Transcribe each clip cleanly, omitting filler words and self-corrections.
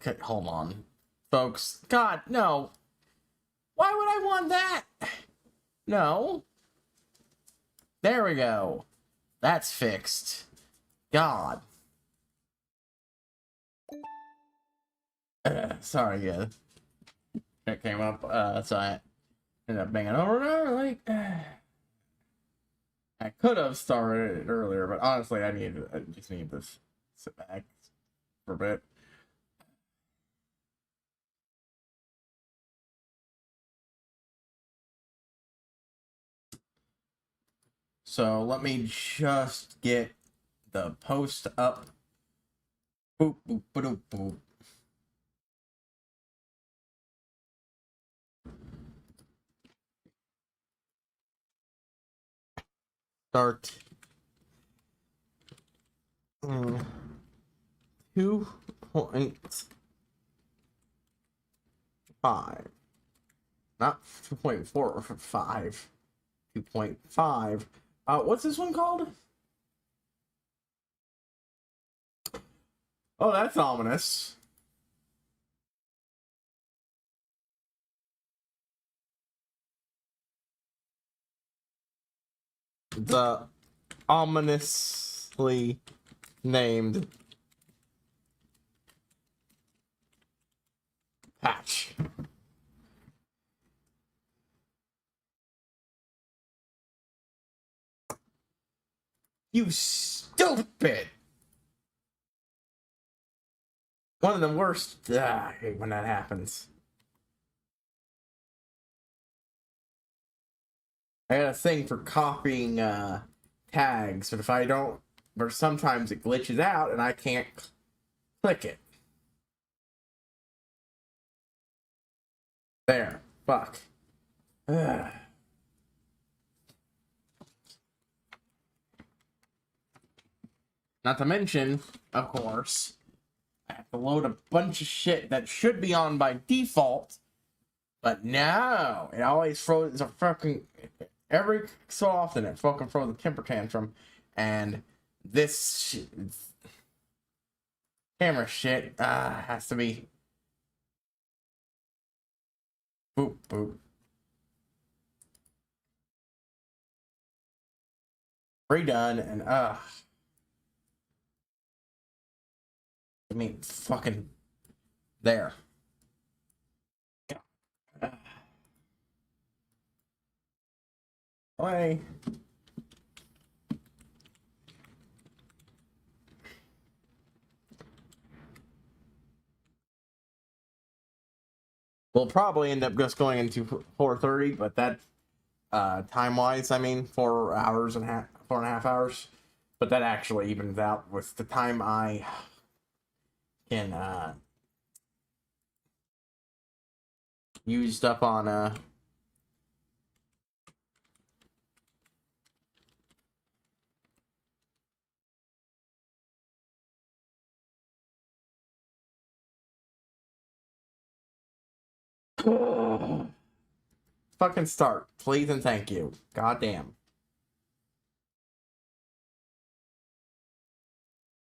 Okay, hold on, folks. God, no. Why would I want that? No. There we go. That's fixed. God. Sorry, yeah. It came up, so I ended up banging over and over, like... I could have started it earlier, but honestly, I just need to sit back for a bit. So let me just get the post up. Boop, boop, boop, boop. Start. 2.5. Not 2.4, 5. 2.5. What's this one called? Oh, that's ominous. The ominously named patch. You stupid! One of the worst. I hate when that happens. I got a thing for copying tags, but if I don't, or sometimes it glitches out and I can't click it. There. Fuck. Ugh. Not to mention, of course, I have to load a bunch of shit that should be on by default, but no, it always throws a fucking, every so often it fucking throws a temper tantrum, and this camera shit has to be boop boop. Redone, and I mean, fucking there. Away. We'll probably end up just going into 4:30, but that time-wise, I mean, 4.5 hours. But that actually evens out with the time I can used up on fucking start, please and thank you. Goddamn.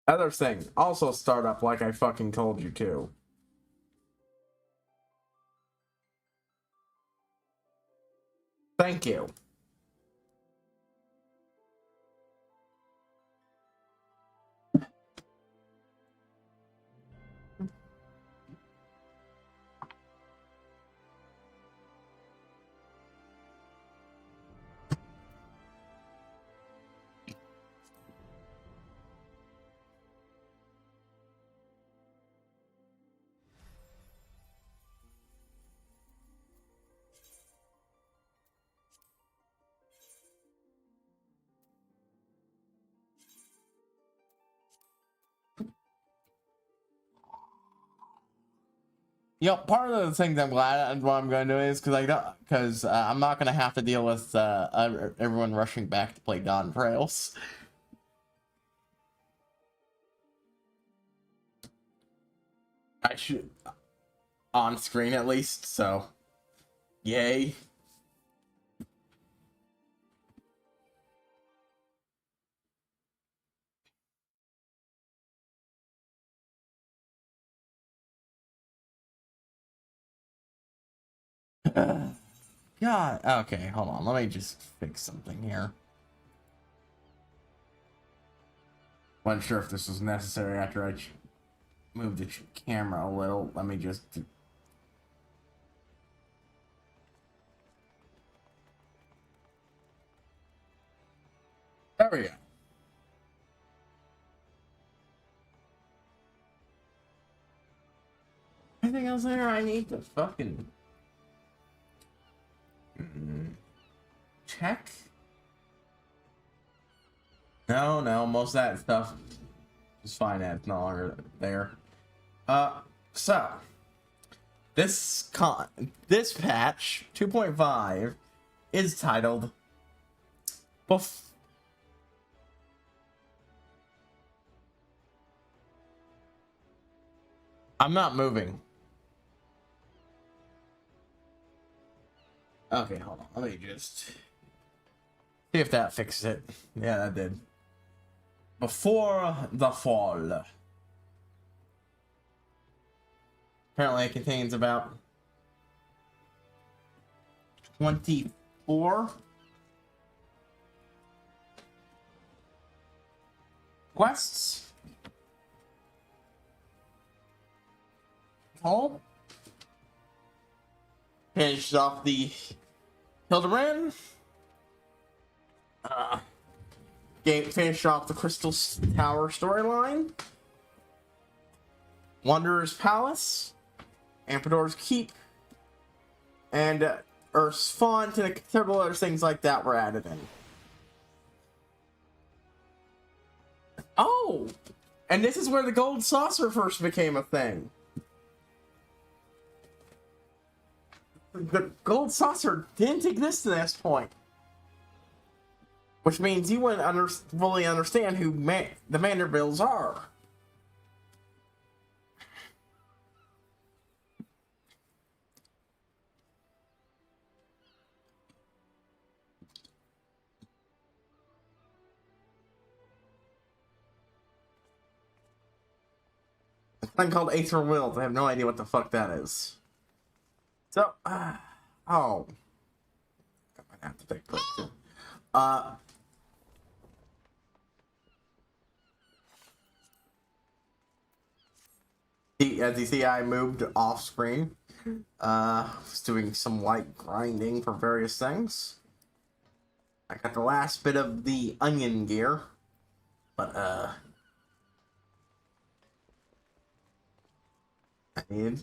Other thing, also start up like I fucking told you to. Thank you. Yep, part of the things I'm glad what I'm going to do is because I'm not going to have to deal with everyone rushing back to play Dawn Trails. I should, on screen at least, so yay. God. Okay, hold on. Let me just fix something here. Wasn't sure if this was necessary after I moved the camera a little. Let me just... There we go. Anything else there I need to fucking... check? No, most of that stuff is fine. It's no longer there. So this patch 2.5 is titled I'm not moving. Okay, hold on. Let me just see if that fixes it. Yeah, that did. Before the fall. Apparently it contains about 24 quests. Oh. Finished off the Hildebrand. Finished off the Crystal Tower storyline. Wanderer's Palace. Ampedor's Keep. And Earth's Font and several other things like that were added in. Oh! And this is where the gold saucer first became a thing. The gold saucer didn't exist to this point. Which means you wouldn't fully understand who the Vanderbilts are. A thing called Aether Wills. I have no idea what the fuck that is. So, oh. I might have to take break too. As you see, I moved off screen. Was doing some light grinding for various things. I got the last bit of the onion gear. But, I need...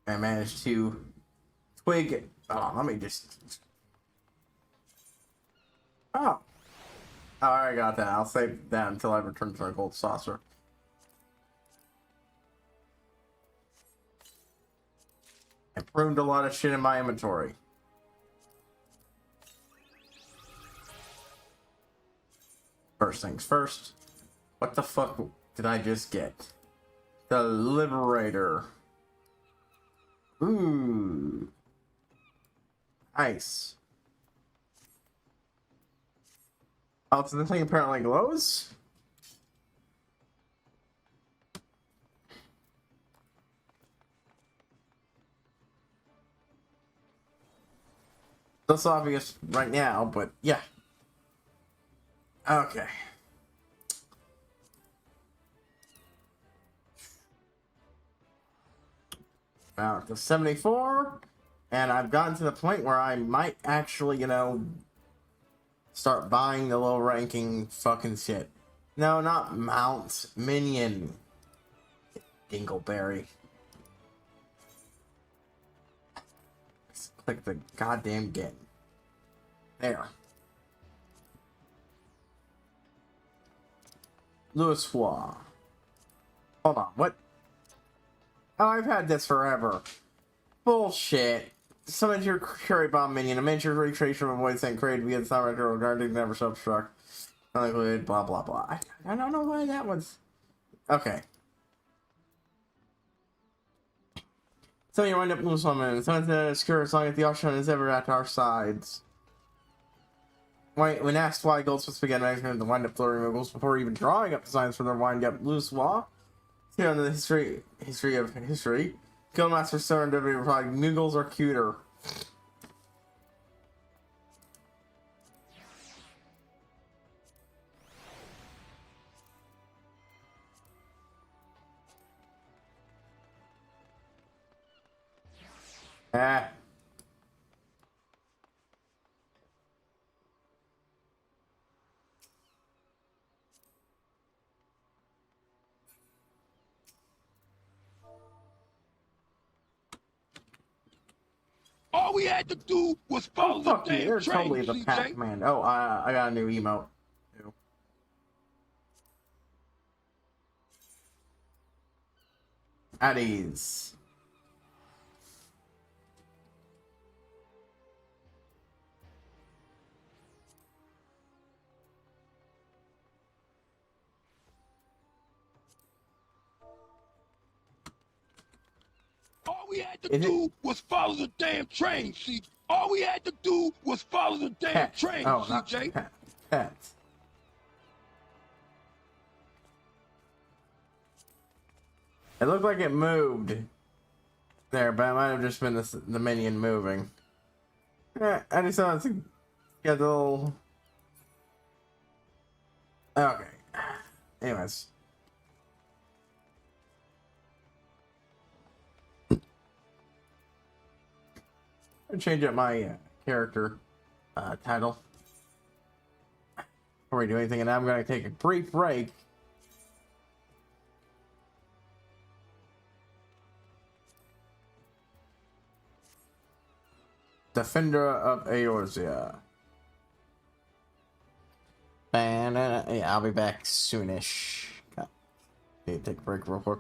I managed to twig. Oh, let me just. Oh, I got that. I'll save that until I return to my gold saucer. I pruned a lot of shit in my inventory. First things first. What the fuck did I just get? The Liberator. Ooh. Nice. Oh, so this thing apparently glows? That's obvious right now, but yeah. Okay. About to 74, and I've gotten to the point where I might actually, start buying the low ranking fucking shit. No, not Mount, Minion. Dingleberry. Let's click the goddamn get. There. Louiswa. Hold on, what? Oh, I've had this forever. Bullshit. Summon your Curry Bomb minion. A miniature recreation of a voice and created via the Summer regarding never self-destruct. Blah, blah, blah. I don't know why that was... Okay. So you wind up lose summon. Summon the secure as long as the auction is ever at our sides. When asked why Goldsmiths began management the wind-up flow removals before even drawing up designs for their wind-up loose wall, You know, the history of history. Killmaster Serendipity replied, Noogles are cuter. Ah. All we had to do was follow the Fuck you, damn you're train, totally the CJ. Pac-Man. Oh, I got a new emote. Too. At ease. All we had to do was follow the damn train, CJ. All we had to do was follow the damn Pet. train, Oh, CJ. not pet. Pet. It looked like it moved there, but it might have just been the minion moving. Yeah, I just saw it schedule. Okay. Anyways. I'll change up my character title before we do anything, and I'm going to take a brief break. Defender of Eorzea. And yeah, I'll be back soonish. Okay, take a break real quick.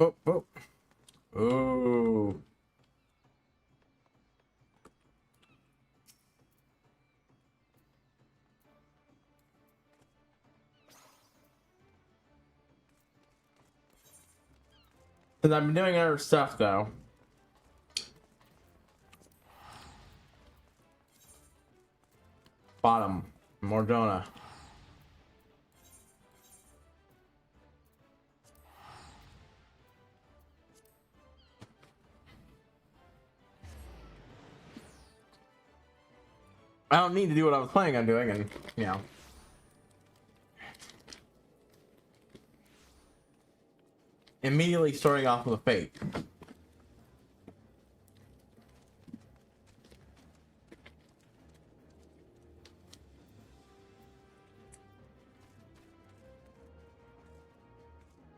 Oh. Oh. Because I've been doing other stuff, though. Bottom. Mordona. I don't need to do what I was planning on doing, and, you know. Immediately starting off with a fate.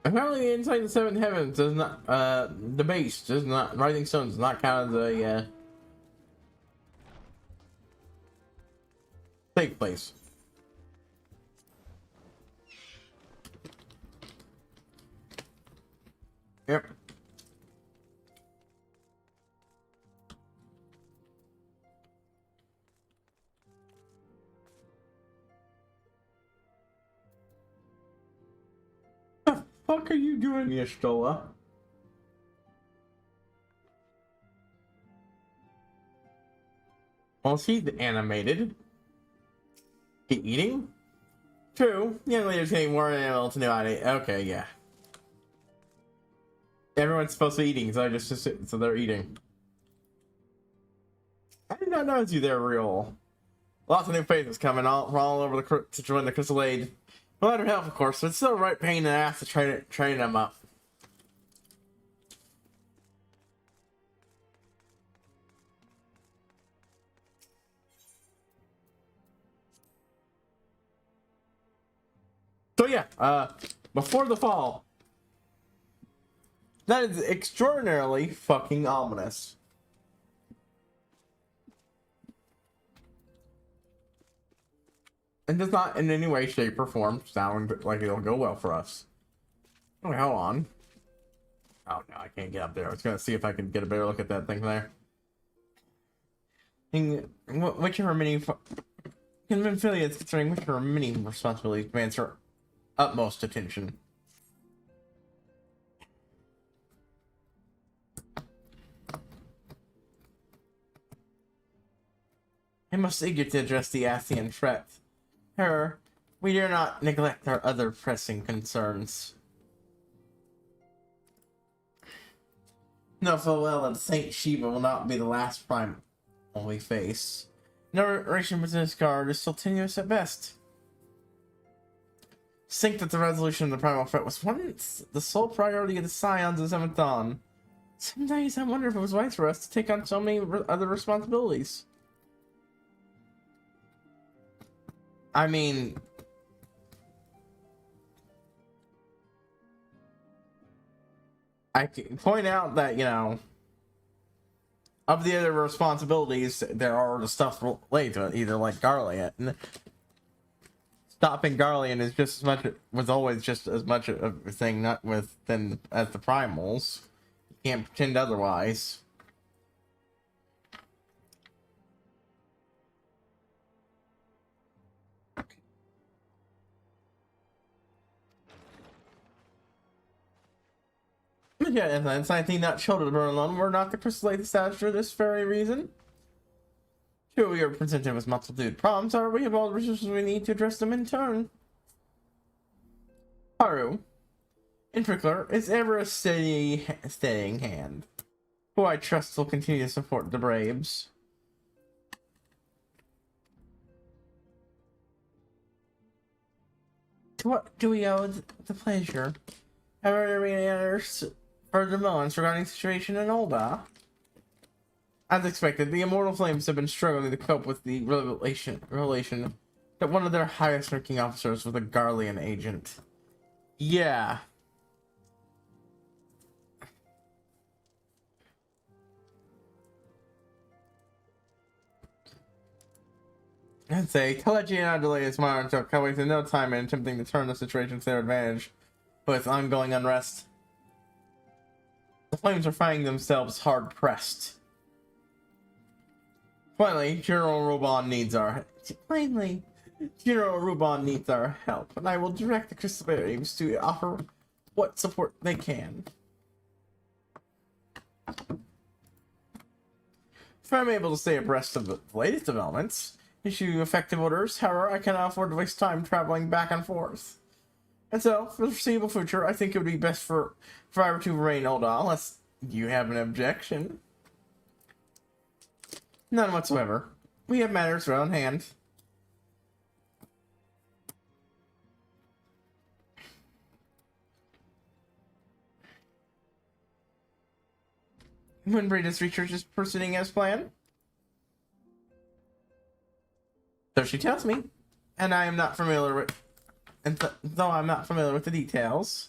Apparently, inside the seven heavens does not, the base does not, Rising Stone does not count as a, safe place. Yep. What the fuck are you doing, Yashtola? Well, she's animated. He eating? True. Young leaders getting more animal to know how to. Okay, yeah. Everyone's supposed to be eating, so they're eating. I did not know you they're real. Lots of new faces coming all over to join the Crystal Age. Without her help, of course, but it's still a right pain in the ass to train them up. So yeah, before the fall. That is extraordinarily fucking ominous. It does not in any way, shape, or form sound like it'll go well for us. Oh, hold on. Oh no, I can't get up there. I was gonna see if I could get a better look at that thing there. Which of our many affiliates concerning which of our many responsibilities demands her utmost attention. I must eager to address the Athian threat. We dare not neglect our other pressing concerns. Know full well that Saint Sheba will not be the last primal we face. No relation with this guard is still tenuous at best. Think that the resolution of the primal threat was once the sole priority of the Scions of Seventh Dawn. Some days I wonder if it was wise for us to take on so many other responsibilities. I mean, I can point out that, you know, of the other responsibilities, there are the stuff related to it, either like Garlean. And stopping Garlean is just as much, was always just as much of a thing, not with, than as the primals. You can't pretend otherwise. Yeah, and I think that children burn alone were not the crystal lake established for this very reason. Sure, we are presented with multitude problems, however, we have all the resources we need to address them in turn. Haru, in particular, is ever a steadying hand, who I trust will continue to support the Braves. To what do we owe the pleasure? However, there may be others further moments regarding the situation in Olda. As expected, the Immortal Flames have been struggling to cope with the relation that one of their highest ranking officers was a Garlean agent. Yeah. I'd say, Telegy and I delay his mind until can waste no time in attempting to turn the situation to their advantage with ongoing unrest. The Flames are finding themselves hard-pressed. Finally, General Ruban needs our help, and I will direct the Crystal Braves to offer what support they can. If I'm able to stay abreast of the latest developments, issue effective orders, however, I cannot afford to waste time traveling back and forth. And so, for the foreseeable future, I think it would be best for I were to remain Ulda, unless you have an objection. None whatsoever. We have matters well in hand. Moonbreed's research is proceeding as planned. So she tells me, and I am not familiar with, though I'm not familiar with the details.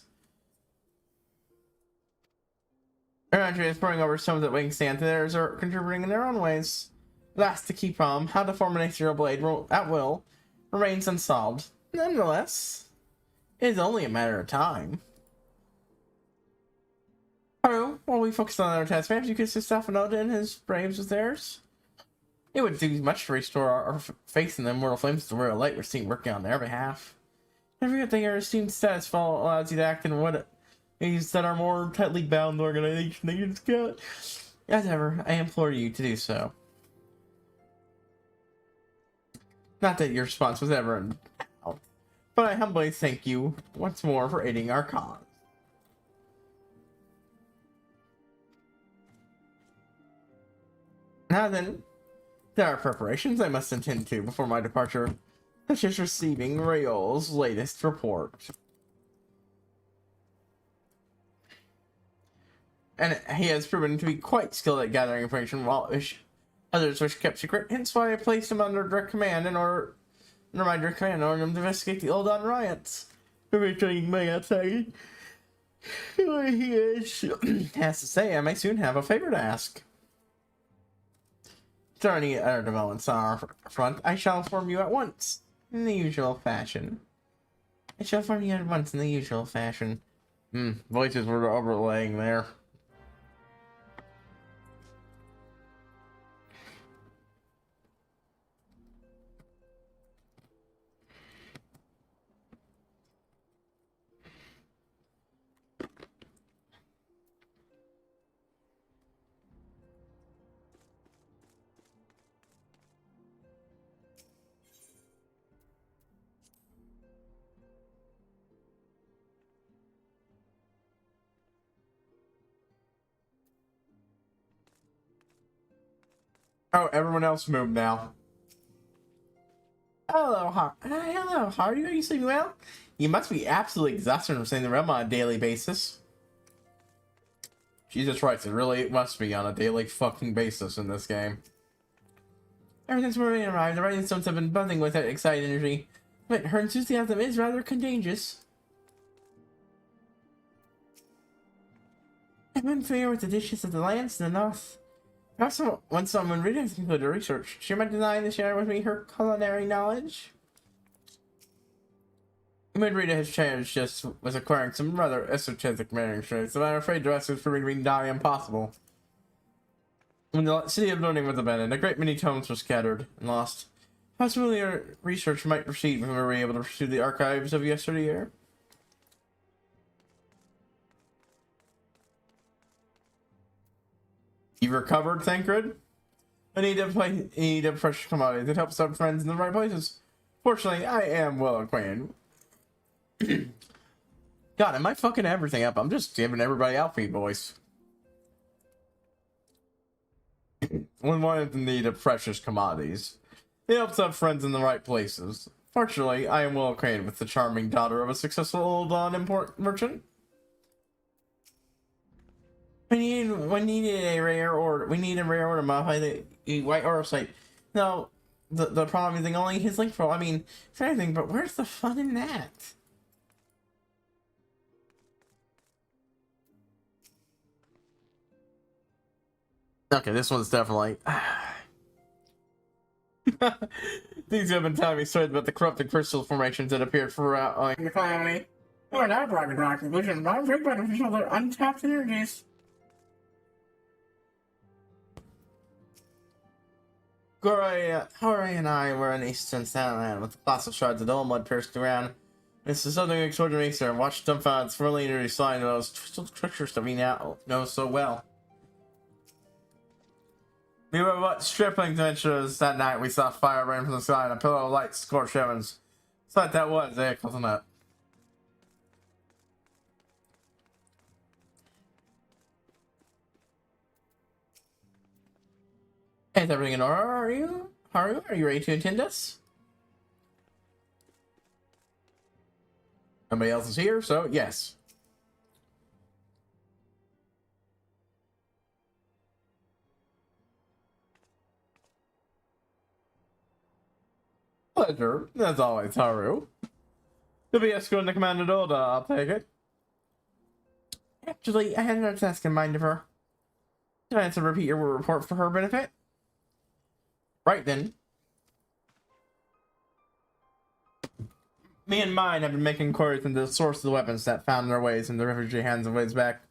Andrea is pouring over some of the wing stand. Theirs are contributing in their own ways. Last, the key problem, how to form an axial blade at will, remains unsolved. Nonetheless, it is only a matter of time. Hello, while we focus on our task, perhaps you could assist Alphinoda and his braves with theirs. It would do much to restore our faith in the immortal flames of the world light we're seeing working on their behalf. Every good thing our esteemed status fall allows you to act in what is that are more tightly bound organization than you just got. As ever, I implore you to do so. Not that your response was ever in doubt, but I humbly thank you once more for aiding our cause. Now then, there are preparations I must attend to before my departure, such as receiving Rayol's latest report. And he has proven to be quite skilled at gathering information, while others wish kept secret, hence why I placed him under direct command in order to investigate the Uldan riots. Everything may outside. He has to say, I may soon have a favor to ask. If there are any other developments on our front, I shall inform you at once, in the usual fashion. Voices were overlaying there. Oh, everyone else moved now. Hello, hello, how are you? Are you sleeping well? You must be absolutely exhausted from staying in the realm on a daily basis. Jesus Christ, it really must be on a daily fucking basis in this game. Ever since Maria arrived, the Rising Stones have been buzzing with that exciting energy, but her enthusiasm is rather contagious. I'm unfamiliar with the dishes of the lands in the north. Also, once someone really has concluded her research, she might deny to share with me her culinary knowledge. Midrita has changed just was acquiring some rather esoteric marrying traits, so I'm afraid the rest is proving to be nigh impossible. When the city of learning was abandoned, a great many tomes were scattered and lost. Possibly our research might proceed when we were able to pursue the archives of yesteryear. You recovered, Thancred? I need a fresh commodity that helps our friends in the right places. Fortunately, I am well acquainted. God, am I fucking everything up? I'm just giving everybody Alfie voice. When one is in need of precious commodities, it helps have friends in the right places. Fortunately, I am well acquainted with the charming daughter of a successful old import merchant. We need a rare order to modify the white ore site. No, the problem is only his link pro. I mean, it's anything, but where's the fun in that? Okay, this one's definitely. These have been telling me stories about the corrupted crystal formations that appeared throughout the colony. We're now driving to our conclusion. I'm very beneficial to untapped energies. Gorai and I were in Eastern Sandland with the fossil shards of old mud pierced around. This is something extraordinary, sir. Watch dumbfounded, swirling energy slide into those twisted structures that we now know so well. We were what stripling adventurers that night. We saw fire rain from the sky and a pillar of light scorched heavens. It's like that was, eh, wasn't it? Is everything in order? Are you? Haru? Are you ready to attend us? Nobody else is here, so yes. Pleasure, as always, Haru. To be escorting the Commander Order, I'll take it. Actually, I had another task in mind of her. Did I have to repeat your report for her benefit? Right then. Me and mine have been making inquiries into the source of the weapons that found their ways in the refugee hands of ways back.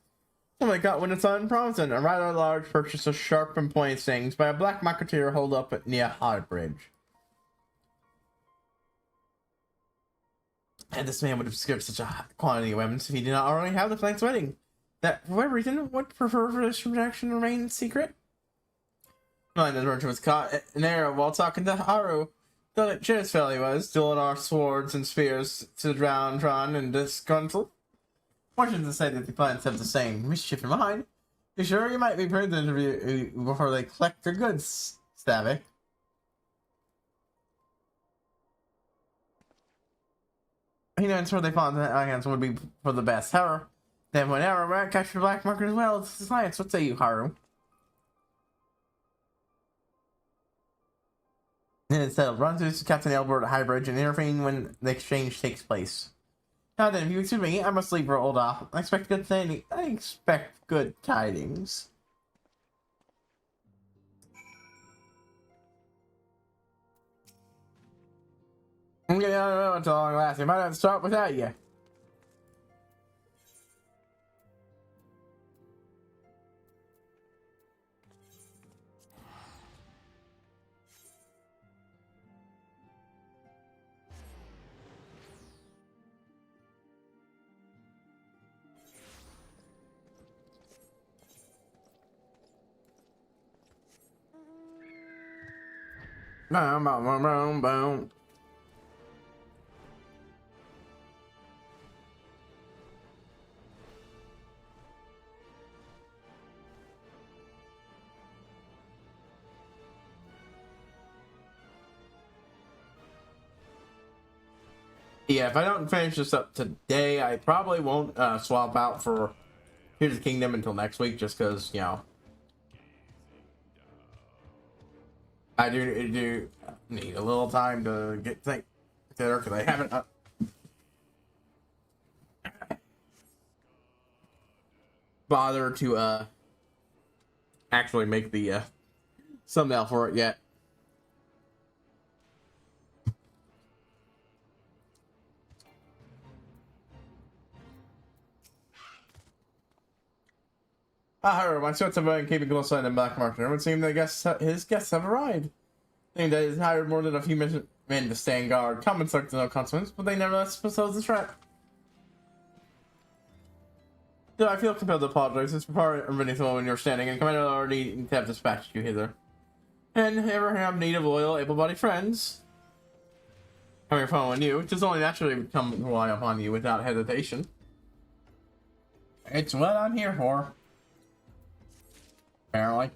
Somebody got when it's on Provincent, a rather large purchase of sharp and pointed things by a black marketeer holed up at near HighPriest. And this man would have secured such a quantity of weapons if he did not already have the flank's wedding. That, for whatever reason, would prefer for this transaction to remain secret. The merchant was caught in error while talking to Haru. Though it just fell he was, dueling our swords and spears to the downtrodden and disgruntled. Fortunate to say that the clients have the same mischief in mind. You sure you might be permitted to interview before they collect their goods, Stabby? He knows where they found the hands would be for the best. However, then whenever we capture the black market as well as the clients, what say you, Haru? And instead, run through to Captain Albert at Highbridge and intervene when the exchange takes place. Now then, if you excuse me, I must leave for old off. I expect good tidings. I'm getting out of the road until long last. I might have to start without you. Boom, boom, boom, boom, boom. Yeah, if I don't finish this up today, I probably won't swap out for Here's the Kingdom until next week, just because, you know, I do need a little time to get things together, because I haven't bothered to actually make the thumbnail for it yet. However, my shorts have been keeping close eye on the black market. It would seem that his guests have arrived. Saying that he's hired more than a few men to stand guard. Comments are no consequence, but they nevertheless pose the threat. Still, I feel compelled to apologize. It's part of any flow in your standing, and Commander already have dispatched you hither. And ever have need of loyal, able-bodied friends coming following you, it is only naturally come to rely upon you without hesitation. It's what I'm here for. Apparently.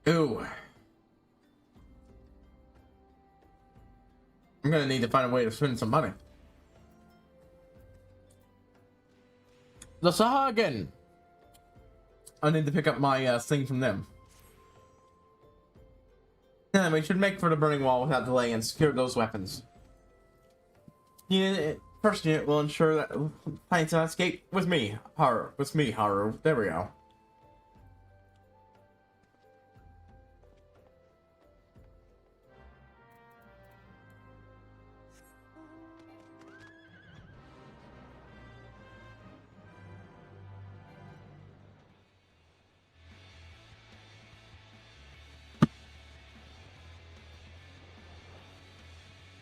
Ooh. I'm gonna need to find a way to spend some money. The Sahagin! I need to pick up my thing from them. And we should make for the burning wall without delay and secure those weapons. First unit will ensure that planets escape with me, Haru. With me, Haru. There we go.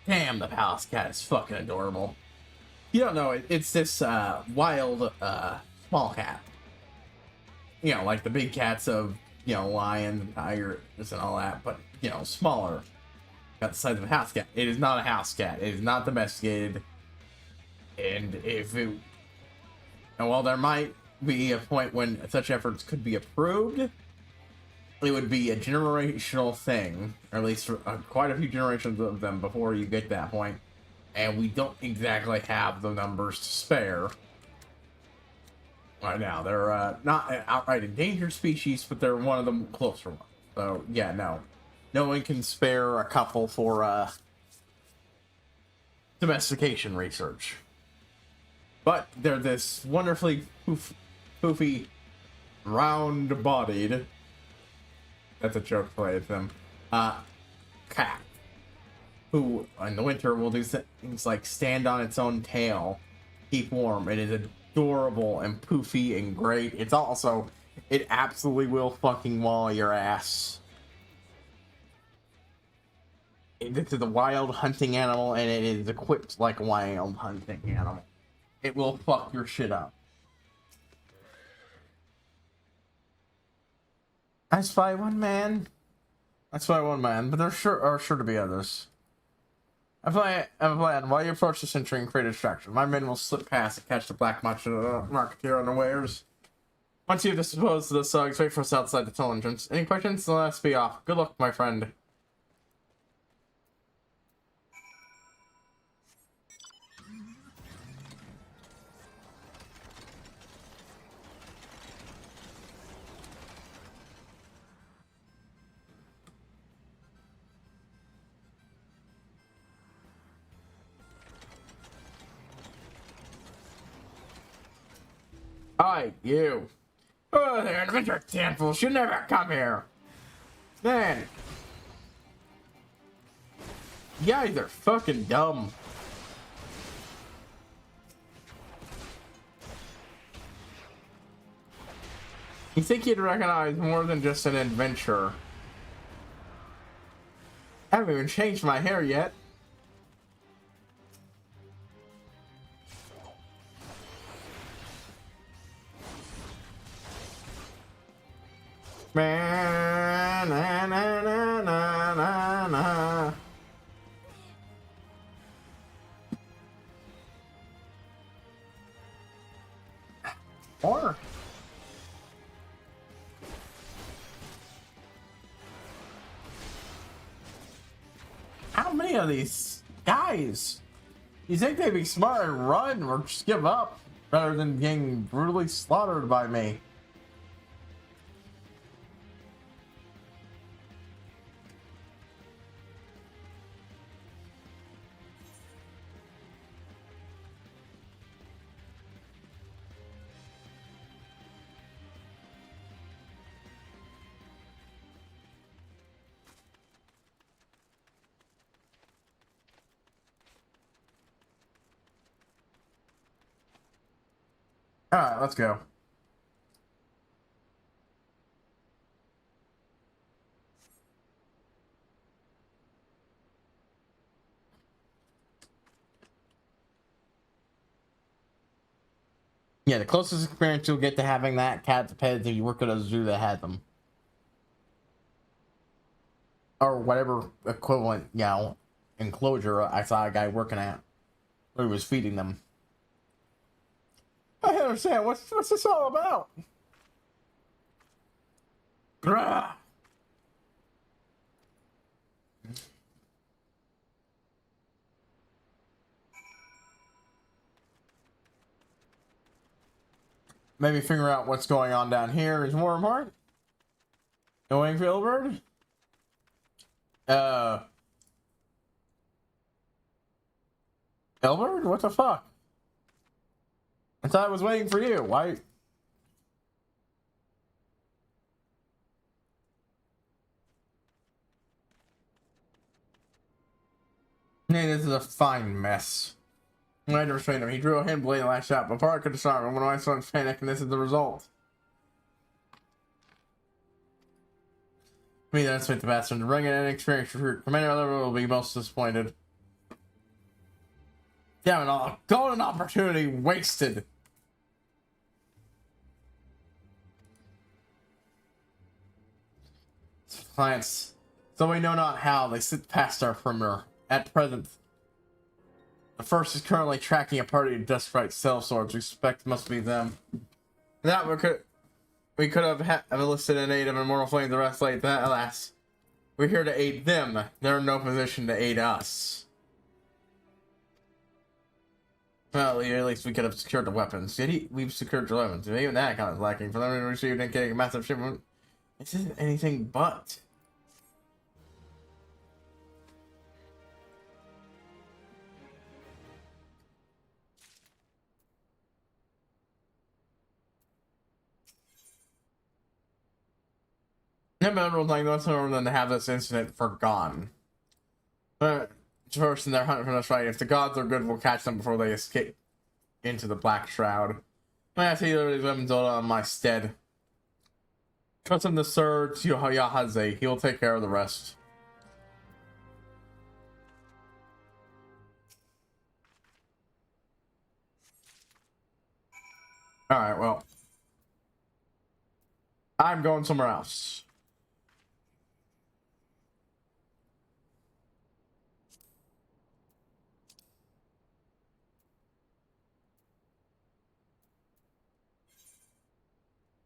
Damn, the palace cat is fucking adorable. You don't know it. It's this wild small cat. You know, like the big cats of, you know, lions and tigers and all that, but, you know, smaller. Got the size of a house cat. It is not a house cat. It is not domesticated. And if it... And while there might be a point when such efforts could be approved, it would be a generational thing, or at least quite a few generations of them before you get that point. And we don't exactly have the numbers to spare right now. They're not an outright endangered species, but they're one of the closer ones. So, yeah, no one can spare a couple for domestication research. But they're this wonderfully poofy, round-bodied, that's a joke played them, cat, who in the winter will do things like stand on its own tail, keep warm. It is adorable and poofy and great. It's also, it absolutely will fucking wall your ass. This is a wild hunting animal, and it is equipped like a wild hunting animal. It will fuck your shit up. I spy one man. But there are sure to be others. I have a plan. While you approach the sentry and create a distraction, my men will slip past and catch the black marketeer unawares. Once you've disposed of the thugs, wait for us outside the tunnel entrance. Any questions? Let's be off. Good luck, my friend. Hi, you. Oh, there, adventure handful should never come here. Man. You guys are fucking dumb. You think you'd recognize more than just an adventurer. I haven't even changed my hair yet. Na, na, na, na, na, na. Or how many of these guys? You think they'd be smart and run or just give up rather than getting brutally slaughtered by me? Alright, let's go. Yeah, the closest experience you'll get to having that cat's pet is if you work at a zoo that had them. Or whatever equivalent, you know, enclosure I saw a guy working at. Where he was feeding them. I don't understand. What's this all about? Grah! Maybe figure out what's going on down here is more important. Knowing Filbert? Elbert? What the fuck? I thought I was waiting for you. Why? Hey, this is a fine mess. I never trained him. He drew a hand blade and lashed out, but Park could have shot him. One of my sons panicked, and this is the result. Me, that's with the bastard. To bring in an inexperienced recruit. Commander Oliver will be most disappointed. Damn it all. Golden opportunity wasted. Clients. So we know not how they sit past our perimeter. At present, the first is currently tracking a party of Dust-Right sellswords. We suspect must be them. That we could have enlisted an aid of Immortal Flame the rest late. That, alas. We're here to aid them. They're in no position to aid us. Well, at least we could have secured the weapons. We've secured the weapons. Even that kind of lacking. For them to receive and getting a massive shipment. This isn't anything but. No matter like what's more than to have this incident forgotten. But first in their hunt for us, right? If the gods are good, we'll catch them before they escape into the Black Shroud. I have to either these weapons on my stead. Trust him to Sir Yahaze. He will take care of the rest. Alright, well. I'm going somewhere else.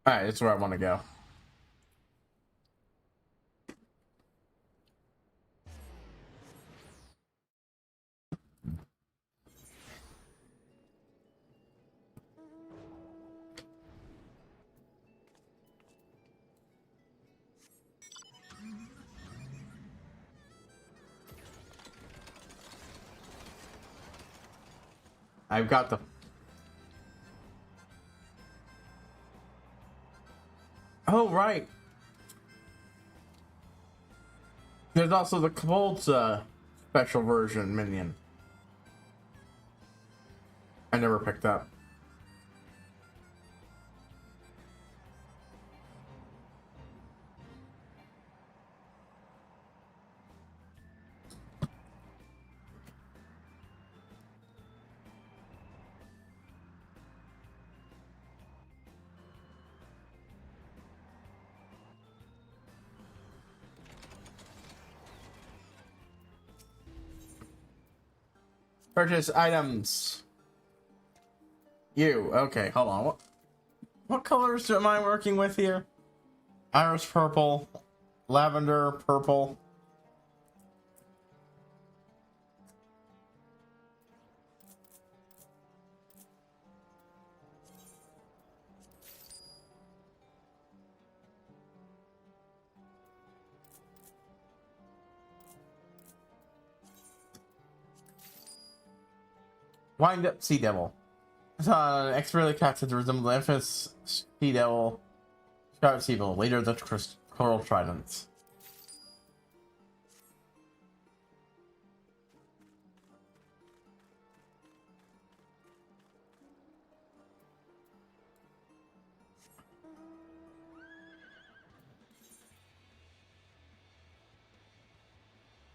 Alright, that's where I want to go. I've got the... Oh, right. There's also the Kobold's special version minion. I never picked up. Purchase items. You. Okay, hold on. What colors am I working with here? Iris purple, lavender purple. Wind up Sea Devil. Expertly casted to resemble the infamous Sea Devil, Scarlet Sea Devil, leader of the Coral Tridents.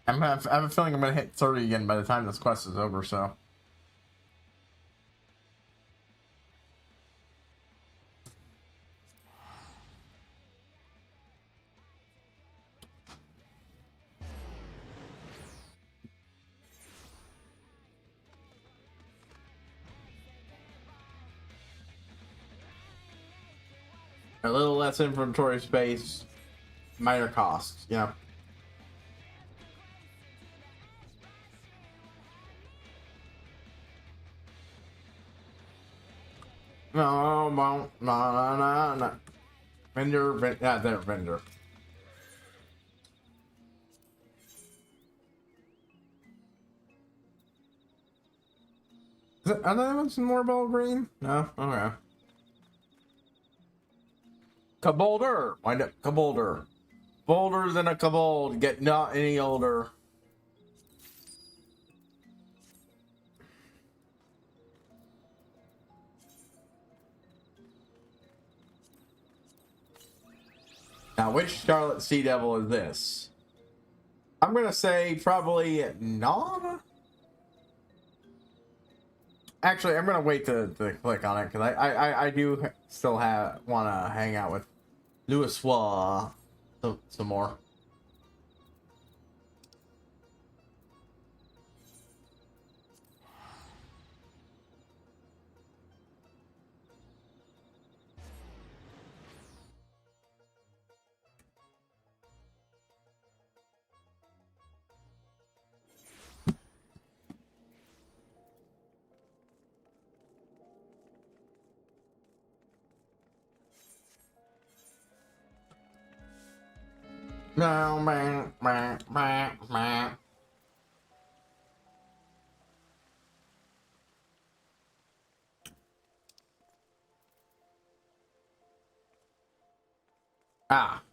I have a feeling I'm going to hit 30 again by the time this quest is over, so... A little less inventory space, minor cost, yeah. No. Vendor, yeah, there, vendor. Are there ones in more ball green? No? Okay. Kabolder! Wind up Kabolder. Bolder than a Kabold, get not any older. Now, which Scarlet Sea Devil is this? I'm gonna say probably non? Actually, I'm gonna wait to click on it because I do still want to hang out with Louis some more. No, man. Ah.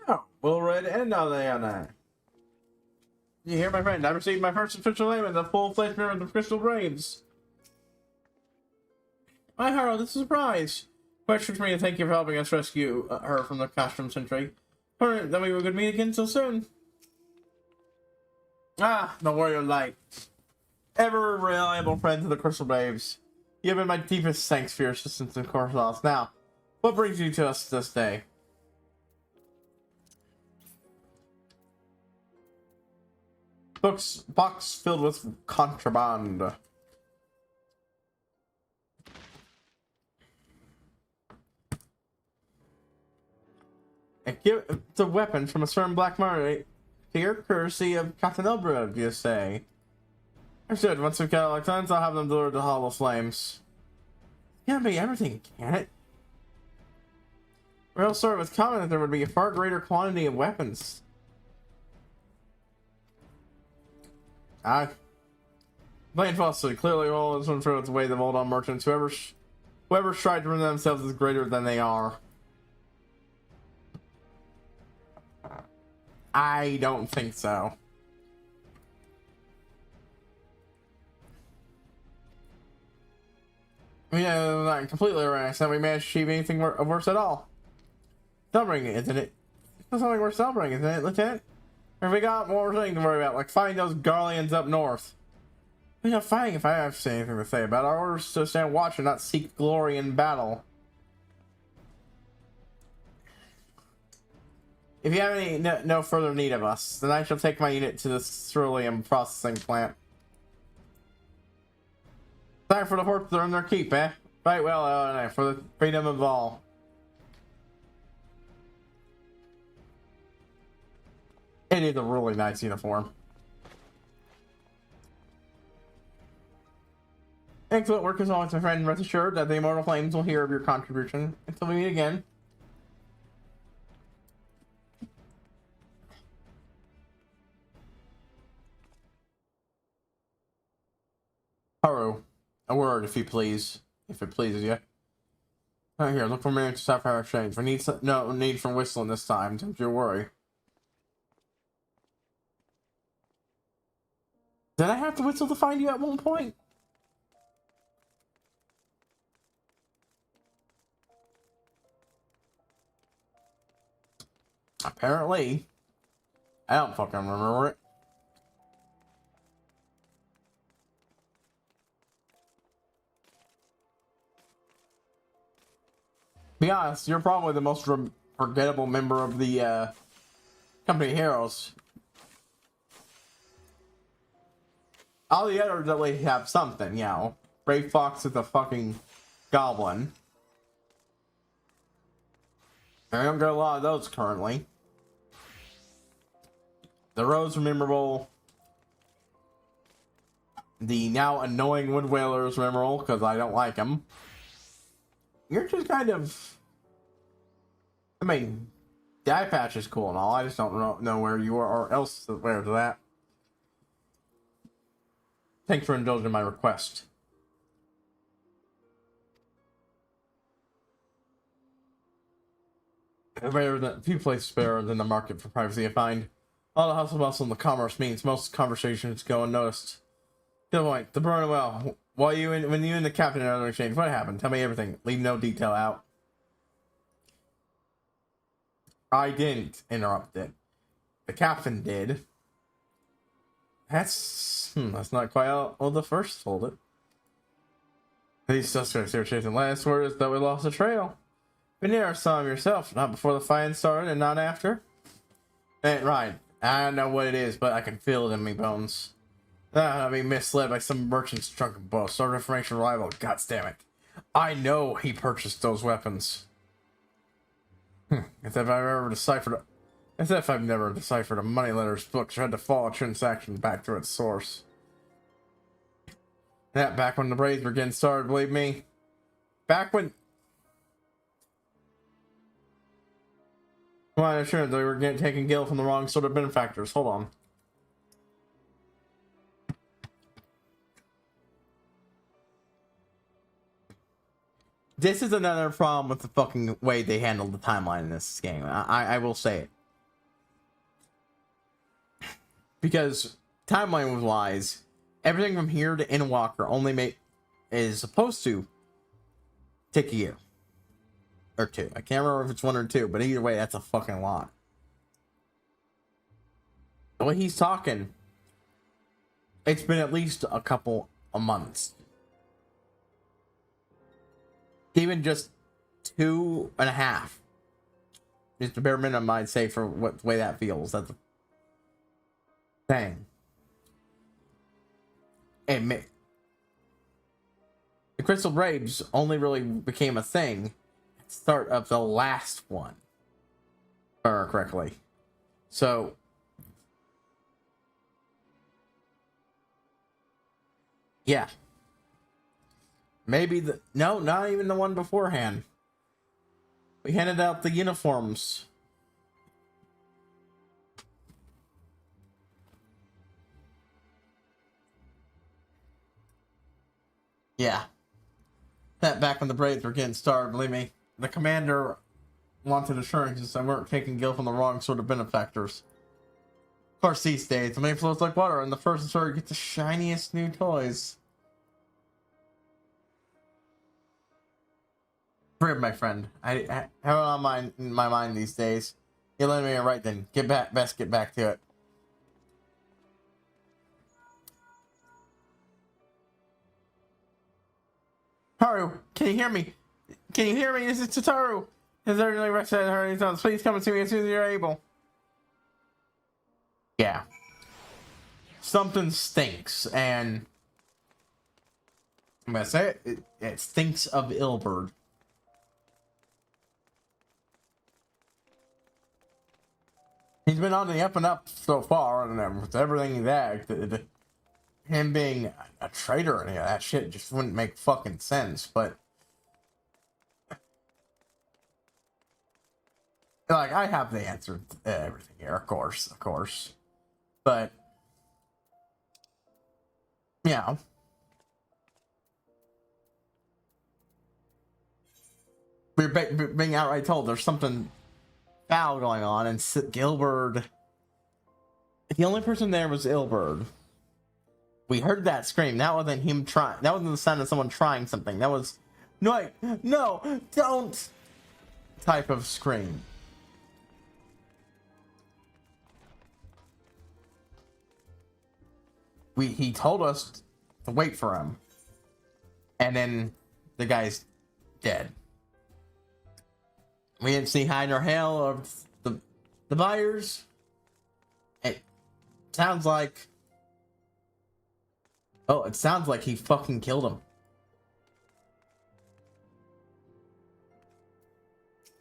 Now, we'll read end on that. You hear, my friend? I received my first official name as a full-fledged member of the Crystal Braves. My Harold, this is a surprise. Question for me to thank you for helping us rescue her from the costume sentry. Then we would meet again so soon. Ah, the warrior light. Ever reliable friend to the Crystal Braves. You have been my deepest thanks for your assistance in course loss. Now, what brings you to us this day? Box filled with contraband. And give the weapon from a certain black market to your courtesy of Captain Elbrook, you say. Understood. Once we've got all our guns, I'll have them delivered to Hollow Flames. Can't be everything, can it? Real story was common that there would be a far greater quantity of weapons. Plain falsely, clearly all this one throws the way the old on merchants. Whoever tried to run themselves is greater than they are. I don't think so. Yeah, I'm not completely right. So we managed to achieve anything worse at all. Celebrating, isn't it? It's something worth celebrating, isn't it, Lieutenant? Or we got more things to worry about, like finding those Garleans up north. We're not fighting if I have to say anything to say about our orders to stand watch and not seek glory in battle. If you have any no further need of us, then I shall take my unit to the ceruleum processing plant. Time for the horse to earn their keep, eh? Right, well, for the freedom of all. It is a really nice uniform. Excellent work as always, my friend. Rest assured that the Immortal Flames will hear of your contribution. Until we meet again. Haru, a word, if you please. If it pleases you. Right here, look for me to Sapphire Exchange. We need no need for whistling this time, don't you worry. Did I have to whistle to find you at one point? Apparently. I don't fucking remember it. Be honest, you're probably the most forgettable member of the company heroes. All the others at least have something, you know. Brave Fox is a fucking goblin. I don't get a lot of those currently. The Rose are memorable. The now annoying Wood Whaler is memorable because I don't like him. You're just kind of I mean, the eye patch is cool and all. I just don't know where you are or else where's that. Thanks for indulging my request. Few places spare than the market for privacy, I find. All the hustle bustle and the commerce means most conversations go unnoticed. To the point, the burn well. When you and the captain in another exchange, what happened? Tell me everything. Leave no detail out. I didn't interrupt it. The captain did. That's not quite how the first told it. These suspects are chasing last word is that we lost the trail. Venera saw him yourself, not before the fight started and not after. Ain't right. I don't know what it is, but I can feel it in me bones. I'll be misled by some merchant's drunken boast. Sort of information reliable. God damn it. I know he purchased those weapons. As if I've never deciphered a moneylender's book, tried to follow a transaction back to its source. That back when the Braves were getting started, believe me. Back when... Well, I'm sure they were taking Gil from the wrong sort of benefactors. Hold on. This is another problem with the fucking way they handled the timeline in this game. I will say it. Because timeline-wise, everything from here to Endwalker is supposed to take a year. Or two. I can't remember if it's 1 or 2, but either way, that's a fucking lot. The way he's talking, it's been at least a couple of months. Even just 2.5. Just the bare minimum, I'd say, for what the way that feels. That's the thing. The Crystal Braves only really became a thing at the start of the last one. Or correctly. So yeah. Maybe no, not even the one beforehand. We handed out the uniforms. Yeah. That back when the Braves were getting started, believe me. The commander wanted assurances that weren't taking Gil from the wrong sort of benefactors. Of course, these days, the money flows like water, and the first and sort get the shiniest new toys. Forgive my friend. I have it on my mind these days. You're letting me right then. Best get back to it. Haru, can you hear me? Can you hear me? This is Tataru. Has everything right said her anything? Please come and see me as soon as you're able. Yeah. Something stinks, and I'm gonna say it. It stinks of Ilberd. He's been on the up and up so far, and with everything he's acted, him being a traitor and that shit just wouldn't make fucking sense. But like, I have the answer to everything here, of course. But yeah, we're being outright told there's something foul going on, and Gilbert, the only person there was Ilberd. We heard that scream. That wasn't him trying. That wasn't the sound of someone trying something. That was no, don't type of scream. He told us to wait for him, and then the guy's dead. We didn't see hide nor hail of the buyers. It sounds like... Oh, it sounds like he fucking killed him.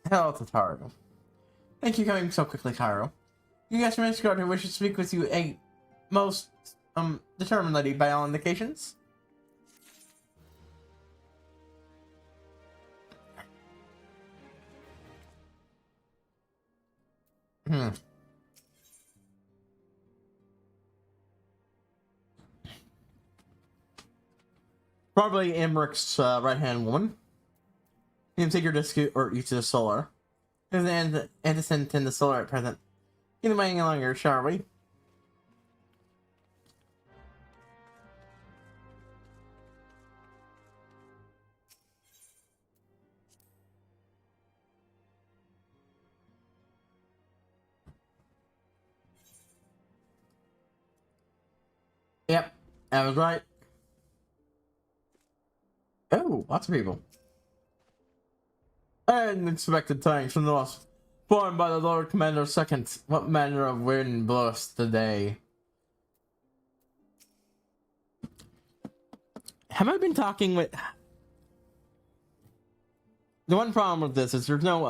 Hello, Tataru. Thank you for coming so quickly, Cairo. You guys from Escort who wishes to speak with you, a most determined lady by all indications. Hmm. Probably Emrich's right-hand woman. You can take your disc or each of the solar. There's an antecedent in the solar at present. Get him any longer, shall we? Yep, I was right. Oh, lots of people. Unexpected tidings from the lost. Formed by the Lord Commander II. What manner of wind blows today? Have I been talking with... The one problem with this is there's no,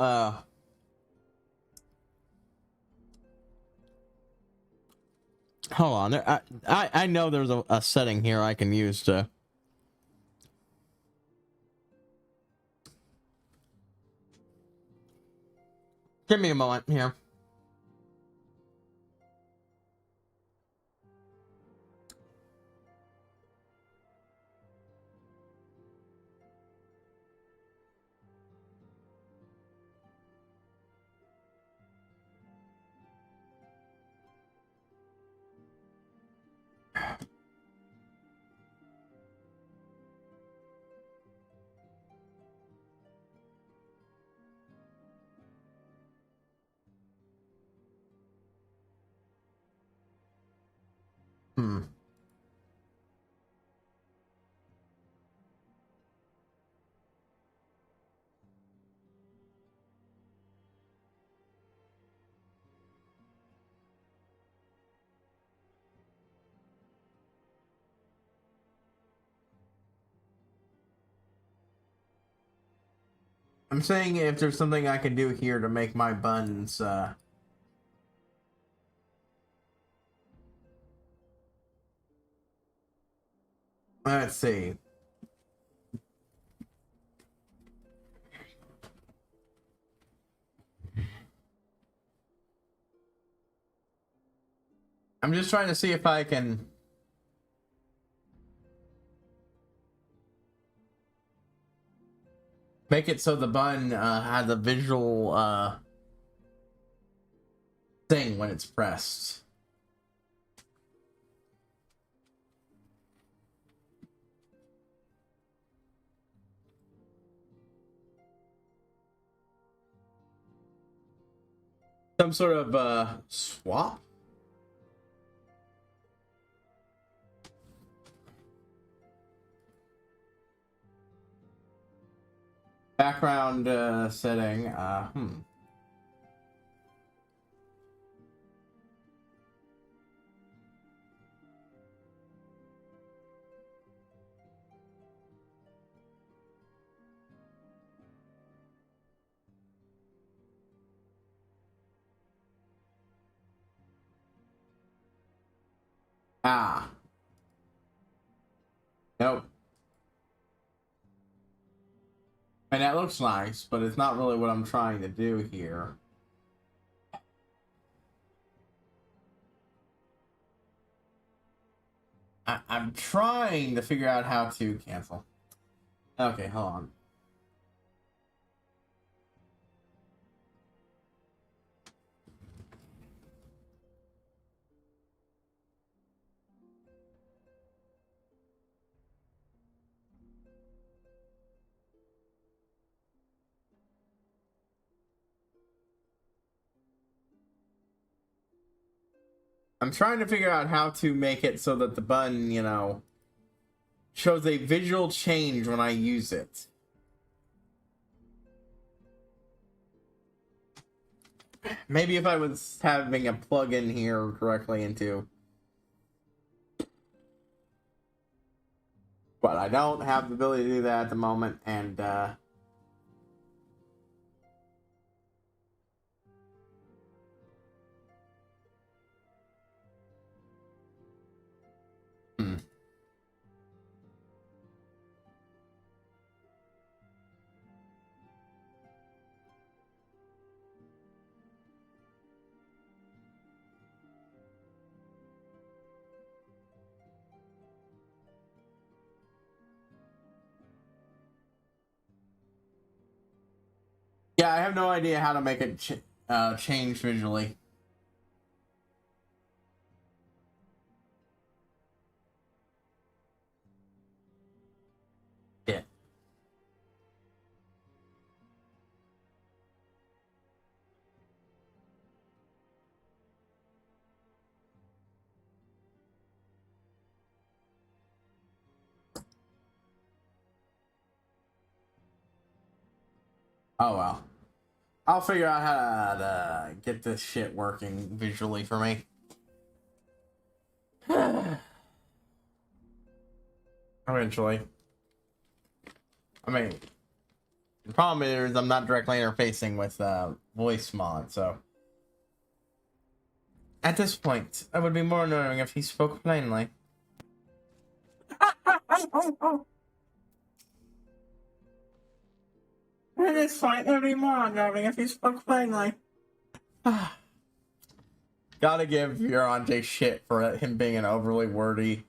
hold on. I know there's a setting here I can use to... Give me a moment here. Hmm. I'm saying if there's something I can do here to make my buttons, let's see. I'm just trying to see if I can... make it so the button, has a visual, thing when it's pressed. Some sort of, swap? Background, setting, Ah. Nope. And that looks nice, but it's not really what I'm trying to do here. I'm trying to figure out how to cancel. Okay, hold on. I'm trying to figure out how to make it so that the button, you know, shows a visual change when I use it. Maybe if I was having a plug-in here correctly into... But I don't have the ability to do that at the moment, and, hmm. Yeah, I have no idea how to make it change visually. Yeah. Oh well. I'll figure out how to get this shit working visually for me. Eventually. I mean, the problem is I'm not directly interfacing with voice mod, so. At this point, I would be more annoying if he spoke plainly. At this point, it would be more annoying if he spoke plainly. Gotta give Yorante shit for him being an overly wordy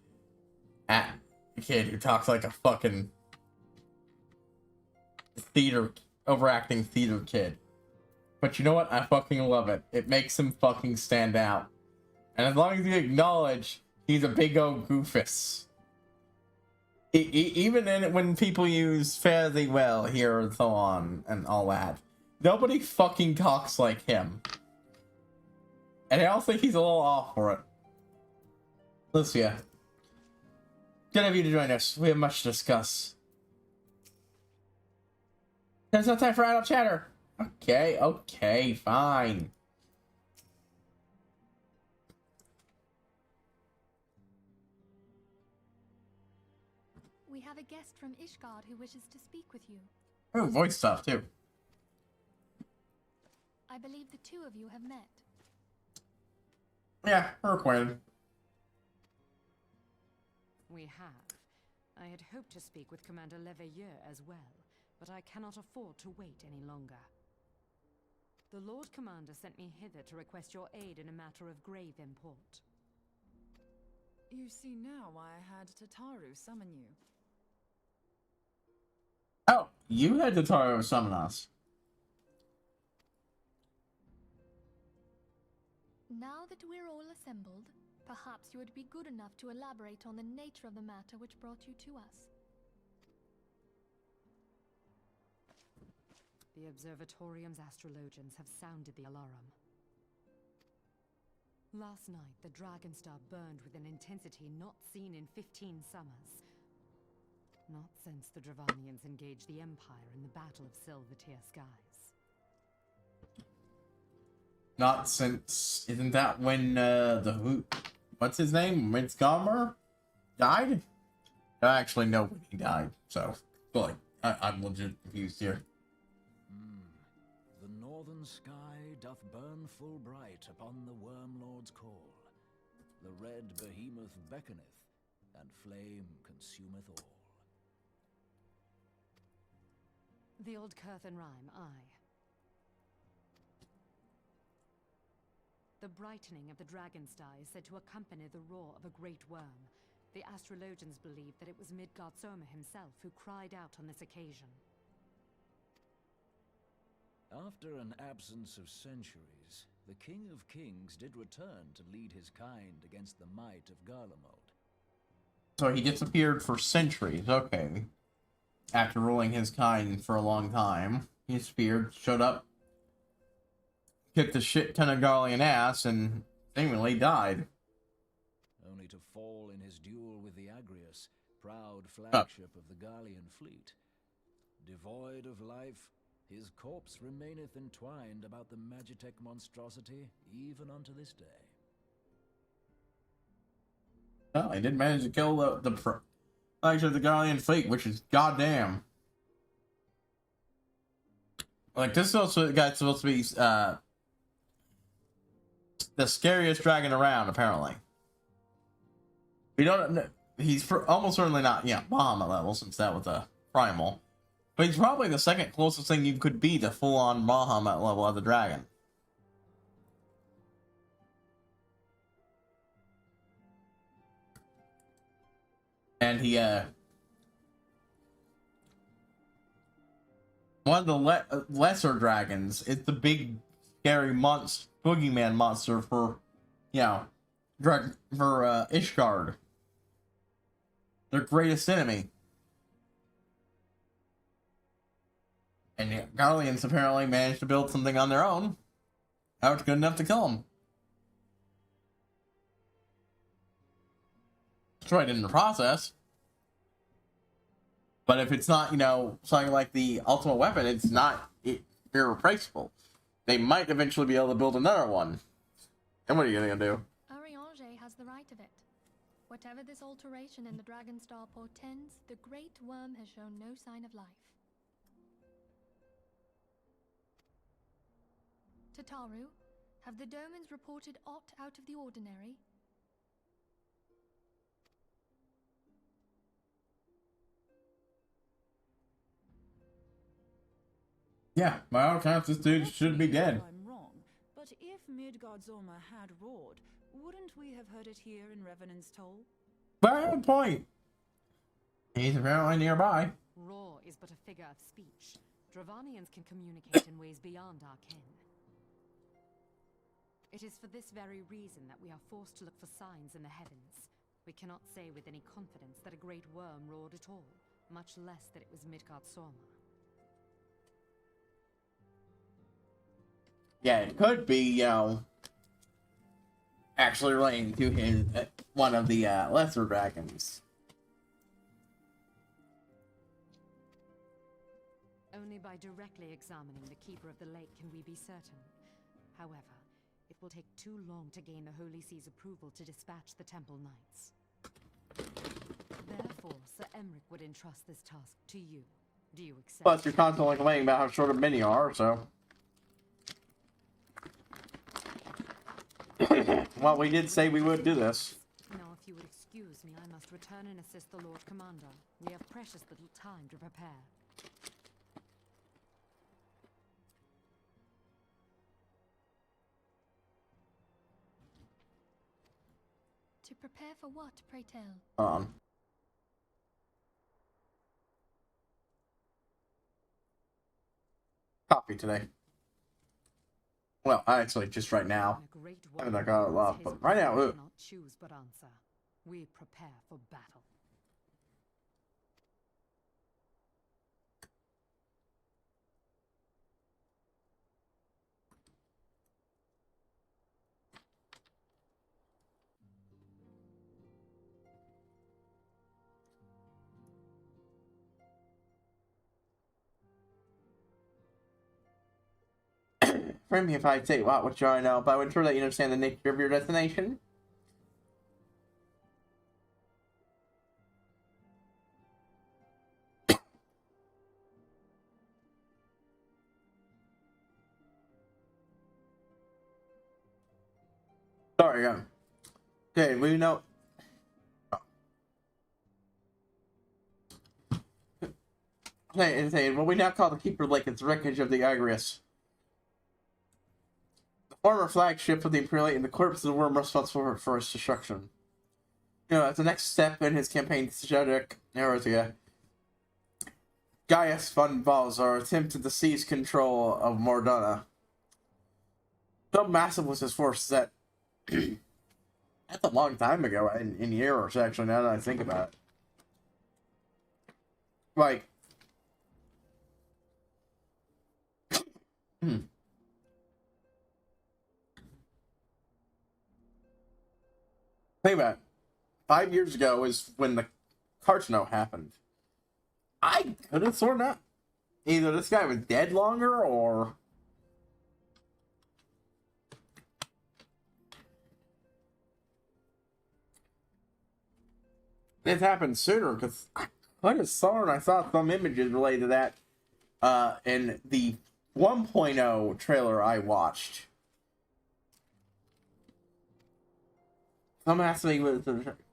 kid who talks like a fucking overacting theater kid. But you know what? I fucking love it. It makes him fucking stand out. And as long as you acknowledge he's a big old goofus. Even when people use fare thee well here and so on and all that, nobody fucking talks like him. And I also think he's a little off for it. Lucia, good of you to join us. We have much to discuss. There's no time for idle chatter. Okay, fine. We have a guest from Ishgard who wishes to speak with you. Oh, voice stuff too. I believe the two of you have met. Yeah, we're acquainted. We have. I had hoped to speak with Commander Leveilleur as well, but I cannot afford to wait any longer. The Lord Commander sent me hither to request your aid in a matter of grave import. You see now why I had Tataru summon you. Oh, you had Tataru summon us. Now that we're all assembled, perhaps you would be good enough to elaborate on the nature of the matter which brought you to us. The Observatorium's astrologians have sounded the alarm. Last night, the Dragonstar burned with an intensity not seen in 15 summers. Not since the Dravanians engaged the Empire in the Battle of Silvertear Skies. Not since... Isn't that when, what's his name? Midsummer? Died? I actually know when he died, so... Like, I'm legit confused here. The northern sky doth burn full bright upon the Wormlord's call. The red behemoth beckoneth, and flame consumeth all. The old Curthan rhyme, aye. The brightening of the Dragonstar is said to accompany the roar of a great worm. The astrologians believe that it was Midgard Soma himself who cried out on this occasion. After an absence of centuries, the King of Kings did return to lead his kind against the might of Garlemald. So he disappeared for centuries, okay. After ruling his kind for a long time, he disappeared, showed up, kicked a shit ton of Garlean ass, and seemingly died. Only to fall in his duel with the Agrius, proud flagship of the Garlean fleet. Devoid of life, his corpse remaineth entwined about the Magitech monstrosity even unto this day. Well, he did manage to kill the flagship of the Garlean fleet, which is goddamn. Like, this is also the guy supposed to be the scariest dragon around, apparently. We don't know. He's almost certainly not, Bahamut level, since that was a primal. But he's probably the second closest thing you could be to full-on Bahamut level of the dragon. And he, one of the lesser dragons. It's the big, scary monster, boogeyman monster for, you know, Ishgard. Their greatest enemy. And the Garleans apparently managed to build something on their own that was good enough to kill them. Destroyed in the process. But if it's not, you know, something like the ultimate weapon, it's not irreplaceable. They might eventually be able to build another one. And what are you going to do? Ariange has the right of it. Whatever this alteration in the Dragon Star portends, the Great Worm has shown no sign of life. Tataru, have the Domans reported aught out of the ordinary? Yeah, by all accounts, this dude should be dead. I'm wrong, but if Midgardsormr had roared, wouldn't we have heard it here in Revenant's Toll? Valid point. He's apparently nearby. Roar is but a figure of speech. Dravanians can communicate in ways beyond our ken. It is for this very reason that we are forced to look for signs in the heavens. We cannot say with any confidence that a great worm roared at all, much less that it was Midgardsormr. Yeah, it could be, you know, actually relating to him, one of the lesser dragons. Only by directly examining the Keeper of the Lake can we be certain. However, it will take too long to gain the Holy See's approval to dispatch the Temple Knights. Therefore, Sir Emric would entrust this task to you. Do you accept? Plus, you're constantly complaining about how short of many are, so... Well, we did say we would do this. Now, if you would excuse me, I must return and assist the Lord Commander. We have precious little time to prepare. To prepare for what, pray tell? Coffee today. Well, actually, just right now. I haven't got a lot, but right now, not choose but answer. We prepare for battle. Forgive me if I say what you already know, but I would ensure that you understand the nature of your destination. Sorry, okay, we know. Okay, what we now call the Keeper Lake is the wreckage of the Agrius. Former flagship of the Imperial and the corpse of the worm responsible for its destruction. You know, as the next step in his campaign to Shadok Erotia, Gaius von Balzar attempted to seize control of Mordana. So massive was his force that that's a long time ago in years, actually, now that I think about it. Like, think about it. 5 years ago is when the Carchno happened. I could have sworn that either this guy was dead longer or it happened sooner, because I could have sworn I saw some images related to that in the 1.0 trailer I watched. Some has to be with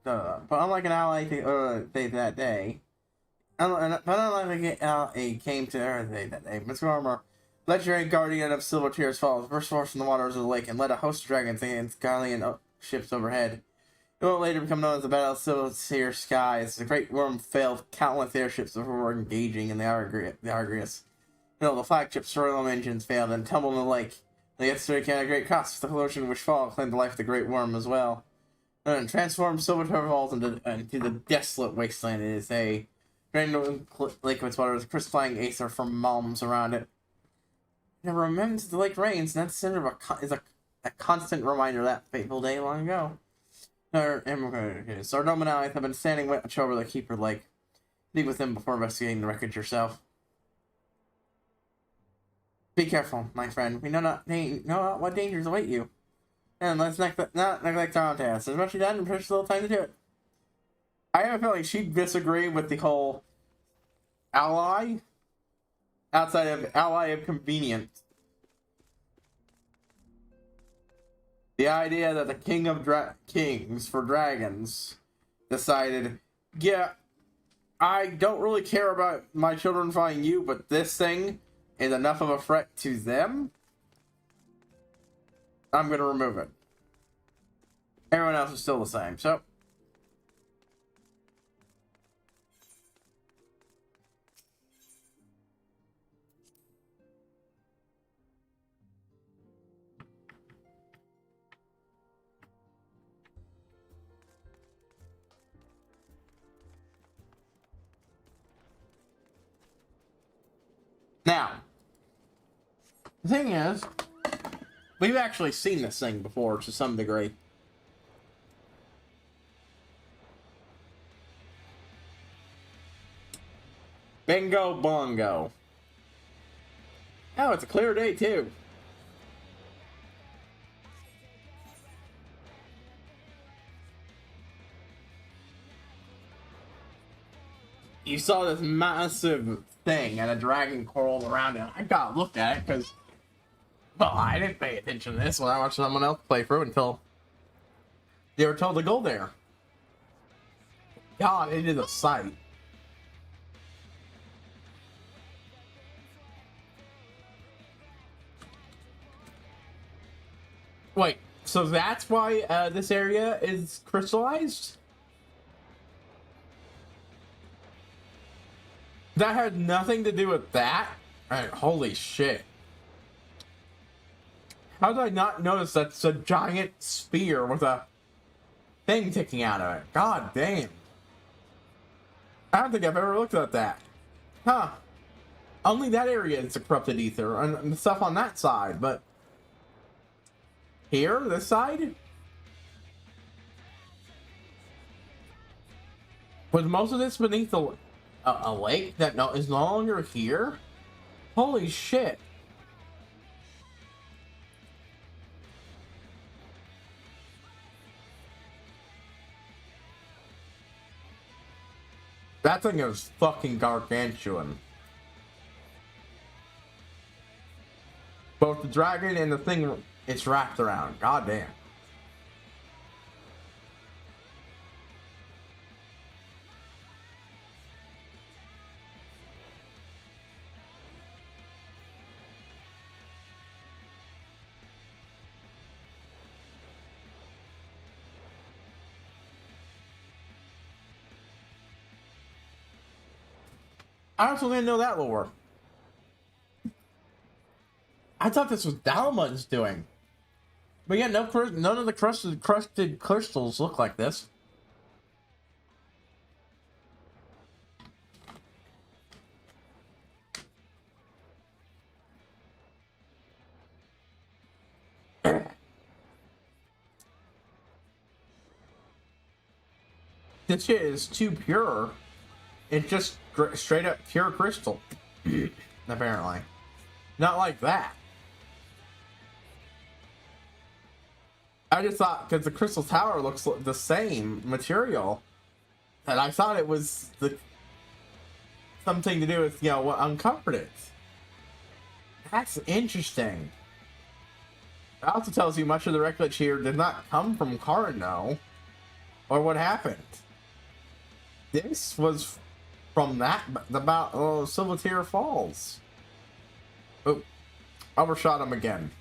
but unlike an ally that day, but unlike a came to Earth that day, Mr. Armor, legendary guardian of Silver Tears Falls, burst forth from the waters of the lake and led a host of dragons against Garlean ships overhead. It will later become known as the Battle of Silver Tears Skies. The Great Worm failed countless airships before engaging in the Argrius. No, the flagship's royal engines failed and tumbled in the lake. The yesterday came at a great cost. The collision which followed claimed the life of the great worm as well. And transformed Silvertower Falls into the desolate wasteland it is. A drained lake of its water with a crystalline aether from mounds around it. Never remembers the lake rains, and that's sort of a constant reminder of that fateful day long ago. Sardoma and I have been standing watch over the Keeper Lake. Speak with them before investigating the wreckage yourself. Be careful, my friend. We know not what dangers await you. And let's not neglect our own tasks. As much as you done, and precious little time to do it. I have a feeling she'd disagree with the whole ally outside of ally of convenience. The idea that the king of kings for dragons decided, yeah, I don't really care about my children finding you, but this thing is enough of a threat to them, I'm going to remove it. Everyone else is still the same, so. Now, the thing is, we've actually seen this thing before to some degree. Bingo bongo. Oh, it's a clear day too. You saw this massive thing and a dragon coiled around it. I gotta look at it because, well, I didn't pay attention to this when I watched someone else play through until they were told to go there. God, it is a sight. Wait, so that's why this area is crystallized? That had nothing to do with that? Alright, holy shit. How did I not notice that's a giant spear with a thing sticking out of it? God damn. I don't think I've ever looked at that. Huh. Only that area is a corrupted ether, and the stuff on that side, but... Here? This side? Was most of this beneath a lake that is no longer here? Holy shit. That thing is fucking gargantuan. Both the dragon and the thing it's wrapped around. God damn. I also didn't know that lore. I thought this was Dalmud's doing. But yeah, none of the crusted crystals look like this. This shit is too pure. It's just straight up pure crystal. Apparently. Not like that. I just thought, because the crystal tower looks the same material, and I thought it was something to do with, you know, what uncovered it. That's interesting. It also tells you much of the wreckage here did not come from Carno, or what happened. This was from that, about Silvertower Falls. Oh, overshot him again.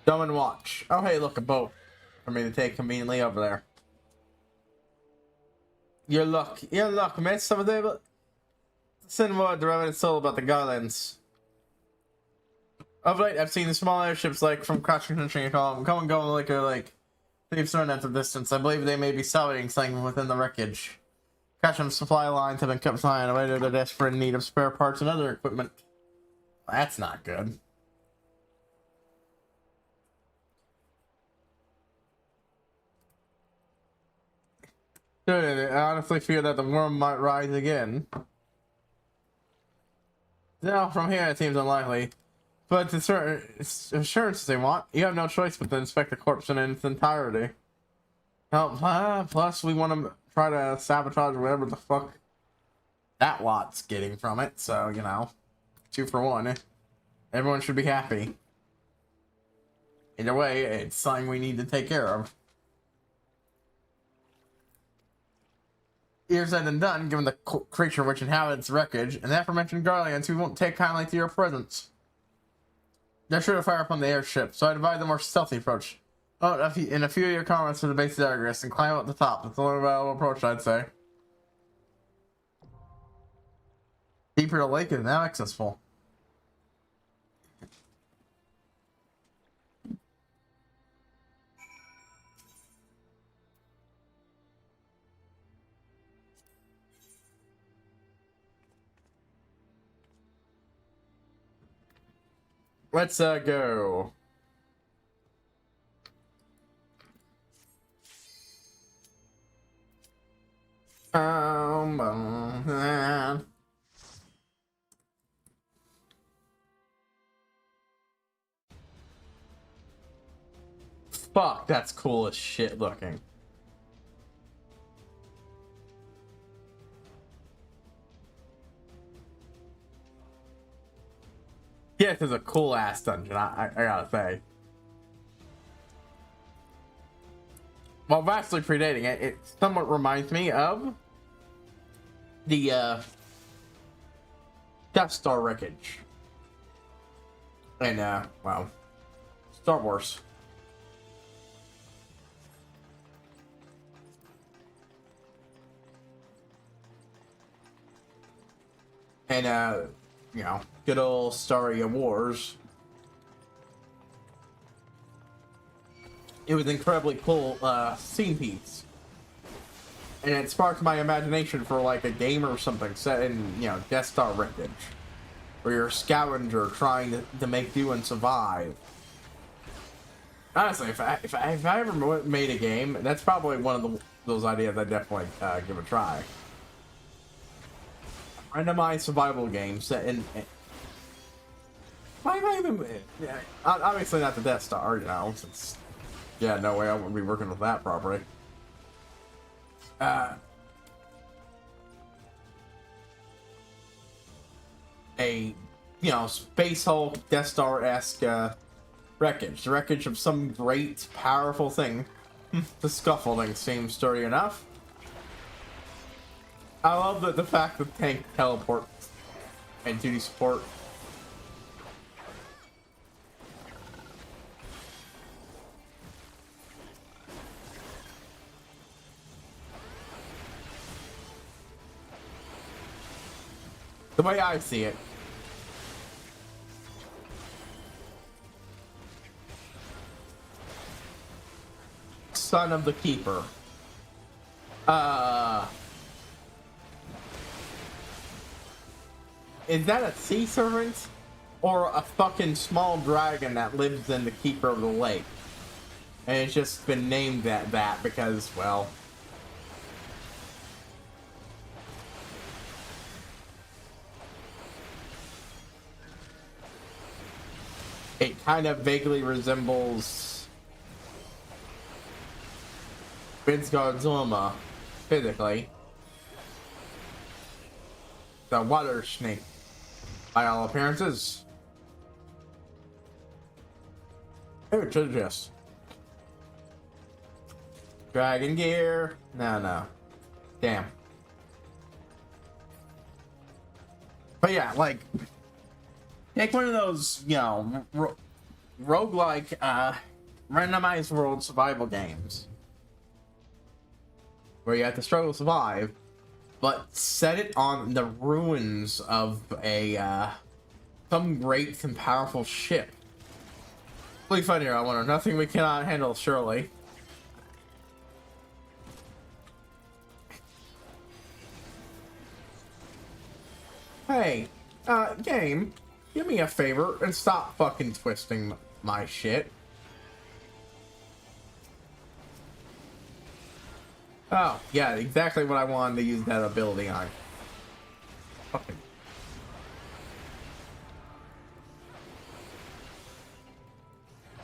Dumb and watch. Oh, hey, look, a boat for me to take conveniently over there. Your luck, miss. Some of the cinema deriving soul about the Garlands. Of late, I've seen the small airships like from Crouching Country come and go like a they've thrown at the distance. I believe they may be salvaging something within the wreckage. Cashham's supply lines have been kept flying away to their desperate need of spare parts and other equipment. That's not good. I honestly fear that the worm might rise again. No, from here it seems unlikely. But the certain assurances they want, you have no choice but to inspect the corpse in its entirety. Plus, we want to try to sabotage whatever the fuck that lot's getting from it. So, 2 for 1. Everyone should be happy. Either way, it's something we need to take care of. Ear said and done, given the creature which inhabits wreckage, and the aforementioned Garlands who won't take kindly to your presence. They're sure to fire upon the airship, so I advise the more stealthy approach. Oh, in a few of your comments to the base of the Argus and climb up the top. That's the only viable approach, I'd say. Deeper the lake is now accessible. Let's go. Fuck, that's cool as shit looking. Yeah, this is a cool ass dungeon, I gotta say. While vastly predating it, it somewhat reminds me of the Death Star wreckage. And well, Star Wars. And good old Star Wars. It was an incredibly cool scene piece, and it sparked my imagination for like a game or something set in Death Star wreckage, where you're a scavenger trying to make do and survive. Honestly, if I ever made a game, that's probably one of those ideas I'd definitely give a try. Randomized survival game set in. Why am I even? Obviously not the Death Star, since. Yeah, no way I wouldn't be working with that properly. A Space Hulk Death Star-esque wreckage. The wreckage of some great, powerful thing. The scaffolding seems sturdy enough. I love the fact that tank teleports and duty support. The way I see it. Son of the Keeper. Is that a sea servant? Or a fucking small dragon that lives in the Keeper of the Lake? And it's just been named that because, well... it kind of vaguely resembles Godzilla physically. The water snake, by all appearances. Here to this. Dragon gear. No. Damn. But yeah, like, take one of those, roguelike, randomized world survival games where you have to struggle to survive, but set it on the ruins of a, some great and powerful ship. Please find here, I wonder. Nothing we cannot handle, surely. Hey, game, do me a favor and stop fucking twisting my shit. Oh, yeah, exactly what I wanted to use that ability on. Fucking.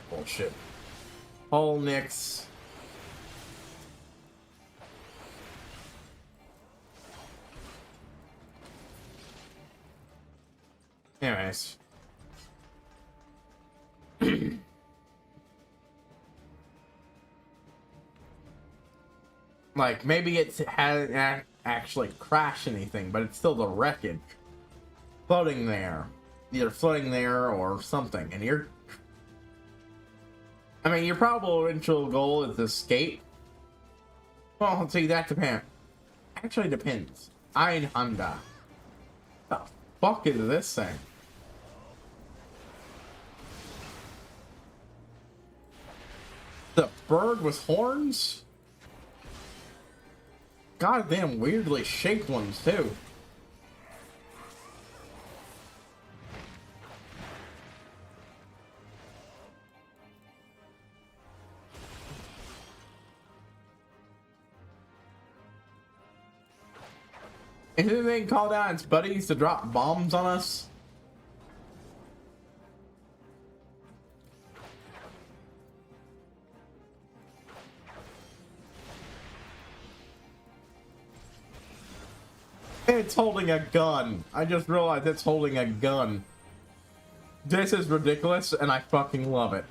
Bullshit. Whole Nix. Anyways. Like, maybe it hasn't actually crashed anything, but it's still the wreckage floating there. Either floating there or something. And you're... I mean, your probable eventual goal is to escape. Well, see, that depends. Actually depends. Ein Honda. The fuck is this thing? The bird with horns? Goddamn weirdly shaped ones, too. Isn't they called out its buddies to drop bombs on us? It's holding a gun. I just realized it's holding a gun. This is ridiculous, and I fucking love it.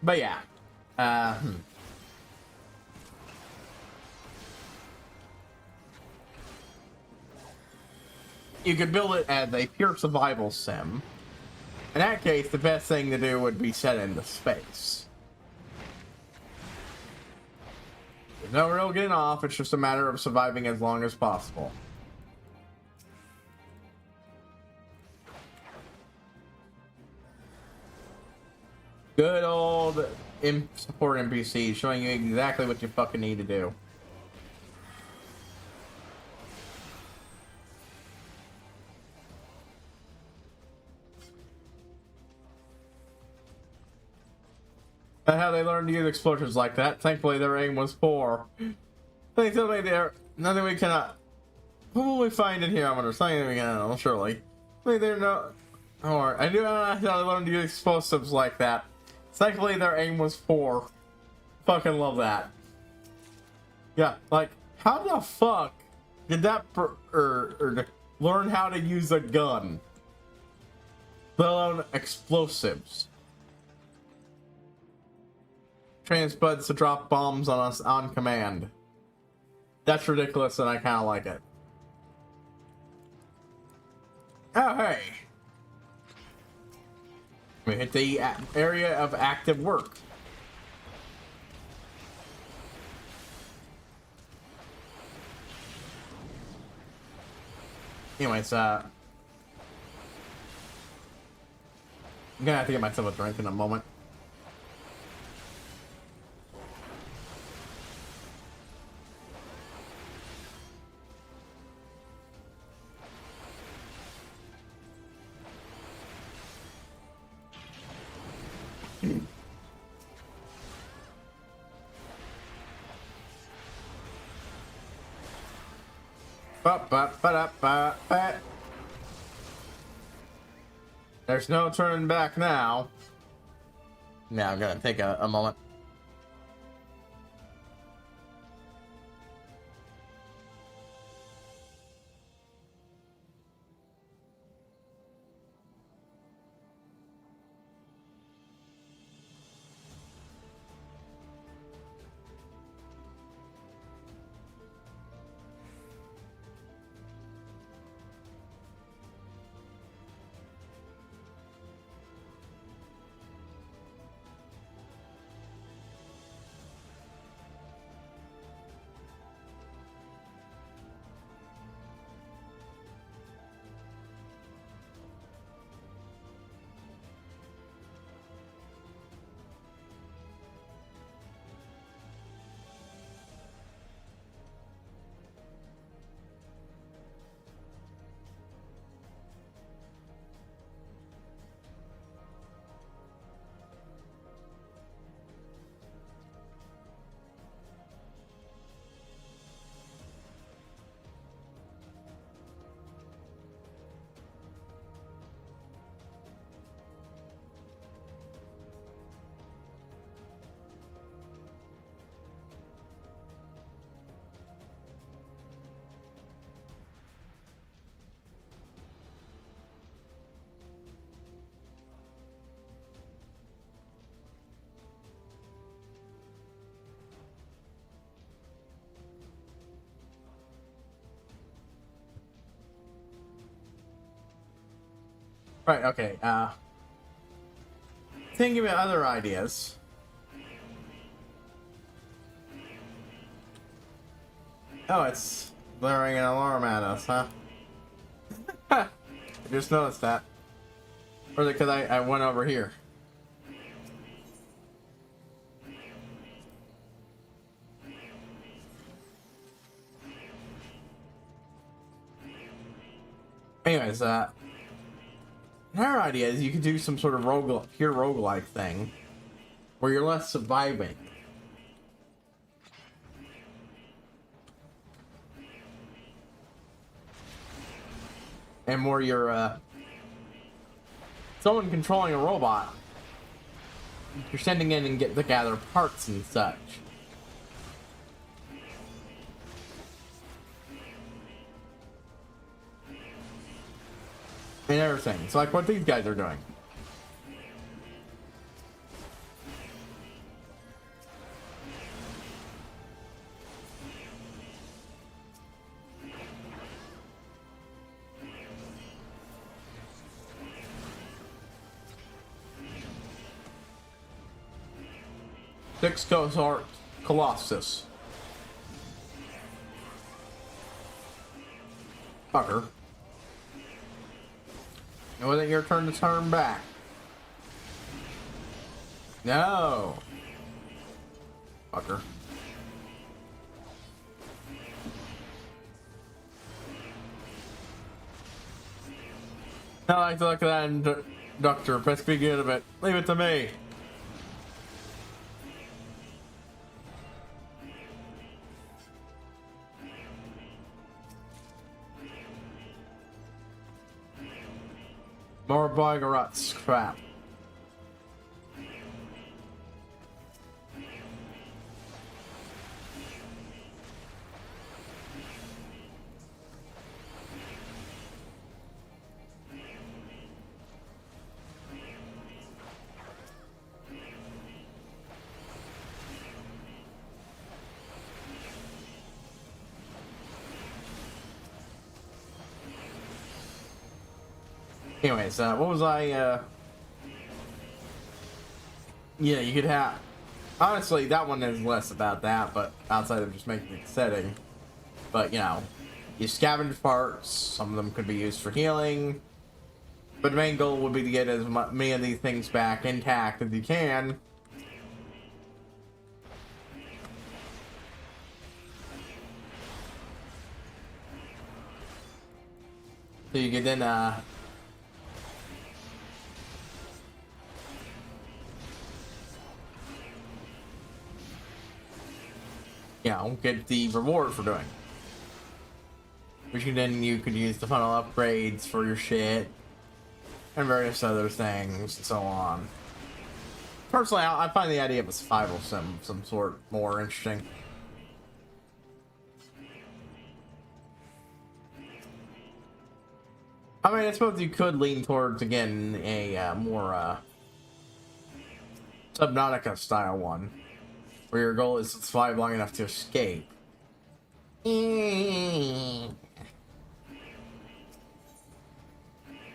But yeah, you could build it as a pure survival sim. In that case, the best thing to do would be set into space. There's no real getting off, it's just a matter of surviving as long as possible. Good old support NPC showing you exactly what you fucking need to do. That's how they learned to use explosions like that. Thankfully, their aim was poor. They tell me there nothing we cannot. What will we find in here? I'm gonna something we can handle, surely. Wait, they're no. Or I do not know how they learned to use explosives like that. Thankfully, their aim was poor. Fucking love that. Yeah, like, how the fuck did that learn how to use a gun? Let alone explosives. Trains buds to drop bombs on us on command. That's ridiculous, and I kind of like it. Oh, hey. We hit the area of active work. Anyways, I'm gonna have to get myself a drink in a moment. Ba-ba-ba-da-ba-ba. There's no turning back now. Now I'm gonna take a moment. Right, okay, thinking about other ideas. Oh, it's blaring an alarm at us, huh? I just noticed that. Or is it because I went over here? Anyways, another idea is you could do some sort of roguelike thing where you're less surviving. And more you're someone controlling a robot. You're sending in and get to gather parts and such. And everything. It's like what these guys are doing. Six Art Colossus. Fucker. It wasn't your turn to turn back. No. Fucker. I like to look at that and Doctor, best be good of it. Leave it to me. More Bogarot's crap. Anyways, what was I, yeah, you could have, honestly, that one is less about that, but outside of just making it setting, but, you know, you scavenge parts, some of them could be used for healing, but the main goal would be to get as many of these things back intact as you can. So you could then, you know, get the reward for doing. which you could use to funnel upgrades for your shit and various other things and so on. Personally, I find the idea of a survival sim some sort more interesting. I mean, I suppose you could lean towards, again, a more Subnautica style one, where your goal is to survive long enough to escape.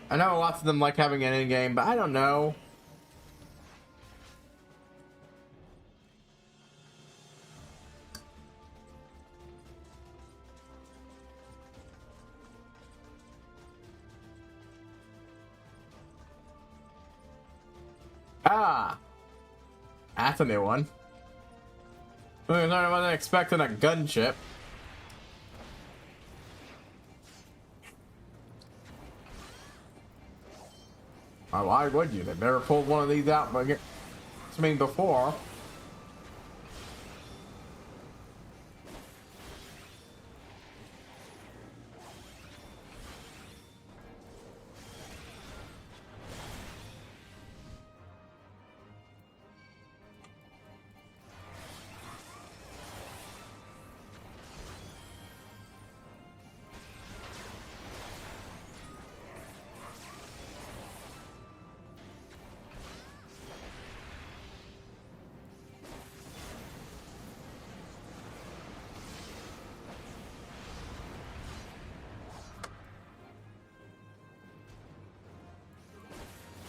I know lots of them like having an end game, but I don't know. Ah, that's a new one. I wasn't expecting a gunship. Why would you? They never pulled one of these out before.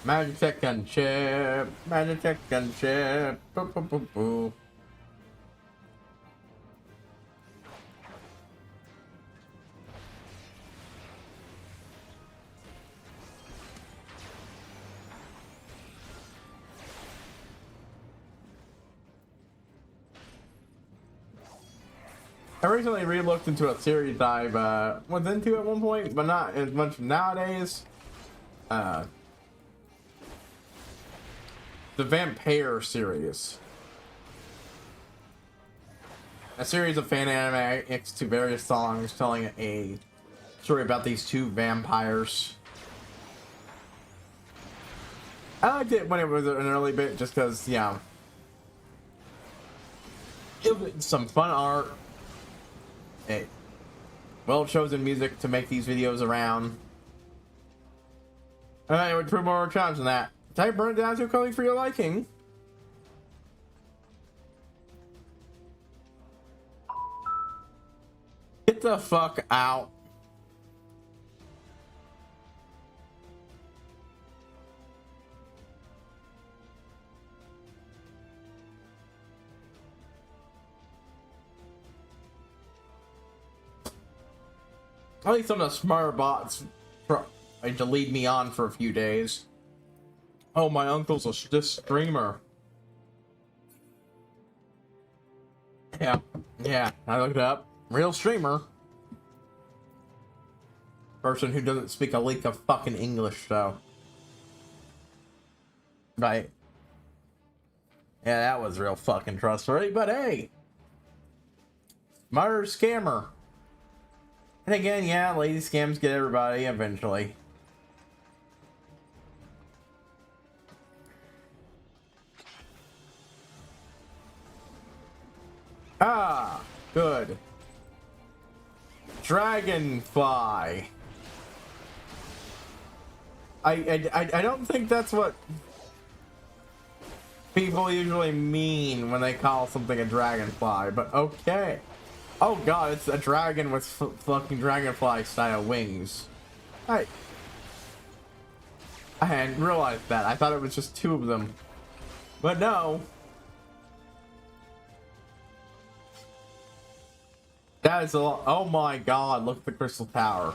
Magic gunship, magic gunship, boo boo boo boo. I recently re-looked into a series I was into at one point, but not as much nowadays. The Vampire series. A series of fan anime mixed to various songs telling a story about these two vampires. I liked it when it was an early bit just because, yeah. It was some fun art. Well-chosen music to make these videos around. It would prove more challenge than that. Did I burn it down too quickly for your liking? Get the fuck out. At least some of the smarter bots to lead me on for a few days. Oh, my uncle's this streamer. Yeah, I looked it up. Real streamer. Person who doesn't speak a lick of fucking English, though. Right. Yeah, that was real fucking trustworthy, but hey. Smarter scammer. And again, yeah, lady scams get everybody eventually. Ah, good. Dragonfly. I don't think that's what people usually mean when they call something a dragonfly, but okay. Oh god, it's a dragon with fucking dragonfly style wings. I hadn't realized that. I thought it was just two of them. But no. That is a lot. Oh my god, look at the crystal tower.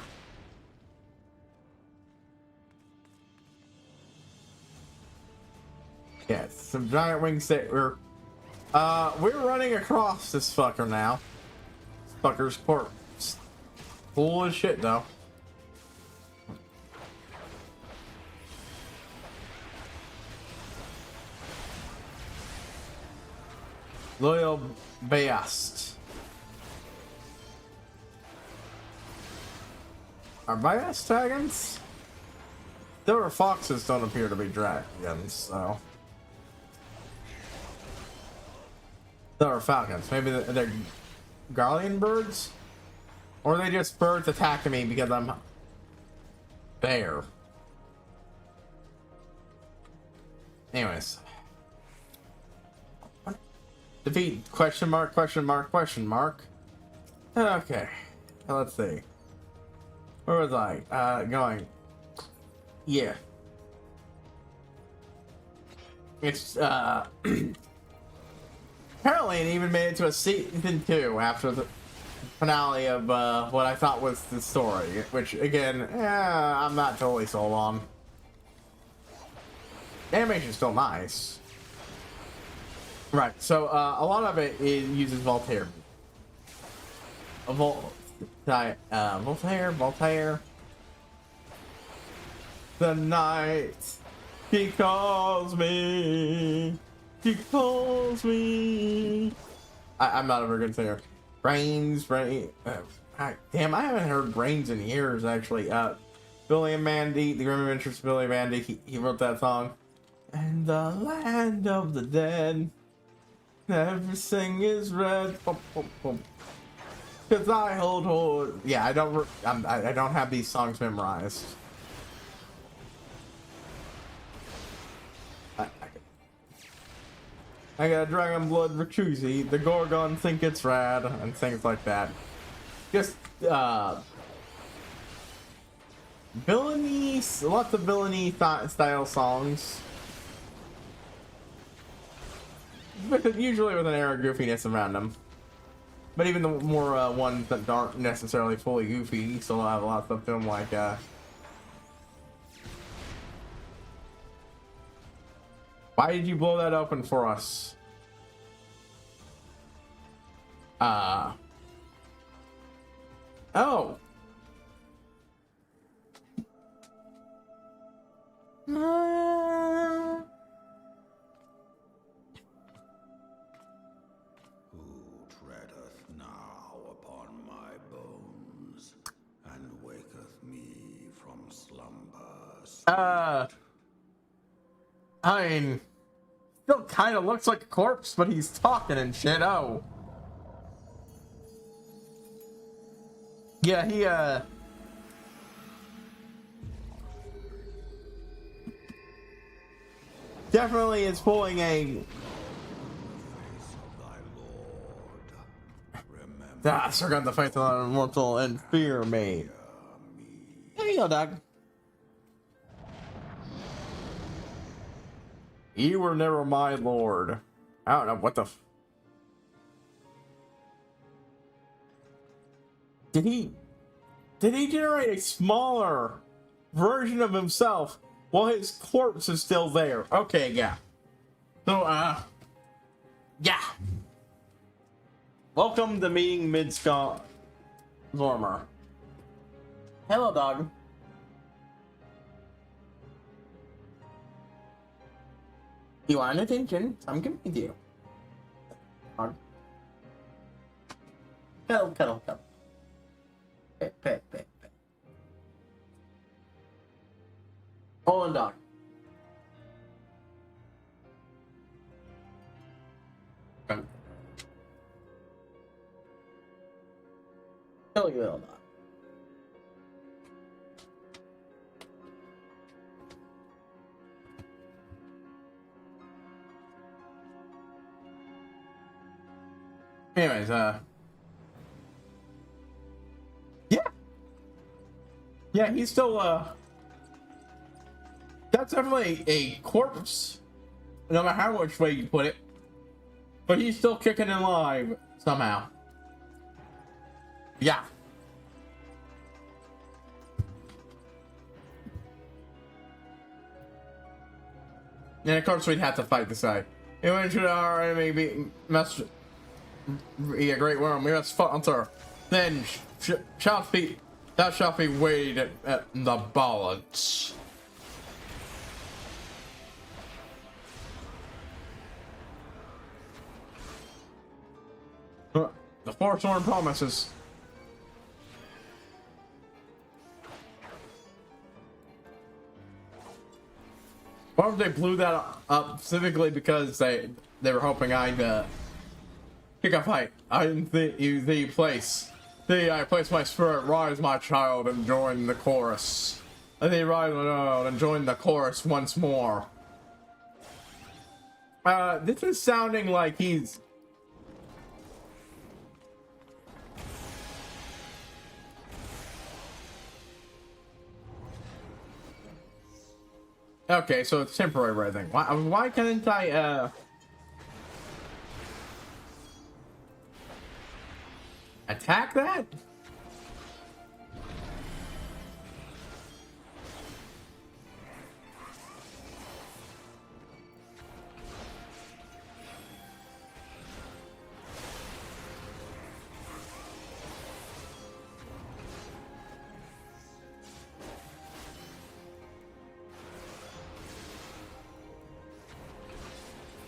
Yes, some giant wings that we're running across this fucker now. This fucker's corpse. Cool as shit though. Loyal Beast. Are bias dragons? There are foxes don't appear to be dragons, so. There are falcons. Maybe they're guardian birds? Or are they just birds attacking me because I'm there? Anyways. Defeat, question mark, question mark, question mark. Okay. Let's see. Where was I? Going. Yeah. It's, apparently it even made it to a season 2 after the finale of, what I thought was the story. Which, again, I'm not totally sold on. The animation's still nice. Right, so, a lot of it uses Voltaire. Voltaire. The night he calls me. He calls me. I'm not a very good singer. Brains. Damn, I haven't heard Brains in years, actually. Billy and Mandy, The Grim Adventures of Billy and Mandy, he wrote that song. And the land of the dead, everything is red. Cause I hold. Yeah, I don't have these songs memorized. I got Dragon Blood Rikuzi, the Gorgon think it's rad, and things like that. Just villainy, lots of villainy style songs. But usually with an air of goofiness around them. But even the more ones that aren't necessarily fully goofy still have a lot of stuff to them, like why did you blow that open for us? Oh. I mean, still kind of looks like a corpse, but he's talking and shit. Oh. Yeah, he, definitely is pulling a... Ah, forgot the faith of the immortal and fear me. There you go, dog. You were never my lord. I don't know what the... Did he generate a smaller version of himself while his corpse is still there? Okay, yeah. So, yeah. Welcome to meeting Midska Zormer. Hello, dog. You want attention? I'm giving it to you. Dog. Cuddle. Pet. Hold on, dog. Kill you, little dog. Anyways, yeah, he's still, that's definitely a corpse, no matter how much way you put it, but he's still kicking and alive, somehow. Yeah. And of course we'd have to fight this guy. Even should our enemy be a great worm, we must enter. Then thou shalt be weighed at the balance. The Forsworn promises. Or if they blew that up specifically because they were hoping I'd pick a fight. I didn't think you place. I place my spirit, rise my child, and join the chorus. And they rise and join the chorus once more. This is sounding like he's... Okay, so it's temporary breathing. Why can't I, attack that?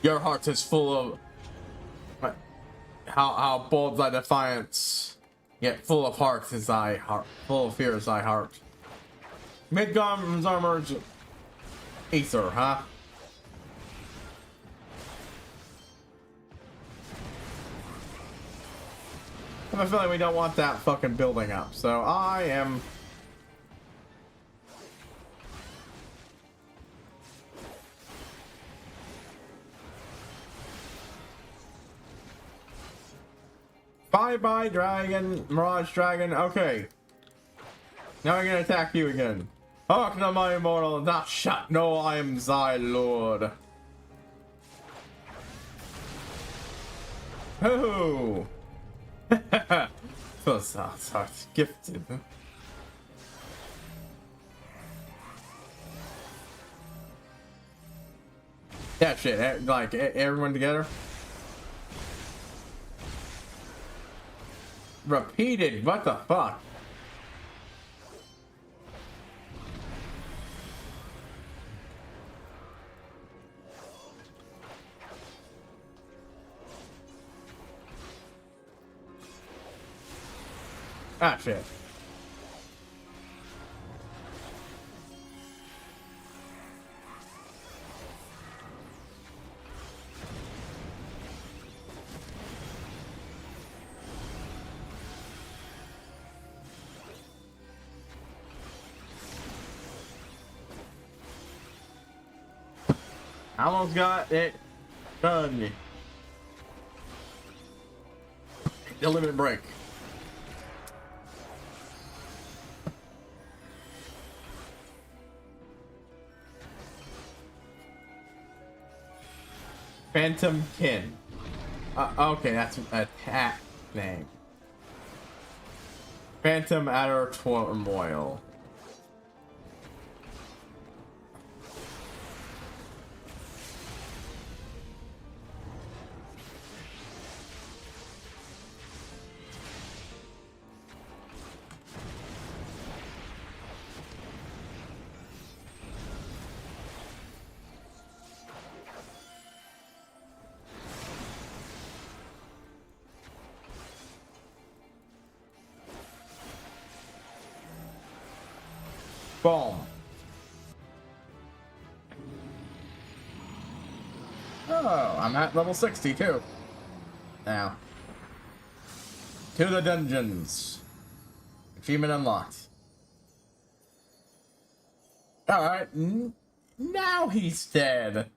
Your heart is full of... How bold thy defiance, yet full of heart is thy heart. Full of fear is thy heart. Midgard's armor's ether, huh? I have a feeling we don't want that fucking building up, so I am... Bye-bye, dragon. Mirage dragon. Okay. Now I'm gonna attack you again. Hark not my immortal, thou shalt know I am thy lord. Oh! Those are gifted. That shit, like, everyone together? Repeated, what the fuck? Ah, shit. Almost got it done. The limit break. Phantom Kin. Okay, that's an attack name. Phantom Outer Turmoil. Boom. Oh, I'm at level 62 now. To the dungeons. Achievement unlocked. Alright, now he's dead.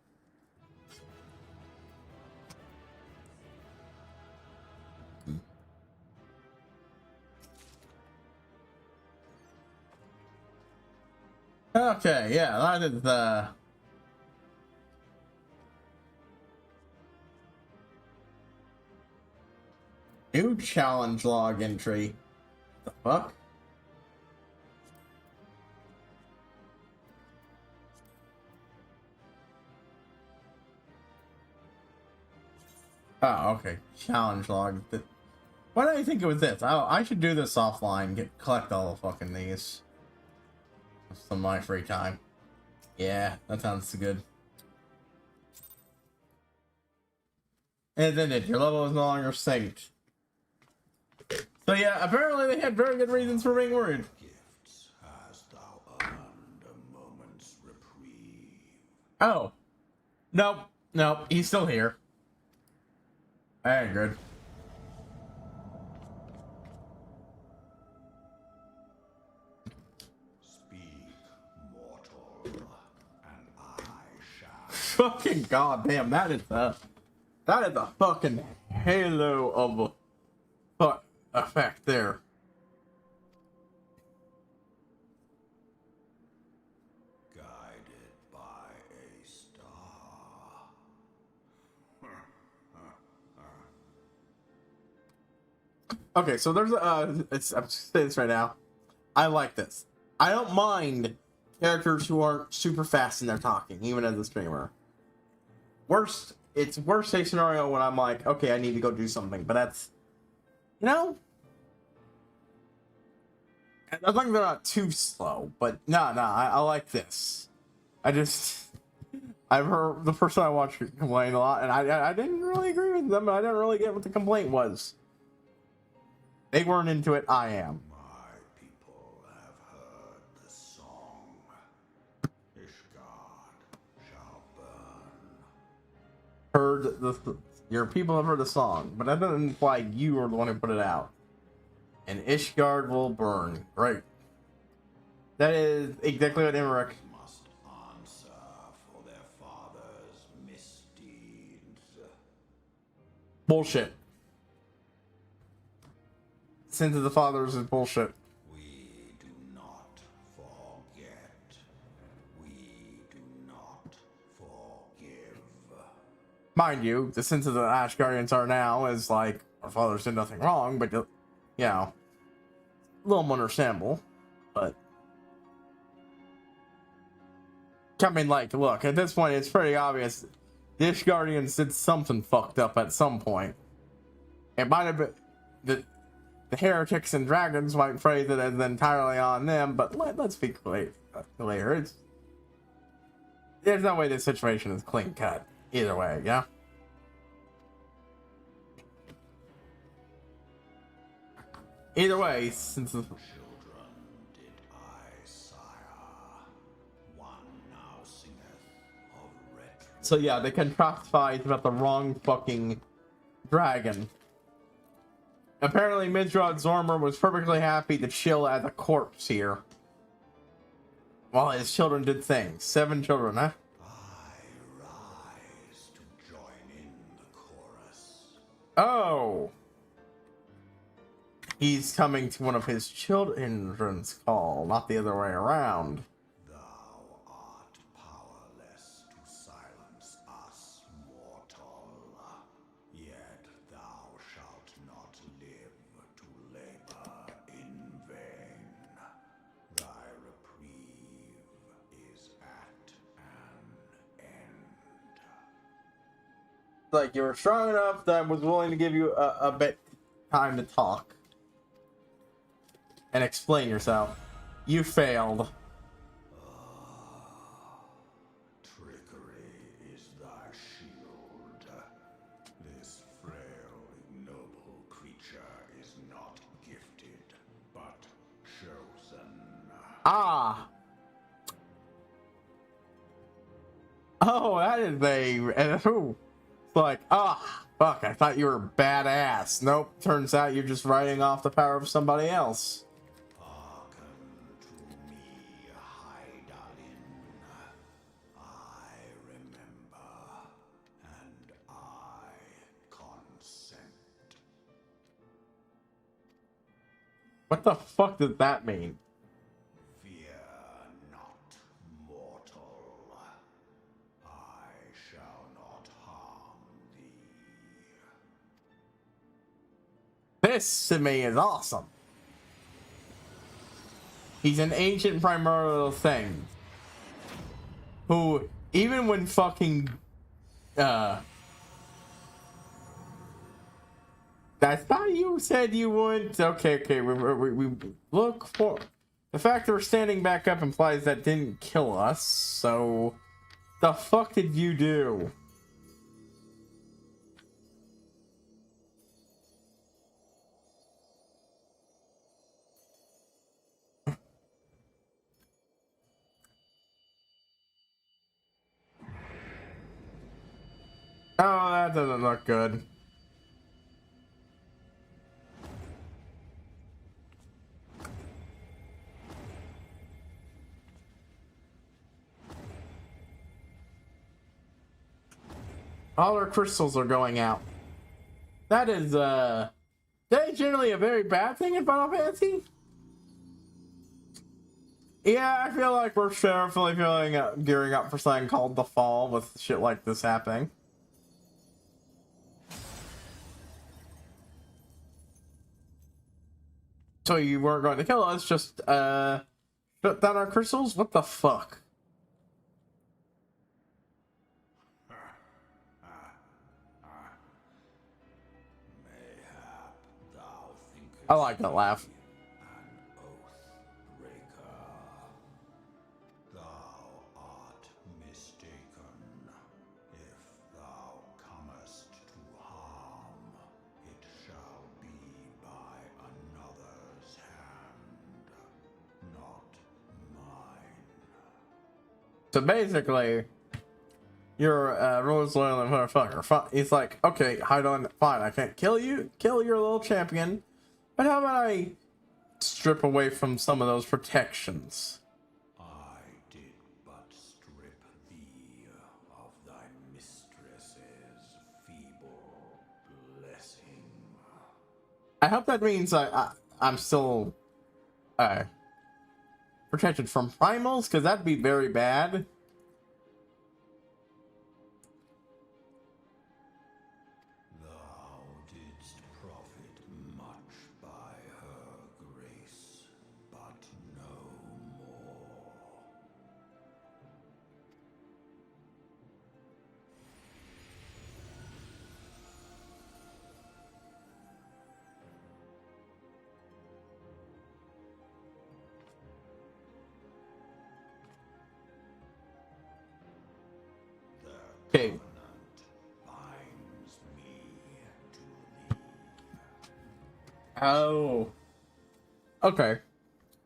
Okay, yeah, that is the... New challenge log entry. The fuck? Oh, okay. Challenge log. Why do I think it was this? I should do this offline. Collect all the fucking these. Some of my free time. Yeah, that sounds good. And then your level is no longer synced. So yeah, apparently they had very good reasons for being worried. Gifts hast thou earned a moment's reprieve. Oh. Nope. Nope. He's still here. I ain't good. Speak, mortal, and I shall. Fucking goddamn, that is a fucking halo of a fuck effect there. Guided by a star. Okay, so there's I'm just saying this right now. I like this. I don't mind characters who aren't super fast in their talking, even as a streamer. It's worst case scenario when I'm like, okay, I need to go do something, but that's, you know, as long as they're not too slow. But I like this. I've heard the person I watched complain a lot, and I didn't really agree with them. I didn't really get what the complaint was. They weren't into it. I am. My people have heard the song. Ishgard shall burn. Your people have heard the song, but that doesn't imply you are the one who put it out. And Ishgard will burn. Right. That is exactly what Emmerich. Must answer for their father's misdeeds. Bullshit. Sins of the fathers is bullshit. We do not forget. We do not forgive. Mind you, the sins of the Ashgardians are now is like, our fathers did nothing wrong, but, you know, a little more understandable. But, I mean, like, look, at this point, it's pretty obvious the Ashgardians did something fucked up at some point. It might have been the heretics and dragons might phrase it as entirely on them, but let's be clear. There's no way this situation is clean cut. Either way, yeah? Either way, since the Children did I sire. One now singeth of retro. so yeah, they catastrophized about the wrong fucking dragon. Apparently, Midrod Zormer was perfectly happy to chill as a corpse here, while his children did things. 7 children, huh? I rise to join in the chorus. Oh! He's coming to one of his children's call, not the other way around. Thou art powerless to silence us, mortal. Yet thou shalt not live to labor in vain. Thy reprieve is at an end. Like, you were strong enough that I was willing to give you a bit time to talk and explain yourself. You failed. Trickery is thy shield. This frail, ignoble creature is not gifted, but chosen. Ah! Oh, that is ooh. It's like, fuck, I thought you were badass. Nope, turns out you're just riding off the power of somebody else. Hearken to me, Hydarlin. I remember, and I consent. What the fuck does that mean? Fear not, mortal. I shall not harm thee. This, to me, is awesome. He's an ancient primordial thing. Who, even when fucking, I thought you said you wouldn't. Okay, we look for... The fact that we're standing back up implies that didn't kill us, so... The fuck did you do? Oh, that doesn't look good. All our crystals are going out. That is generally a very bad thing in Final Fantasy. Yeah, I feel like we're definitely gearing up for something called the Fall with shit like this happening. So you weren't going to kill us, just shut down our crystals? What the fuck? I like that laugh. Thou art mistaken. If thou comest to harm, it shall be by another's hand, not mine. So basically, you're a Rose Loyal motherfucker. He's like, okay, Hydaelyn, fine, I can't kill you, kill your little champion, but how about I strip away from some of those protections? I did but strip thee of thy mistress's feeble blessing. I hope that means I'm still protected from primals, because that'd be very bad. Thou didst profit much by her grace, but no more. Okay. Covenant binds me to thee. Oh. Okay.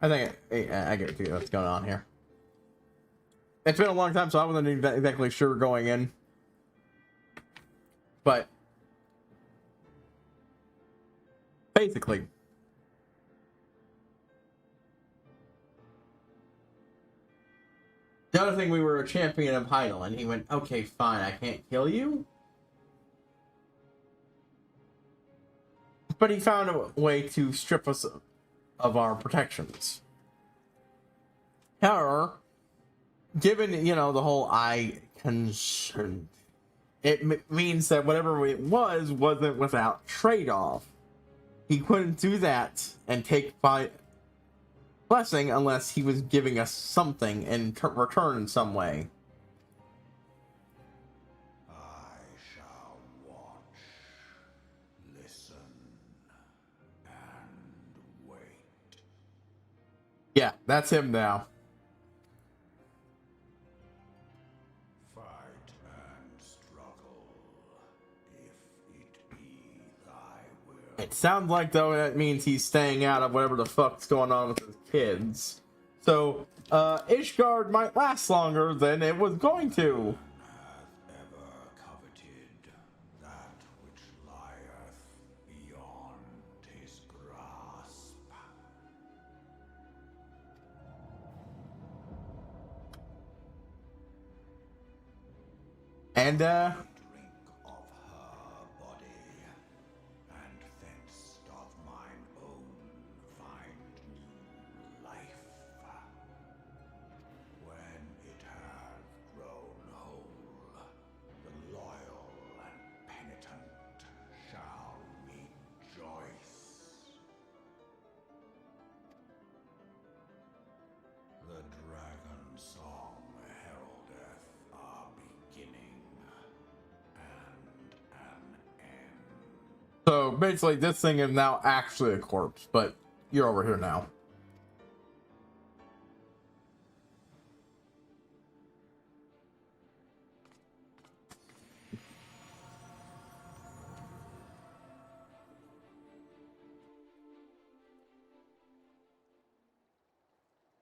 I think I get what's going on here. It's been a long time, so I wasn't exactly sure going in. But basically, the other thing, we were a champion of Hydaelyn, and he went, okay, fine, I can't kill you. But he found a way to strip us of our protections. However, given, you know, the whole I consent, it means that whatever it wasn't without trade-off. He couldn't do that and take by blessing unless he was giving us something in return in some way. I shall watch, listen, and wait. Yeah, that's him now. Fight and struggle, if it be thy will. It sounds like, though, that means he's staying out of whatever the fuck's going on with his kids. So, Ishgard might last longer than it was going to. Hath ever coveted that which lieth beyond his grasp. And, Drink of her body, and thence doth mine own find new life. When it hath grown whole, the loyal and penitent shall rejoice. The dragon song heraldeth our beginning and an end. so basically this thing is now actually a corpse, but you're over here now.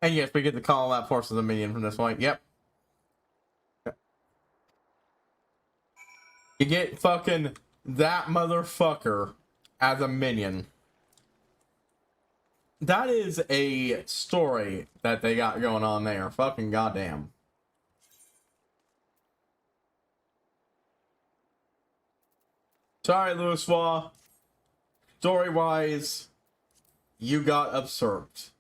And yes, we get to call that force as a minion from this point. Yep. You get fucking that motherfucker as a minion. That is a story that they got going on there. Fucking goddamn. Sorry, Louis Waugh. Story-wise, you got usurped.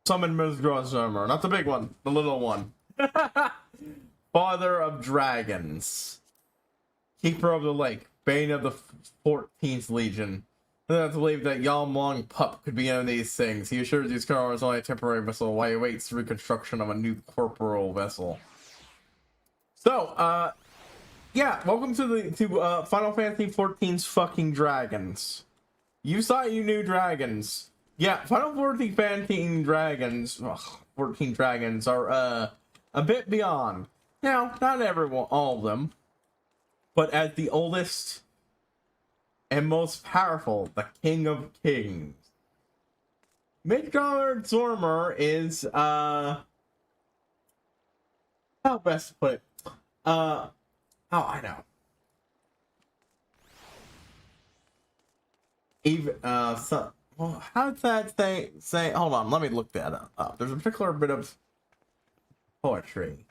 Summon Mizgrazummer. Not the big one, the little one. Father of Dragons. Keeper of the Lake. Bane of the 14th Legion. I don't have to believe that Yalm Long Pup could be any of these things. He assures these cars is only a temporary vessel while he awaits the reconstruction of a new corporal vessel. So, yeah, welcome to Final Fantasy XIV's fucking dragons. You thought you knew dragons. Yeah, Final Fantasy dragons, 14 dragons are a bit beyond. Now, not everyone, all of them, but as the oldest and most powerful, the King of Kings. Midgard Zormer is, how best to put it? Oh, I know. Even, so, well, how does that say, hold on, let me look that up. There's a particular bit of poetry.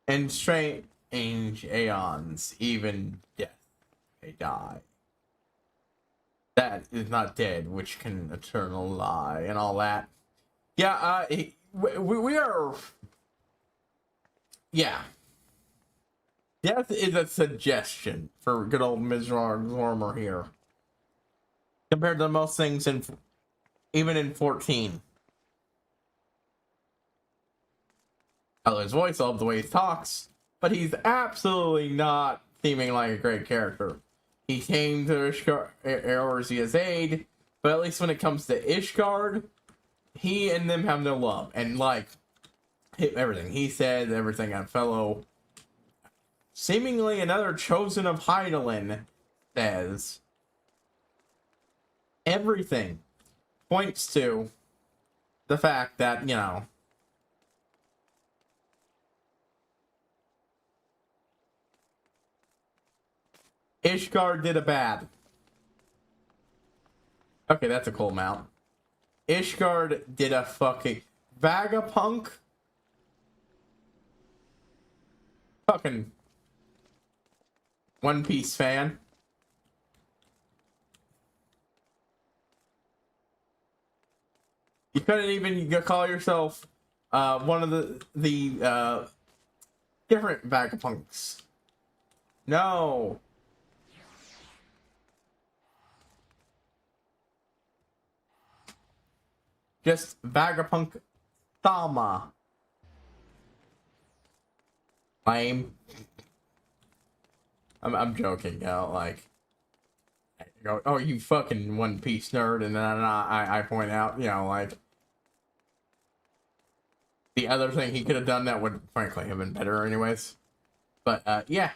In strange aeons, even death may die. That is not dead, which can eternal lie, and all that. Yeah, we are... Yeah. Death is a suggestion for good old Mizrar Zormer here. Compared to most things in... even in 14. I love his voice, I love the way he talks, but he's absolutely not seeming like a great character. He came to Ishgard as aid, but at least when it comes to Ishgard, he and them have no love. And like, everything he said, everything a fellow, seemingly another chosen of Hydaelyn says, everything points to the fact that, you know, Ishgard did a bad. Okay, that's a cool mount. Ishgard did a fucking Vagapunk. Fucking One Piece fan. You couldn't even call yourself one of the different Vagapunks. No. Just Vagapunk Thalma. Lame. I'm joking, you know, like, I go, oh, you fucking One Piece nerd, and then I point out, you know, like, the other thing he could have done that would, frankly, have been better anyways. But, yeah.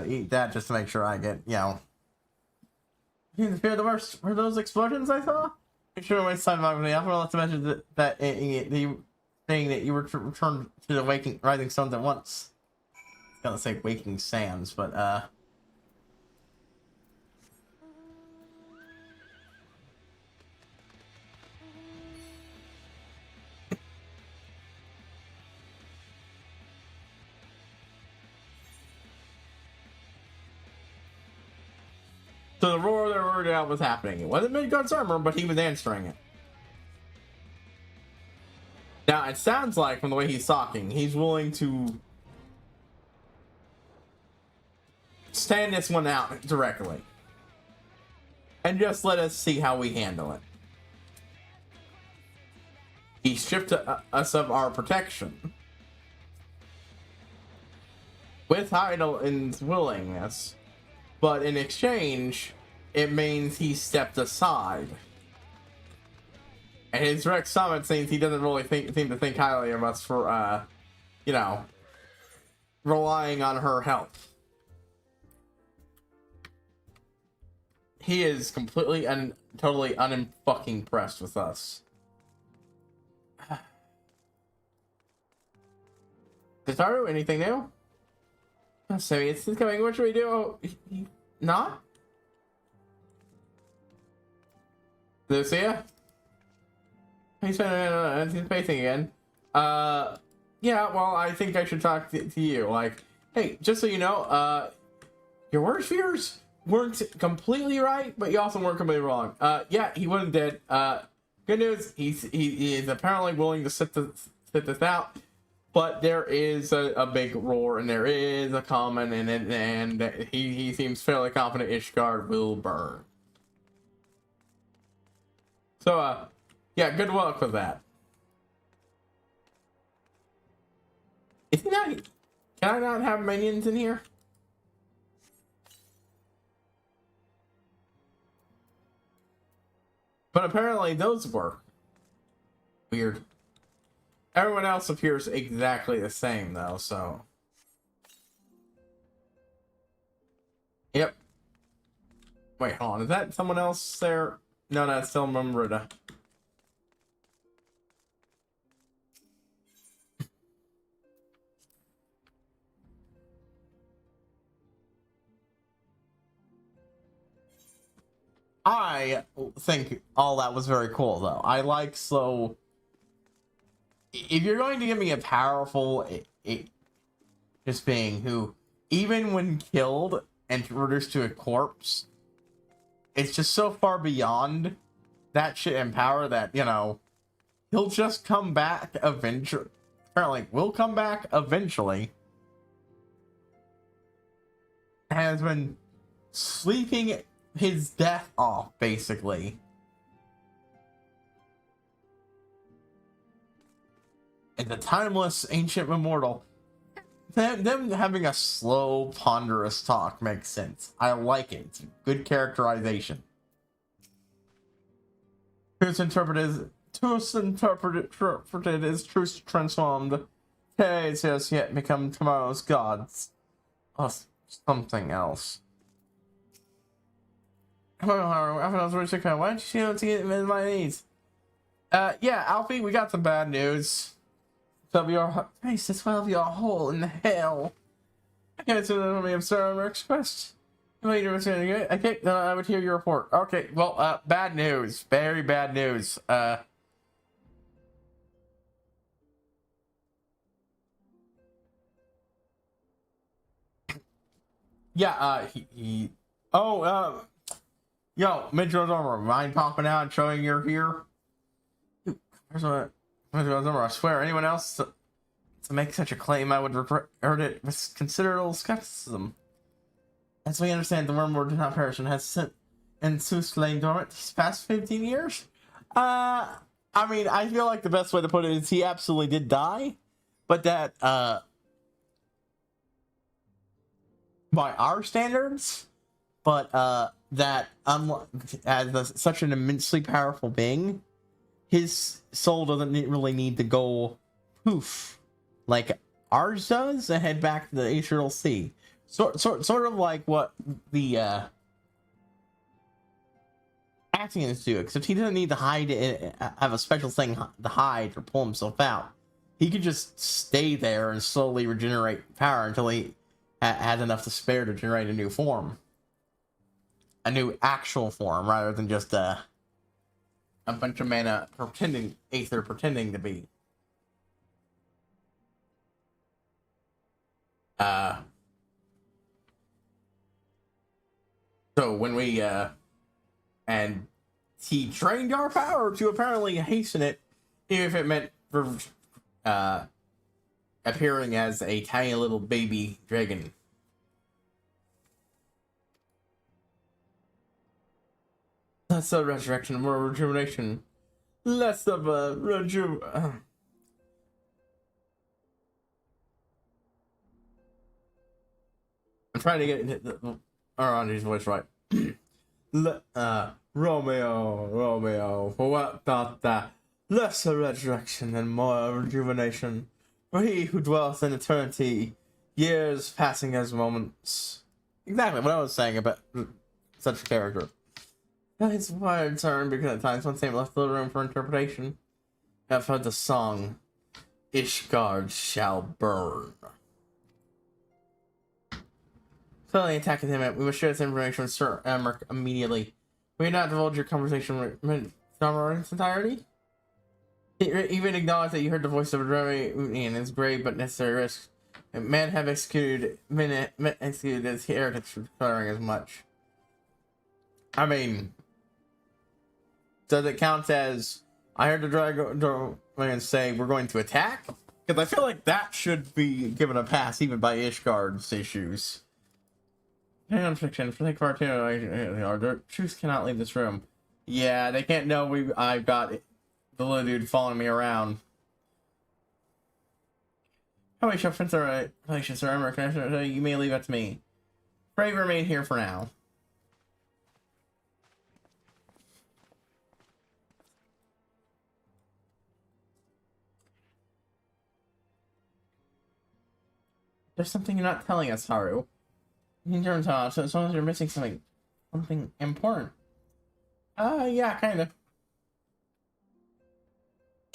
Eat that just to make sure I get, you know. You fear the worst. Were those explosions I saw? Make sure to waste time about me. I forgot to mention that you saying that you were returned to the waking rising suns at once. I was gonna say waking sands, but so the roar that roared out was happening. It wasn't Midgard's armor, but he was answering it. Now, it sounds like, from the way he's talking, he's willing to stand this one out directly. and just let us see how we handle it. He stripped us of our protection. With Heidel's willingness, but in exchange, it means he stepped aside. And his direct summit seems he doesn't really seem to think highly of us for, you know, relying on her help. He is completely and totally unfucking impressed with us. Guitaru, anything new? So it's coming. What should we do? Oh, not? Lucia? He's pacing again. Yeah, well, I think I should talk to you. Like, hey, just so you know, your worst fears weren't completely right, but you also weren't completely wrong. Yeah, he wasn't dead. Good news, he is apparently willing to sit this out. But there is a big roar, and there is a comment, and he seems fairly confident Ishgard will burn. So, yeah, good luck with that. Is he not? Can I not have minions in here? But apparently those work. Weird. Everyone else appears exactly the same, though, so... Yep. Wait, hold on. Is that someone else there? No, that's still Mumruda. I think all that was very cool, though. I like slow... If you're going to give me a powerful just being who, even when killed and reduced to a corpse, it's just so far beyond that shit and power that, you know, he'll just come back eventually. Apparently, will come back eventually. Has been sleeping his death off, basically. And the timeless ancient immortal. Them having a slow, ponderous talk makes sense. I like it. It's good characterization. Truth interpreted is truth transformed. Today it says yet become tomorrow's gods. Or something else. Why don't you see my needs? Yeah, Alfie, we got some bad news. Of your face as well of your hole in hell. I can't say that me absurd or expressed. I think I would hear your report. Okay, well, bad news. Very bad news. Yeah, yo, Midro's armor, mind popping out and showing you're here? Where's my I swear, anyone else to make such a claim, I would regard it with considerable skepticism. As we understand, the wormwood did not perish and has sent and lain dormant these past 15 years. I mean, I feel like the best way to put it is he absolutely did die, but that, by our standards, but, that, as such an immensely powerful being, his soul doesn't really need to go poof like ours does and head back to the Aeternal Sea. Sort of like what the Actians do, except he doesn't need to hide it, have a special thing to hide or pull himself out. He could just stay there and slowly regenerate power until he has enough to spare to generate a new form. A new actual form, rather than just a bunch of mana pretending to be. So when we, and he trained our power to apparently hasten it, even if it meant for, appearing as a tiny little baby dragon. Less of resurrection, more rejuvenation. Less of a I'm trying to get Andre's voice right. Romeo, for what about that? Lesser resurrection and more rejuvenation. For he who dwells in eternity, years passing as moments. Exactly what I was saying about such a character. His words are because at times one same left little room for interpretation. I've heard the song, Ishgard shall burn. Clearly attacking him, we must share this information with Sir Emmerich immediately. Will you not divulge your conversation with Summer in its entirety? He even acknowledged that you heard the voice of a very and its grave but necessary risk. Men have executed his heritage for declaring as much. I mean, does it count as I heard the dragon say we're going to attack? Because I feel like that should be given a pass even by Ishgard's issues. Hang on, fiction. For the cartoon, the truth cannot leave this room. Yeah, they can't know I've got the little dude following me around. How we shall fence our relations, Sir Emmerich? You may leave it to me. Pray remain here for now. There's something you're not telling us, Haru. In terms of, so as long as you're missing something important. Yeah, kind of.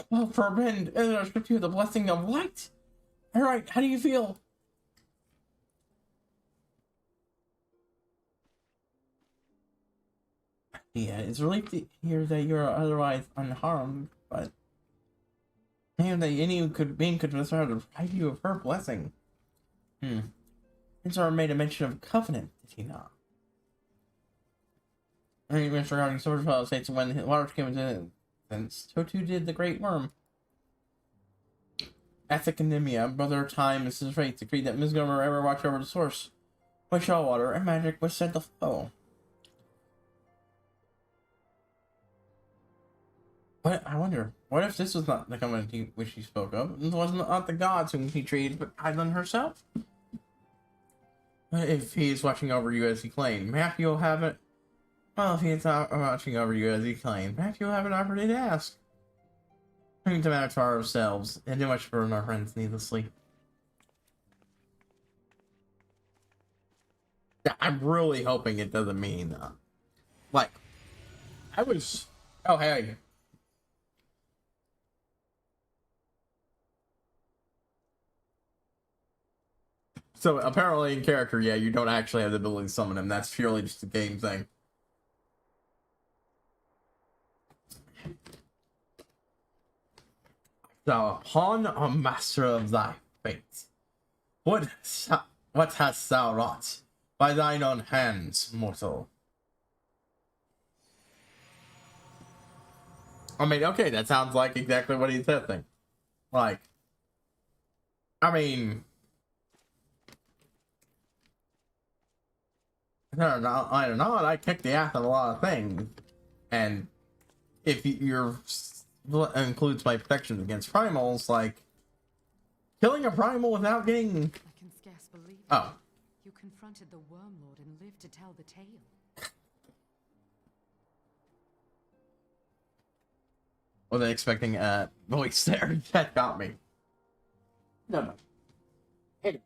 Well, forbid, and I script you the blessing of light. All right, how do you feel? Yeah, it's relief to hear that you're otherwise unharmed, but and that any being could deprive you of her blessing. Insar made a mention of covenant, did he not? Mr. Regarding Swordfell states when water came into existence, so too did the Great Worm. Athacademia, Brother Time, Mrs. Fate, decreed that Ms. Gomer ever watch over the source, which all water and magic was said to flow. But I wonder, what if this was not the covenant which he spoke of? It wasn't not the gods whom he treated, but Island herself? What if he is watching over you as he claimed? Perhaps you'll have it. Well, if he is not watching over you as he claimed, perhaps you'll have an opportunity to ask. We need to matter to ourselves and do much burden our friends needlessly. Yeah, I'm really hoping it doesn't mean like I was. Oh hey. So apparently in character, yeah, you don't actually have the ability to summon him. That's purely just a game thing. Thou upon a master of thy fate, what hast thou wrought by thine own hands, mortal? I mean, okay, that sounds like exactly what he's saying. Like, I mean, I don't know. I kicked the ass on a lot of things, and if you're includes my protections against primals, like killing a primal without getting. I can scarce believe it. Oh. You confronted the Worm Lord and lived to tell the tale. Wasn't expecting a voice there. That got me. No. Hey.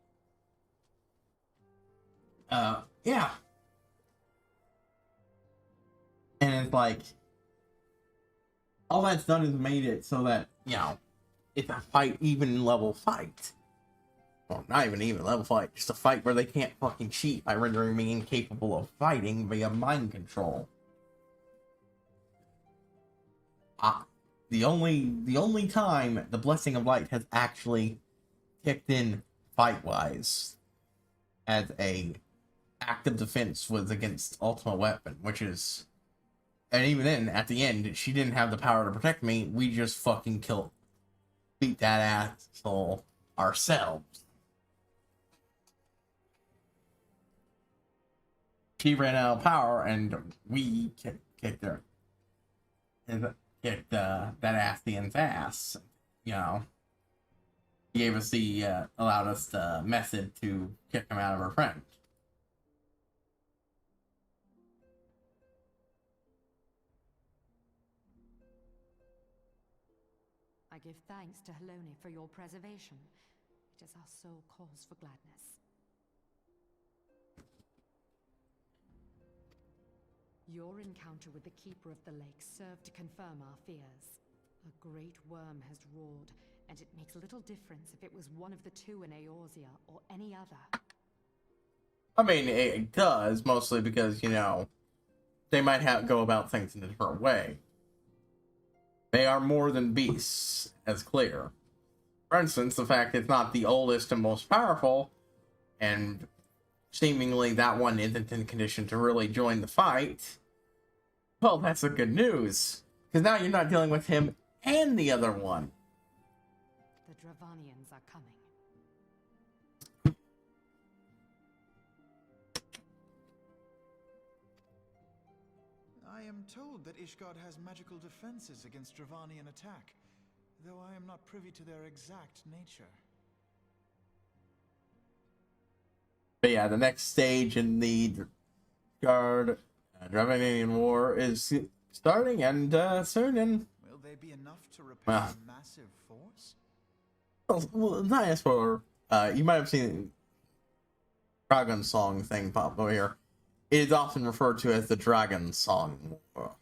Yeah. And it's like, all that's done is made it so that, you know, it's a even level fight. Well, not even level fight, just a fight where they can't fucking cheat by rendering me incapable of fighting via mind control. The only time the Blessing of Light has actually kicked in fight-wise as a active defense was against Ultimate Weapon, which is, and even then, at the end, she didn't have the power to protect me. We just fucking beat that asshole ourselves. She ran out of power, and we kicked their kicked that Athian's ass. You know, he gave us the allowed us the method to kick him out of our friend. I give thanks to Helone for your preservation. It is our sole cause for gladness. Your encounter with the Keeper of the Lake served to confirm our fears. A great worm has roared, and it makes little difference if it was one of the two in Eorzea or any other. I mean, it does, mostly because, you know, they might go about things in a different way. They are more than beasts, as clear. For instance, the fact it's not the oldest and most powerful, and seemingly that one isn't in condition to really join the fight, well, that's the good news. Because now you're not dealing with him and the other one. The Dravanians are coming. I am told that Ishgard has magical defenses against Dravanian attack, though I am not privy to their exact nature. But yeah, the next stage in the Guard Dravanian War is starting, and soon, and Will they be enough to repel a massive force? well, not as for you might have seen Dragon Song thing pop over here. It is often referred to as the Dragon Song War.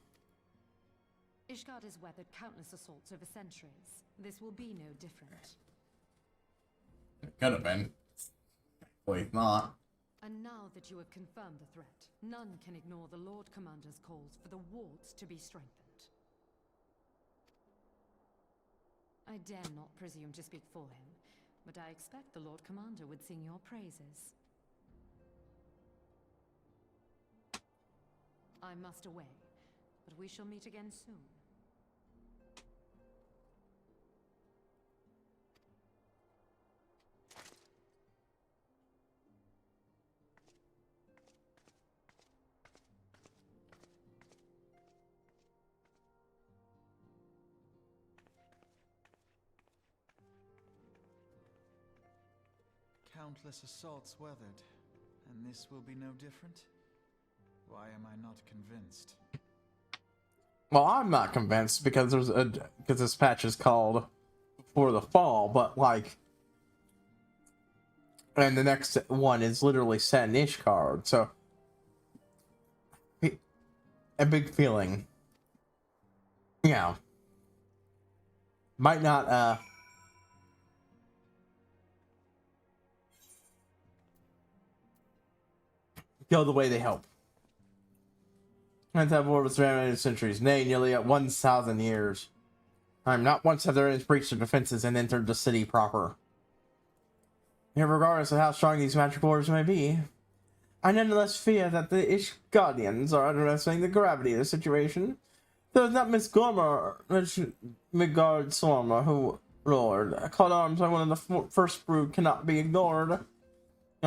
Ishgard has weathered countless assaults over centuries. This will be no different. It could have been. Wait, not. And now that you have confirmed the threat, none can ignore the Lord Commander's calls for the wards to be strengthened. I dare not presume to speak for him, but I expect the Lord Commander would sing your praises. I must away, but we shall meet again soon. Countless assaults weathered, and this will be no different? Why am I not convinced? Well, I'm not convinced because because this patch is called Before the Fall, but like, and the next one is literally set in Ishgard, so a big feeling, you know, might not go the way they hope. And that war was surrounded centuries, nay, nearly at 1,000 years. Not once have their enemies breached their defenses and entered the city proper. Yet regardless of how strong these magic wars may be, I nonetheless fear that the Ishgardians are underestimating the gravity of the situation. There is not Miss Gormer, Midgard Sorma, who, Lord, caught arms by one of the first brood cannot be ignored.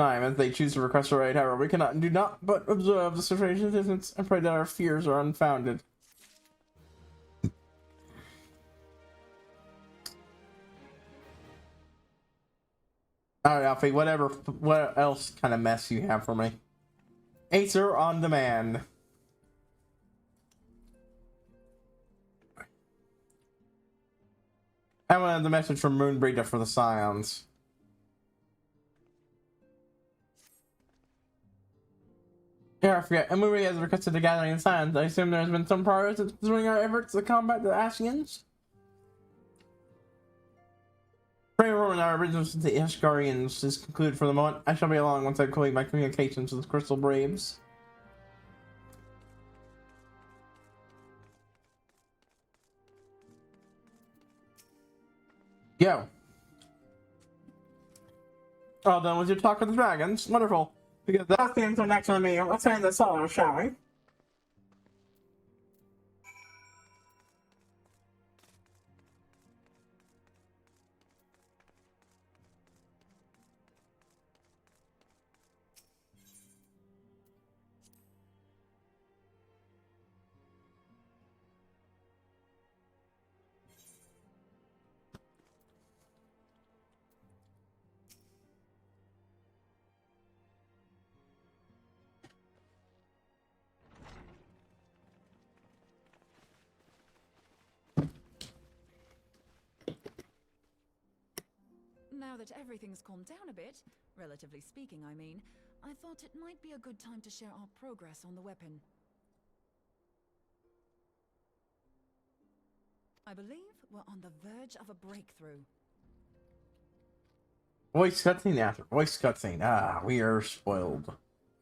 If they choose to request a raid, however, we do not but observe the situation at a distance and pray that our fears are unfounded. Alright, Alfie, what else kind of mess you have for me? Acer on demand. I want the message from Moonbreeder for the Scions. Yeah, I forget. Moonbreeder has requested a gathering in Scions. I assume there has been some progress during our efforts to combat the Ascians. Pray Roman, our originals to the Ishgarians is concluded for the moment. I shall be along once I complete my communications with the Crystal Braves. Yo. All done with your talk with the dragons. Wonderful. Because the Ascians are next on me. Let's end this all, shall we? now that everything's calmed down a bit, relatively speaking, I mean, I thought it might be a good time to share our progress on the weapon. I believe we're on the verge of a breakthrough. Voice cutscene after voice cutscene. Ah, we are spoiled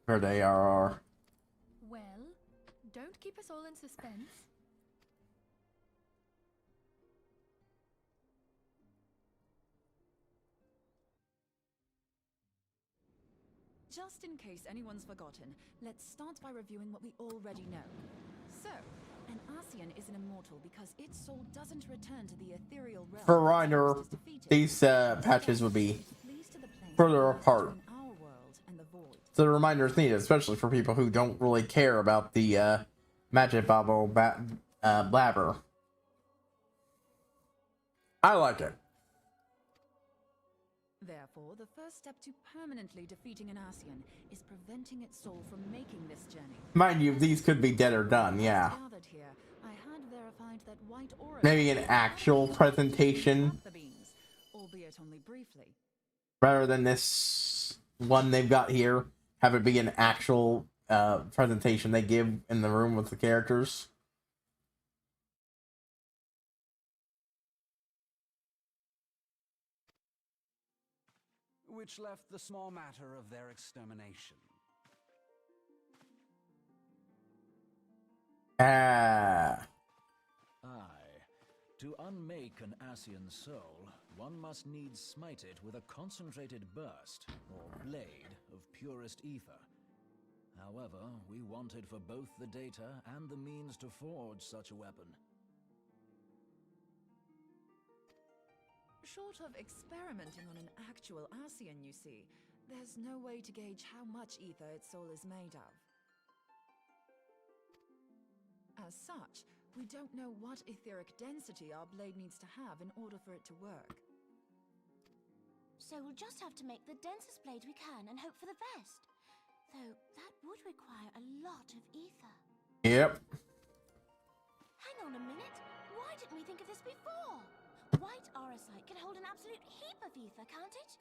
for the ARR. Well, don't keep us all in suspense. Just in case anyone's forgotten, let's start by reviewing what we already know. So, an Ascian is an immortal because its soul doesn't return to the ethereal realm. For a reminder, these patches would be further apart. Our world and the void. So the reminder is needed, especially for people who don't really care about the magic bubble blabber. I like it. Therefore, the first step to permanently defeating an Ascian is preventing its soul from making this journey. Mind you, these could be dead or done, yeah. Here, I had verified that white aura Maybe an actual presentation, the beams, albeit only briefly. rather than this one they've got here. Have it be an actual presentation they give in the room with the characters. Which left the small matter of their extermination. Ah. Aye. To unmake an Ascian soul, one must needs smite it with a concentrated burst, or blade, of purest ether. However, we wanted for both the data and the means to forge such a weapon. Short of experimenting on an actual Ascian, you see, there's no way to gauge how much ether its soul is made of. As such, we don't know what etheric density our blade needs to have in order for it to work. So we'll just have to make the densest blade we can and hope for the best. Though that would require a lot of ether. Yep. Hang on a minute. Why didn't we think of this before? White aurosite can hold an absolute heap of ether, can't it?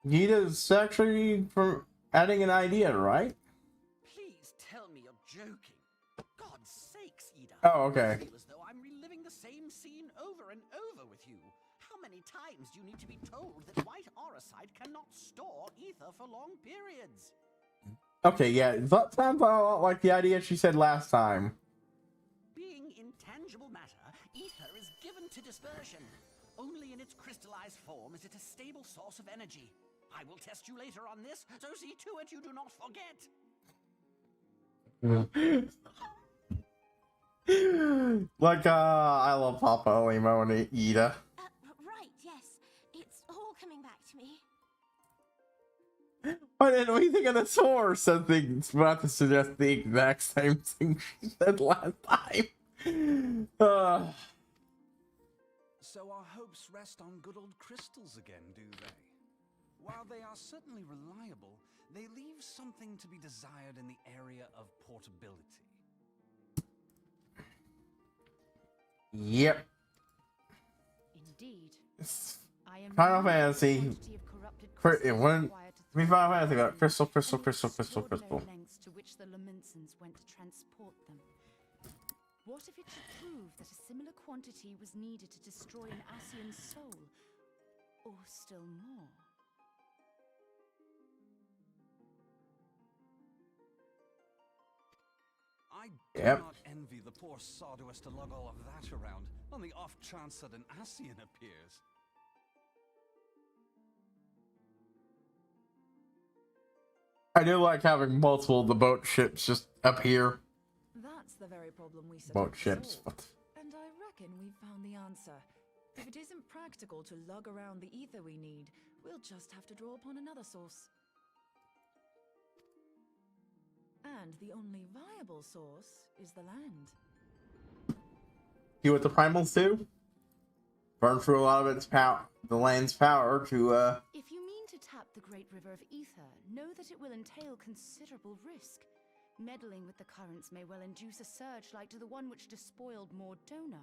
Yita's actually from adding an idea, right? Please tell me you're joking. God's sakes, Ida. Oh, okay. I feel as though I'm reliving the same scene over and over with you. How many times do you need to be told that white aurosite cannot store ether for long periods? Okay, yeah, that sounds a lot like the idea she said last time. Being intangible matter, ether is given to dispersion. Only in its crystallized form is it a stable source of energy. I will test you later on this, so see to it you do not forget. Like, I love Papa Oimo and Ida. Right, yes. It's all coming back to me. Why didn't we think of the source? Something's about to suggest the exact same thing she said last time. So our hopes rest on good old crystals again, do they? While they are certainly reliable, they leave something to be desired in the area of portability. Yep. Indeed. I am Final Fantasy. It wouldn't be Final Fantasy about crystal. Lengths to which the Lamentsons went to transport them. What if it should prove that a similar quantity was needed to destroy an Ascian's soul? Or still more? I do not envy the poor sod who has to lug all of that around on the off chance that an Ascian appears. I do like having multiple of the boat ships just up here. That's the very problem we set Boat out to ships. solve. And I reckon we've found the answer. If it isn't practical to lug around the ether we need, we'll just have to draw upon another source. And the only viable source is the land. See what the primals do? Burn through a lot of its power, the land's power to, If you mean to tap the Great River of Ether, know that it will entail considerable risk. Meddling with the currents may well induce a surge like to the one which despoiled Mordona.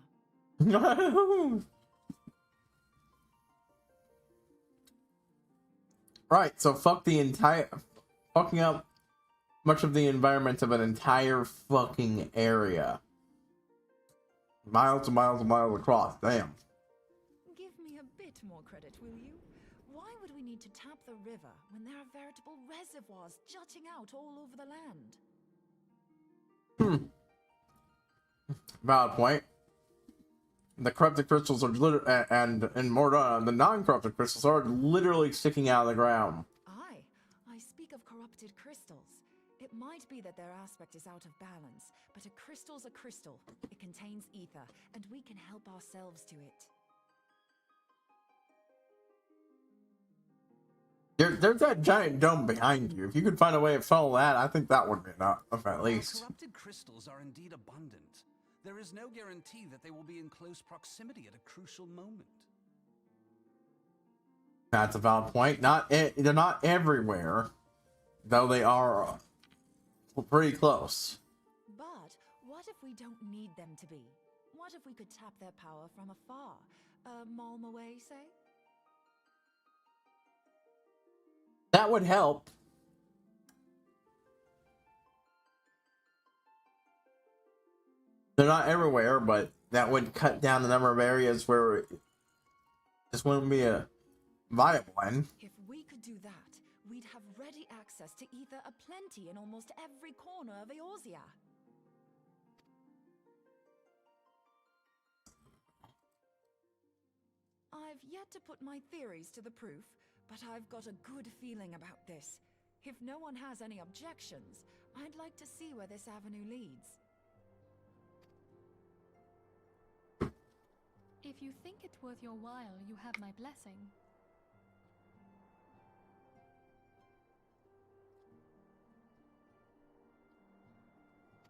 Right, so fucking up much of the environment of an entire fucking area. Miles and miles and miles across, damn. Give me a bit more credit, will you? Why would we need to tap the river when there are veritable reservoirs jutting out all over the land? Valid point. The corrupted crystals are and more the non-corrupted crystals are literally sticking out of the ground. I speak of corrupted crystals. It might be that their aspect is out of balance, but a crystal's a crystal. It contains ether, and we can help ourselves to it. There's that giant dome behind you. If you could find a way to funnel that, I think that would be enough, at least. Corrupted crystals are indeed abundant. There is no guarantee that they will be in close proximity at a crucial moment. That's a valid point. They're not everywhere, though they are pretty close. But what if we don't need them to be? What if we could tap their power from afar? A malm away, say? That would help. They're not everywhere, but that would cut down the number of areas where this wouldn't be a viable one. If we could do that, we'd have ready access to ether aplenty in almost every corner of Eorzea. I've yet to put my theories to the proof, but I've got a good feeling about this. If no one has any objections, I'd like to see where this avenue leads. If you think it's worth your while, you have my blessing.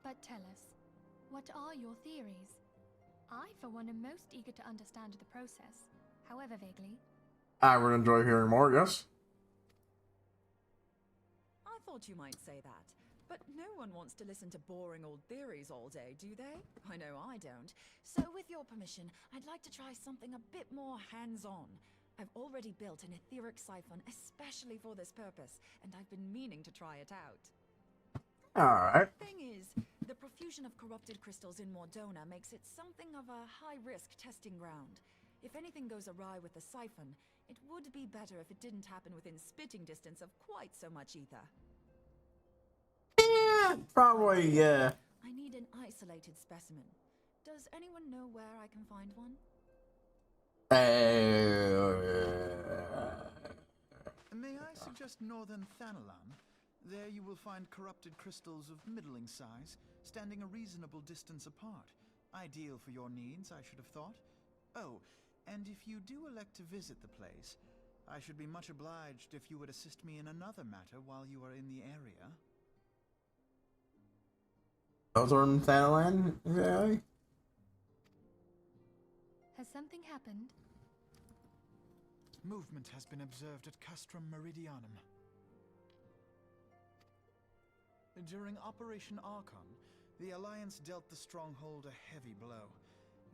But tell us, what are your theories? I, for one, am most eager to understand the process, however vaguely. I would enjoy hearing more, yes? I thought you might say that. But no one wants to listen to boring old theories all day, do they? I know I don't. So with your permission, I'd like to try something a bit more hands-on. I've already built an etheric siphon especially for this purpose, and I've been meaning to try it out. Alright. Thing is, the profusion of corrupted crystals in Mordona makes it something of a high-risk testing ground. If anything goes awry with the siphon, it would be better if it didn't happen within spitting distance of quite so much ether. Yeah, probably, yeah. I need an isolated specimen. Does anyone know where I can find one? May I suggest northern Thanalan? There you will find corrupted crystals of middling size, standing a reasonable distance apart. Ideal for your needs, I should have thought. Oh, and if you do elect to visit the place, I should be much obliged if you would assist me in another matter while you are in the area. Northern Thanalan, really? Has something happened? Movement has been observed at Castrum Meridianum. During Operation Archon, the Alliance dealt the stronghold a heavy blow.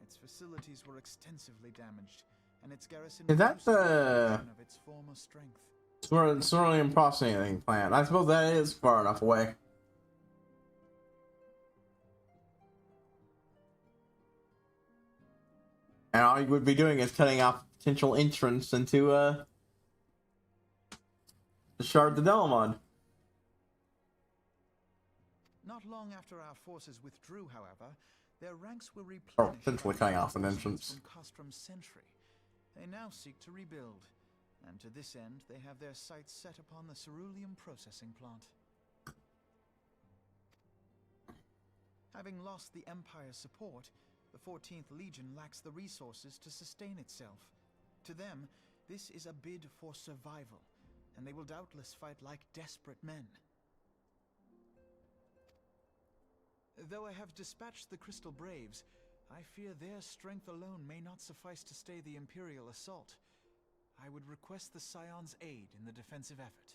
Its facilities were extensively damaged, and its garrison Is that the of its former strength. Cerulean processing plant? I suppose that is far enough away. And all you would be doing is cutting off potential entrance into the Shard of the Delamon. Not long after our forces withdrew, however, their ranks were Or replenished. potentially cutting off an entrance. From Castrum's sentry. They now seek to rebuild, and to this end they have their sights set upon the cerulean processing plant. Having lost the Empire's support, the 14th Legion lacks the resources to sustain itself. To them, this is a bid for survival, and they will doubtless fight like desperate men. Though I have dispatched the Crystal Braves, I fear their strength alone may not suffice to stay the Imperial assault. I would request the Scion's aid in the defensive effort.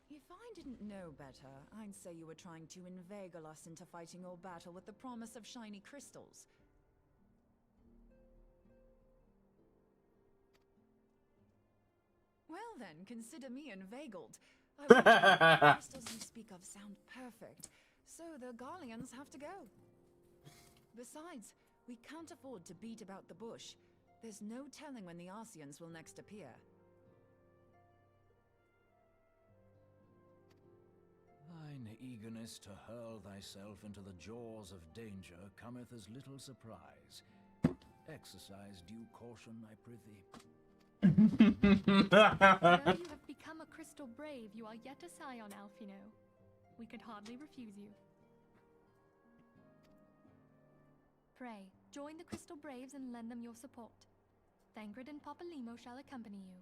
If I didn't know better, I'd say you were trying to inveigle us into fighting your battle with the promise of shiny crystals. Well, Well then, consider me inveigled. I want to the crystals you speak of sound perfect, so the Garleans have to go. Besides, we can't afford to beat about the bush. There's no telling when the Arsians will next appear. Thine eagerness to hurl thyself into the jaws of danger cometh as little surprise. Exercise due caution, I prithee. Though you have become a crystal brave, you are yet a scion, Alfino. We could hardly refuse you. Pray, join the Crystal Braves and lend them your support. Thangred and Papalymo shall accompany you.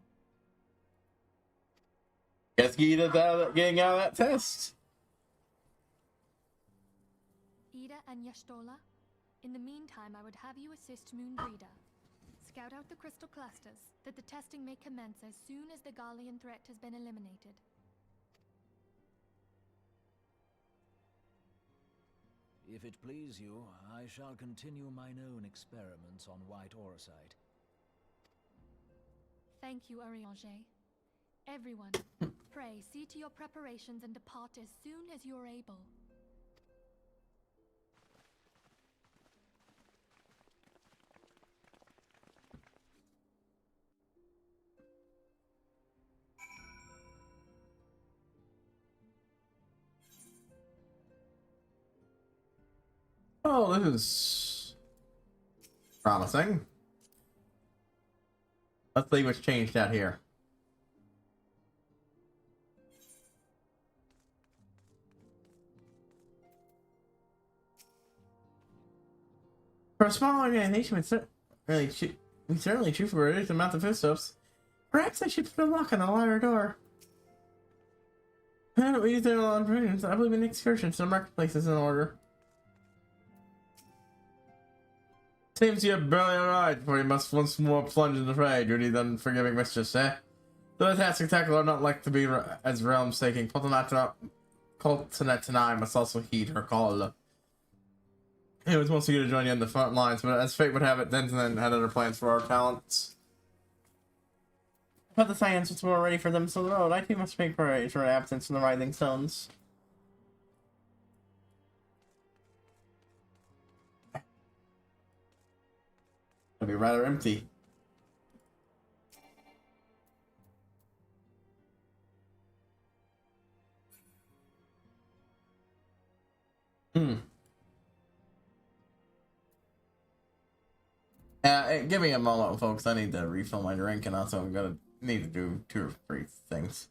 Guess getting out of that test. Ida and Yashtola, in the meantime I would have you assist Moonbreeder. Scout out the crystal clusters, that the testing may commence as soon as the Garlean threat has been eliminated. If it please you, I shall continue mine own experiments on white orosite. Thank you, Arianger. Everyone, pray see to your preparations and depart as soon as you're able. Oh, this is promising. Let's see what's changed out here. For a small organization, we certainly shoot for a reduced amount of foodstuffs. Perhaps I should put a lock on the larder door. I don't use their on provisions. I believe an excursion to the marketplace is in order. Seems you have barely arrived before you must once more plunge in the fray, duty than forgiving mistress, eh? Though the tasks spectacular are not like to be as realm-staking, Cultinet and I must also heed her call. It was mostly good to join you on the front lines, but as fate would have it, Denton had other plans for our talents. But the scientists were ready for them to the road. I too must make praise for absence in the writhing stones. It'll be rather empty. Give me a moment, folks. I need to refill my drink, and also I'm gonna need to do 2 or 3 things.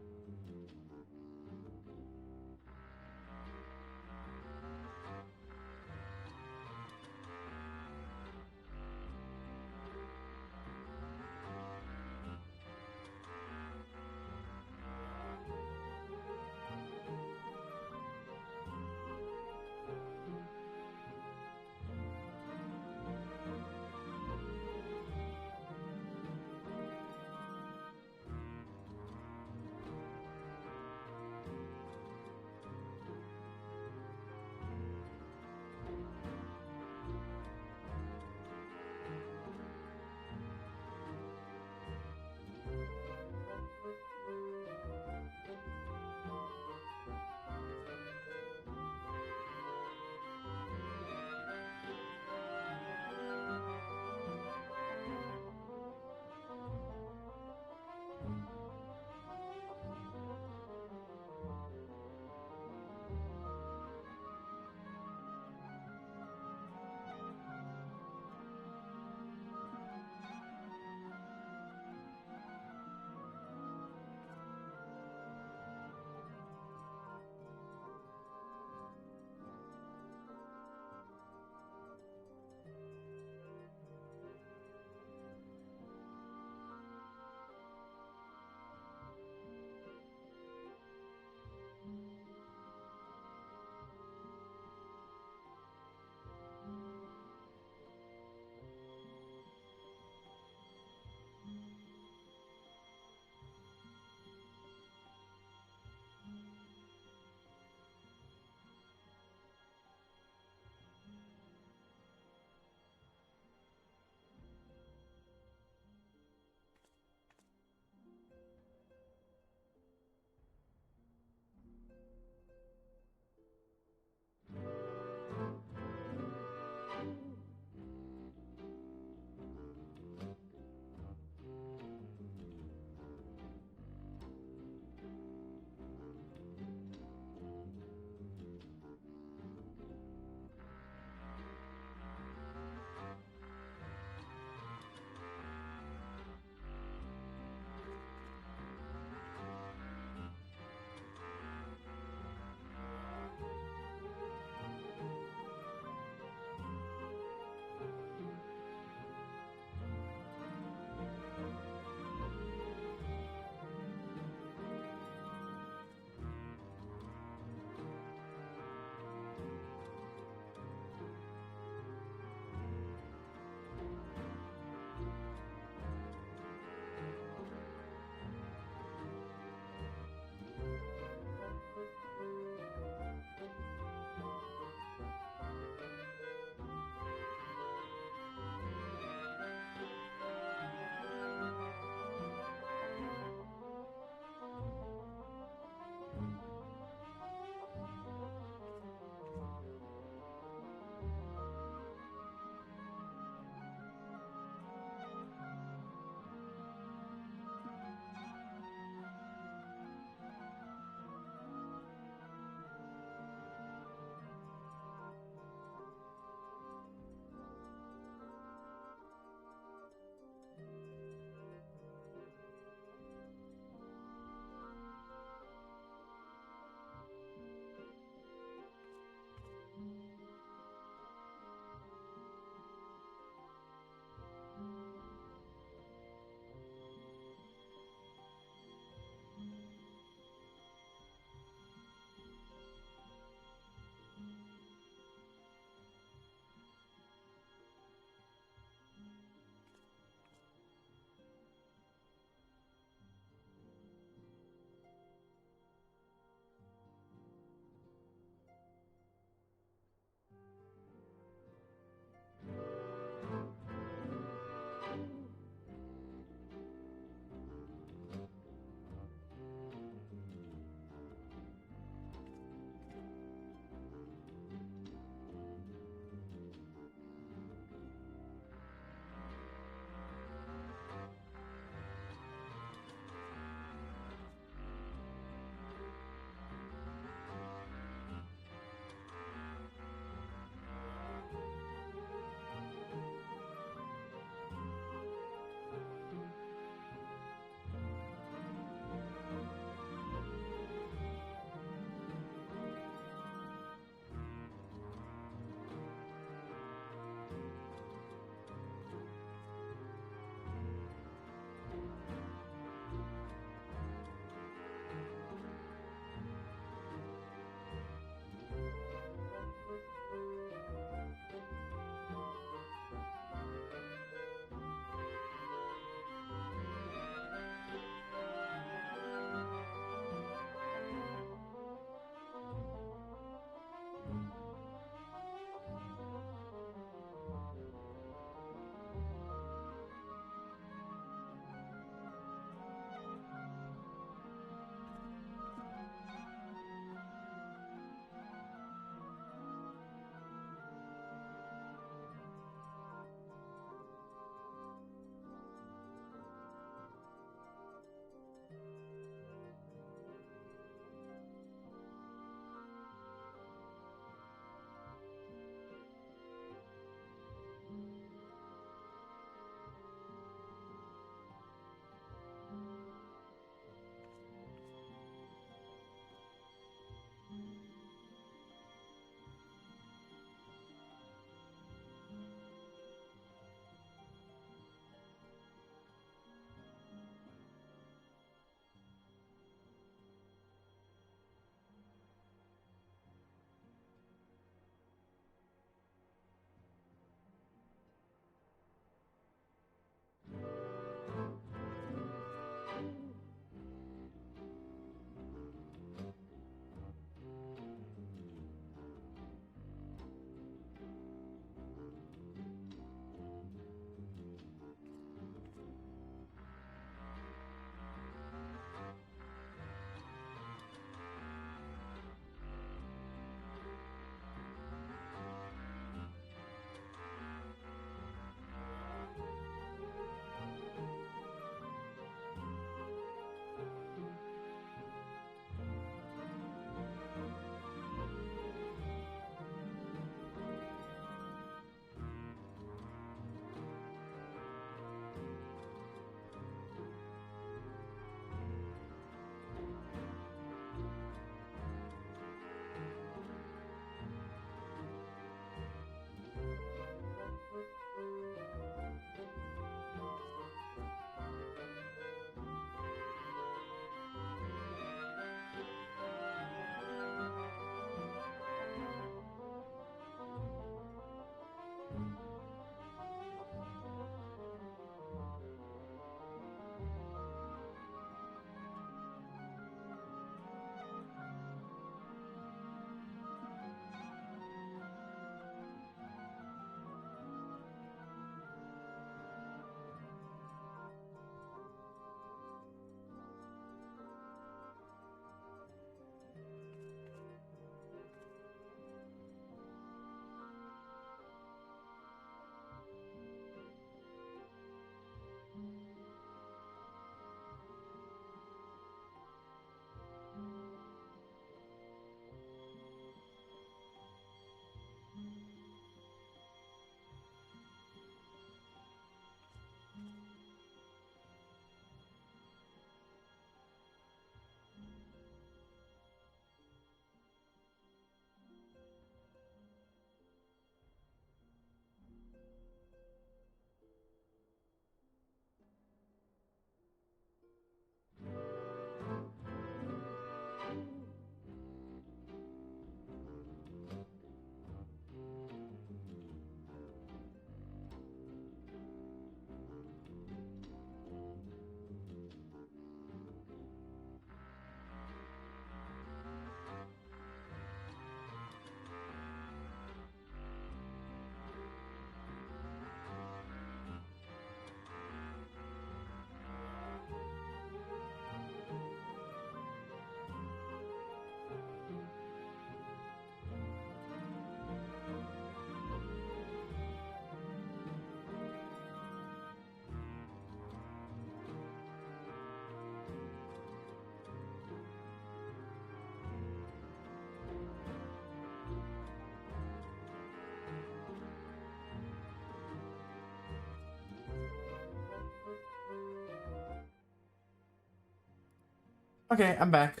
Okay, I'm back.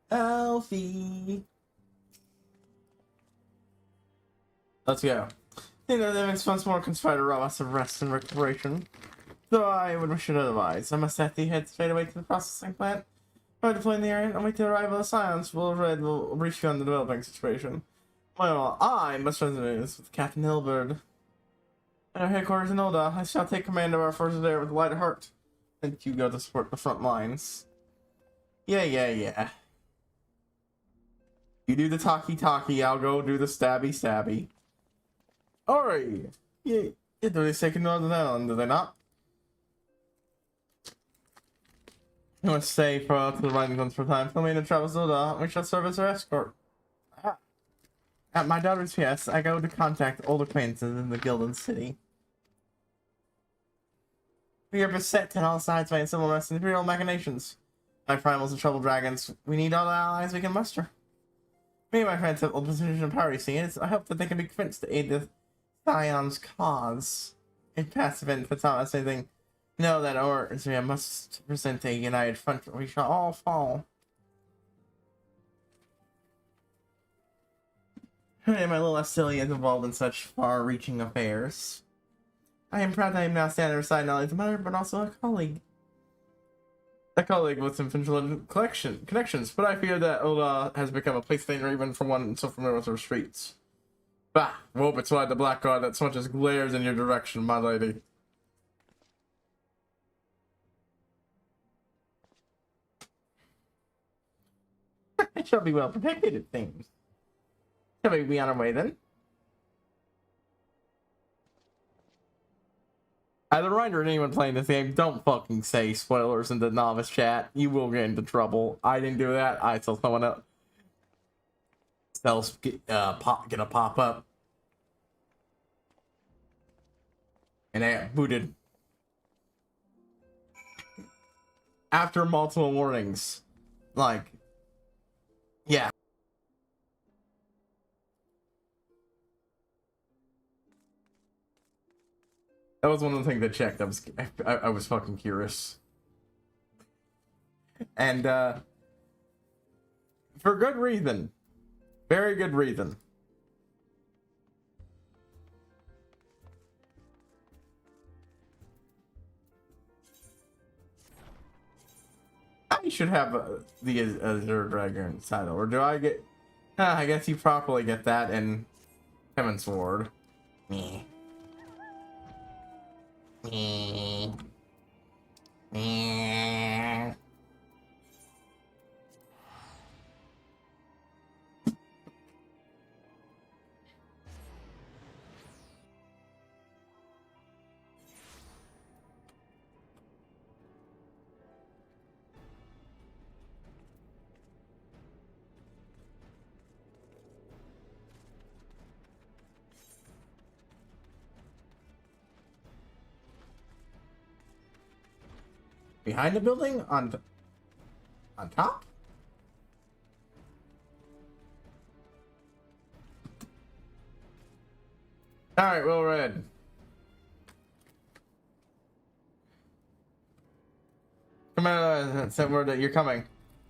Alfie. Let's go. You know, that makes once more conspire to rob us of rest and recuperation. Though I would wish it otherwise. I must set the head straight away to the processing plant. By deploying the area and wait the arrival of Science, Red will brief you on the developing situation. Well, I must resonate with Captain Hilbert. At our headquarters in Oda, I shall take command of our forces there with a light heart. And you go to support the front lines. Yeah. You do the talkie, I'll go do the stabby. Alright. Yeah, they're taking Northern Ireland, do they not? You must stay for the riding guns for time. Filmina travels to Oda, we shall serve as our escort. At my daughter's PS, I go to contact old acquaintances in the Gildan City. We are beset on all sides by civil unrest and imperial machinations. My primals and troubled dragons, we need all the allies we can muster. Me and my friends have old position of power, you see, and I hope that they can be convinced to aid the Scion's cause. If past event puts on us anything, know that our Israel must present a united front, or we shall all fall. My little Astilia is involved in such far-reaching affairs. I am proud that I am now standing beside not only the mother, but also a colleague. A colleague with some influential connections, but I fear that Ola has become a plaything or even for one so familiar with our streets. Bah, woe betide the black god that so much as glares in your direction, my lady. I shall be well protected, it seems. Shall we be on our way then? As a reminder to anyone playing this game, don't fucking say spoilers in the novice chat. You will get into trouble. I didn't do that. I saw someone else get a pop up. And I got booted. After multiple warnings. Like, yeah. That was one of the things I checked. I was fucking curious. And, for good reason. Very good reason. I should have the Azure Dragon title. Or do I get... I guess you properly get that in Heaven's Sword. Meh. Behind the building? On top? Alright, well read. Commander sent word that you're coming.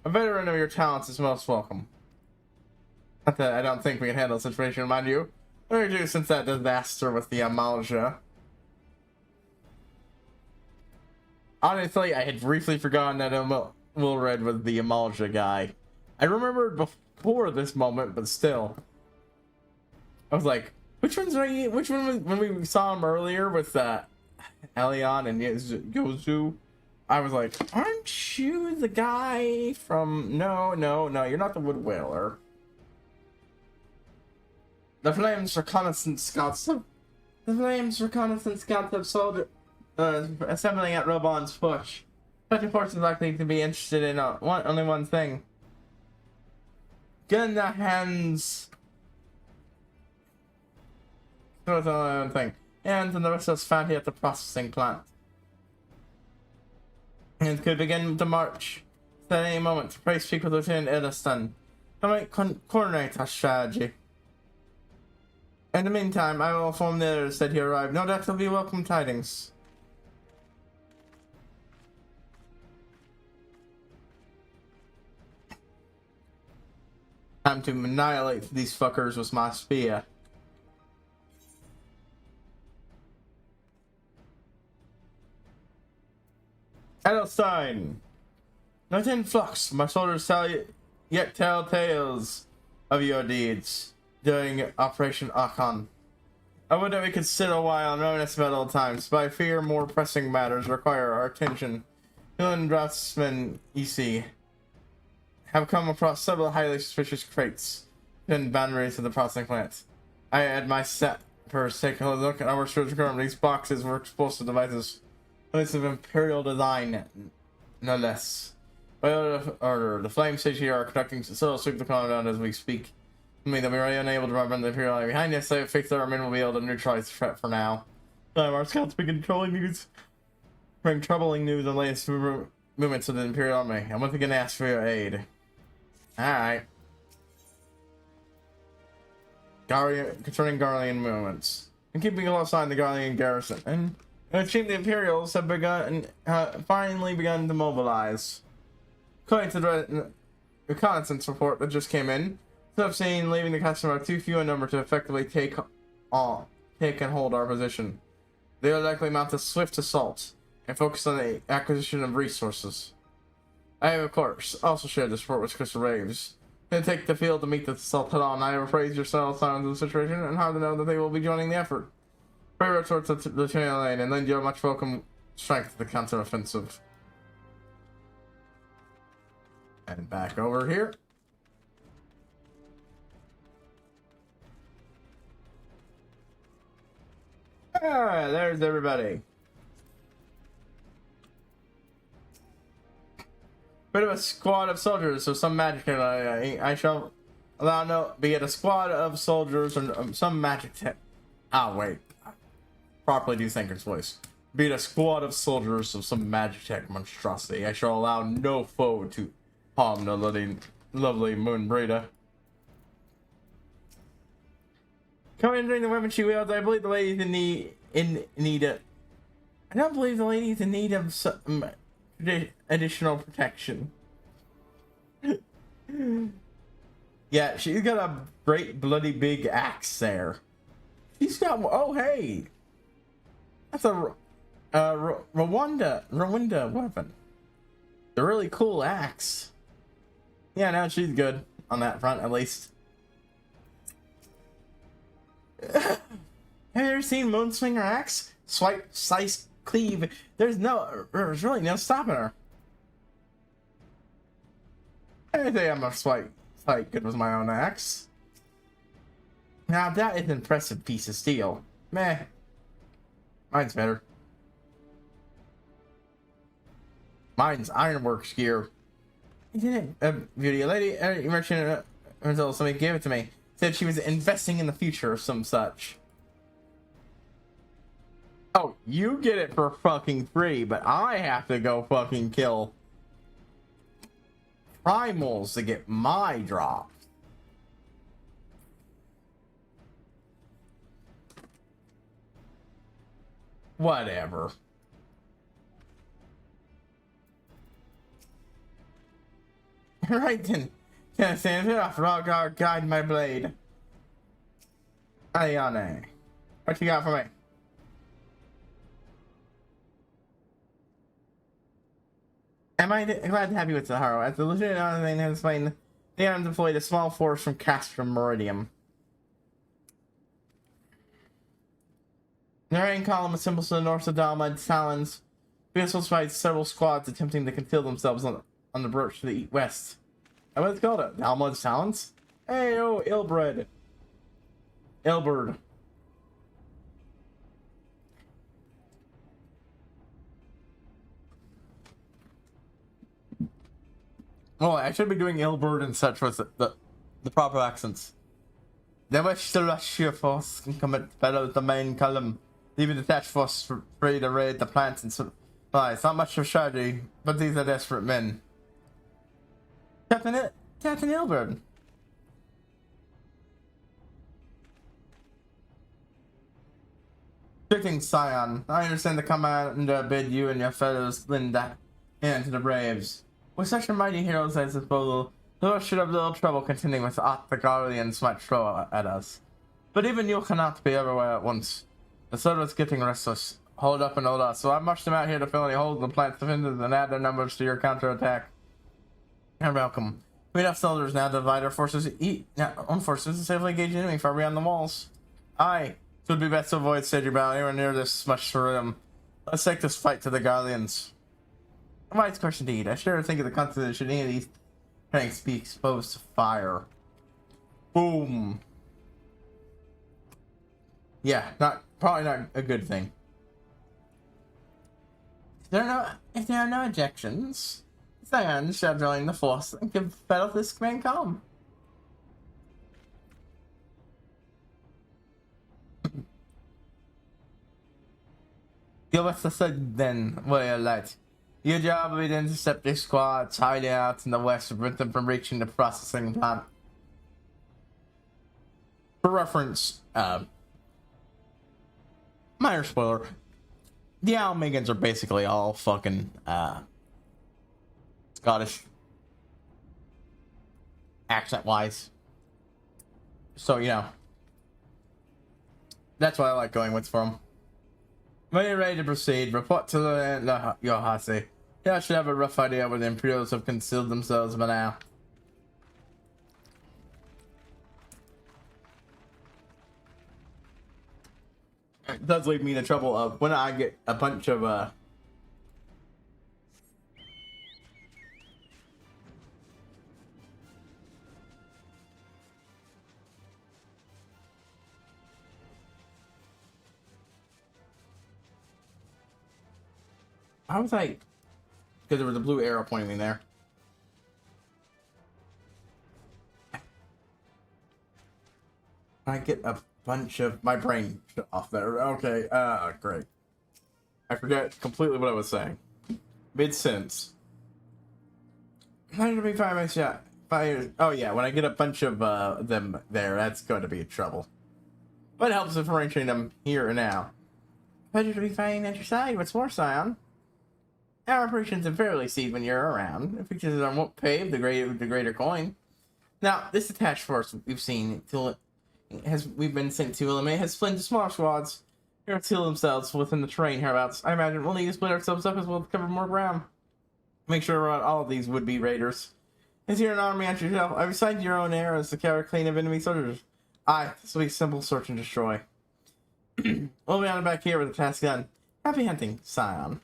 A veteran of your talents is most welcome. Not that I don't think we can handle the situation, mind you. What do you do since that disaster with the Amalja? Honestly, I had briefly forgotten that Wilred was the Amalja guy. I remembered before this moment, but still. I was like, which one was, when we saw him earlier with Elion and Yozu? I was like, aren't you the guy from... No, you're not the Wood Whaler. The Flames Reconnaissance Scouts have sold assembling at Robon's push. Such a force is likely to be interested in only one thing. Get in the hands. That's only one thing. And the rest of us found here at the processing plant. And could begin the march at any moment. Pray speak with Lieutenant Ediston. I might coordinate our strategy. In the meantime, I will inform the others that he arrived. No doubt will be welcome tidings. Time to annihilate these fuckers with my spear. Edelstein! Not in flux, my soldiers yet tell tales of your deeds during Operation Akon. I would that we could sit a while and reminisce about old times, but I fear more pressing matters require our attention. Human draftsmen, you see, have come across several highly suspicious crates within boundaries of the processing plant. I had my sappers take a look at our search room. These boxes were explosive devices, place of Imperial design, no less. By order, the Flame Station here are conducting subtle sweep the compound as we speak. I mean that we are unable to prevent the Imperial Army behind us. I have faith that our men will be able to neutralize the threat for now. Our scouts begin troubling news. Bring troubling news on latest movements of the Imperial Army. I'm once again ask for your aid. Alright. Concerning Garlean movements. And keeping a close eye on the Garlean garrison. And it seems the Imperials have finally begun to mobilize. According to the reconnaissance report that just came in, I've seen leaving the customer are too few in number to effectively take and hold our position. They will likely mount a swift assault and focus on the acquisition of resources. I have, of course, also shared this report with Crystal Raves. They take the field to meet the assault head on. I have appraised yourselves on the situation and how to know that they will be joining the effort. Pray towards the channel lane and lend your much welcome strength to the counteroffensive. And back over here. Ah, there's everybody. Bit of a squad of soldiers, so some magic. I shall allow no, be it a squad of soldiers or some magic tech. Ah, wait. Properly do Thinker's voice. Be it a squad of soldiers of some magic tech monstrosity. I shall allow no foe to harm the lovely Moon Breeder. Coming during the weapon she wields, I believe the lady's in need of. I don't believe the lady's in need of some additional protection. Yeah, she's got a great bloody big axe there. She's got. Oh hey, that's a Rwanda weapon. A really cool axe. Yeah, no, she's good on that front at least. Have you ever seen Moonswinger axe? Swipe, slice, cleave. There's really no stopping her. I think I'm a swipe good with my own axe. Now that is an impressive piece of steel. Meh. Mine's better. Mine's ironworks gear. Isn't it beauty? A lady, you mentioned until somebody gave it to me. Said she was investing in the future or some such. Oh, you get it for fucking free, but I have to go fucking kill primals to get my drop. Whatever. Right then. Can I stand it off? I'll guide my blade. Ayane. What you got for me? Am I glad to have you with Sahara? As the Lieutenant has explained, they have deployed a small force from Castrum Meridium. The rain column assembles to the north of Dalmud's Talons. Vessels fight several squads attempting to conceal themselves on the approach to the west. And what's it called? Dalmud's Talons? Hey, oh, Ilbred. Ilberd. Oh, I should be doing Ilberd and such with the proper accents. They wish to rush your force and commit battle with the main column. Leaving the detached force free to raid the plants and supplies. Not much of a strategy, but these are desperate men. Captain Ilberd. Greetings, Scion. I understand the commander bid you and your fellows lend a hand to the Braves. With such a mighty heroes at his disposal, Lord should have little trouble contending with the Guardians might throw at us. But even you cannot be everywhere at once. The sword was getting restless. Hold up and hold us. So I marched them out here to fill any holes and plant defenders and add their numbers to your counterattack. You're welcome. We have soldiers now to divide our forces, own forces, and safely engage the enemy far beyond the walls. Aye, it would be best to avoid stage battle anywhere near this much rhythm. Let's take this fight to the Guardians. A wise course indeed. I sure think of the consequences should any of these tanks be exposed to fire. Boom. Yeah, probably not a good thing. If there are no objections, Zion shall join the force and give battle to this command calm. Give us a signal then, warrior light. Your job will be to intercept their squads hiding out in the west to prevent them from reaching the processing plant. For reference, minor spoiler, the Almegans are basically all fucking Scottish, accent wise. So, you know, that's why I like going with from. When you're ready to proceed, report to the Yohase. You should have a rough idea where the Imperials have concealed themselves by now. It does leave me in the trouble of when I get a bunch of I was like, because there was a blue arrow pointing me there. I get a bunch of my brain off there. Okay, great. I forget completely what I was saying. Mid sentence. Be fire, shot. Fire. Oh yeah, when I get a bunch of them there, that's going to be trouble. But it helps if arranging them here and now. Pleasure to be fighting at your side. What's more, Scion? Our operations are fairly seed when you're around. If features are won't pay the greater coin. Now, this attached force we've seen we've been sent to eliminate has split into smaller squads. They'll conceal themselves within the terrain hereabouts. I imagine we'll need to split ourselves up as well to cover more ground. Make sure we're on all of these would-be raiders. Is here an army at yourself? I've assigned your own arrows to cover clean of enemy soldiers. Aye, this will be simple search and destroy. We'll be on the back here with the task done. Happy hunting, Scion.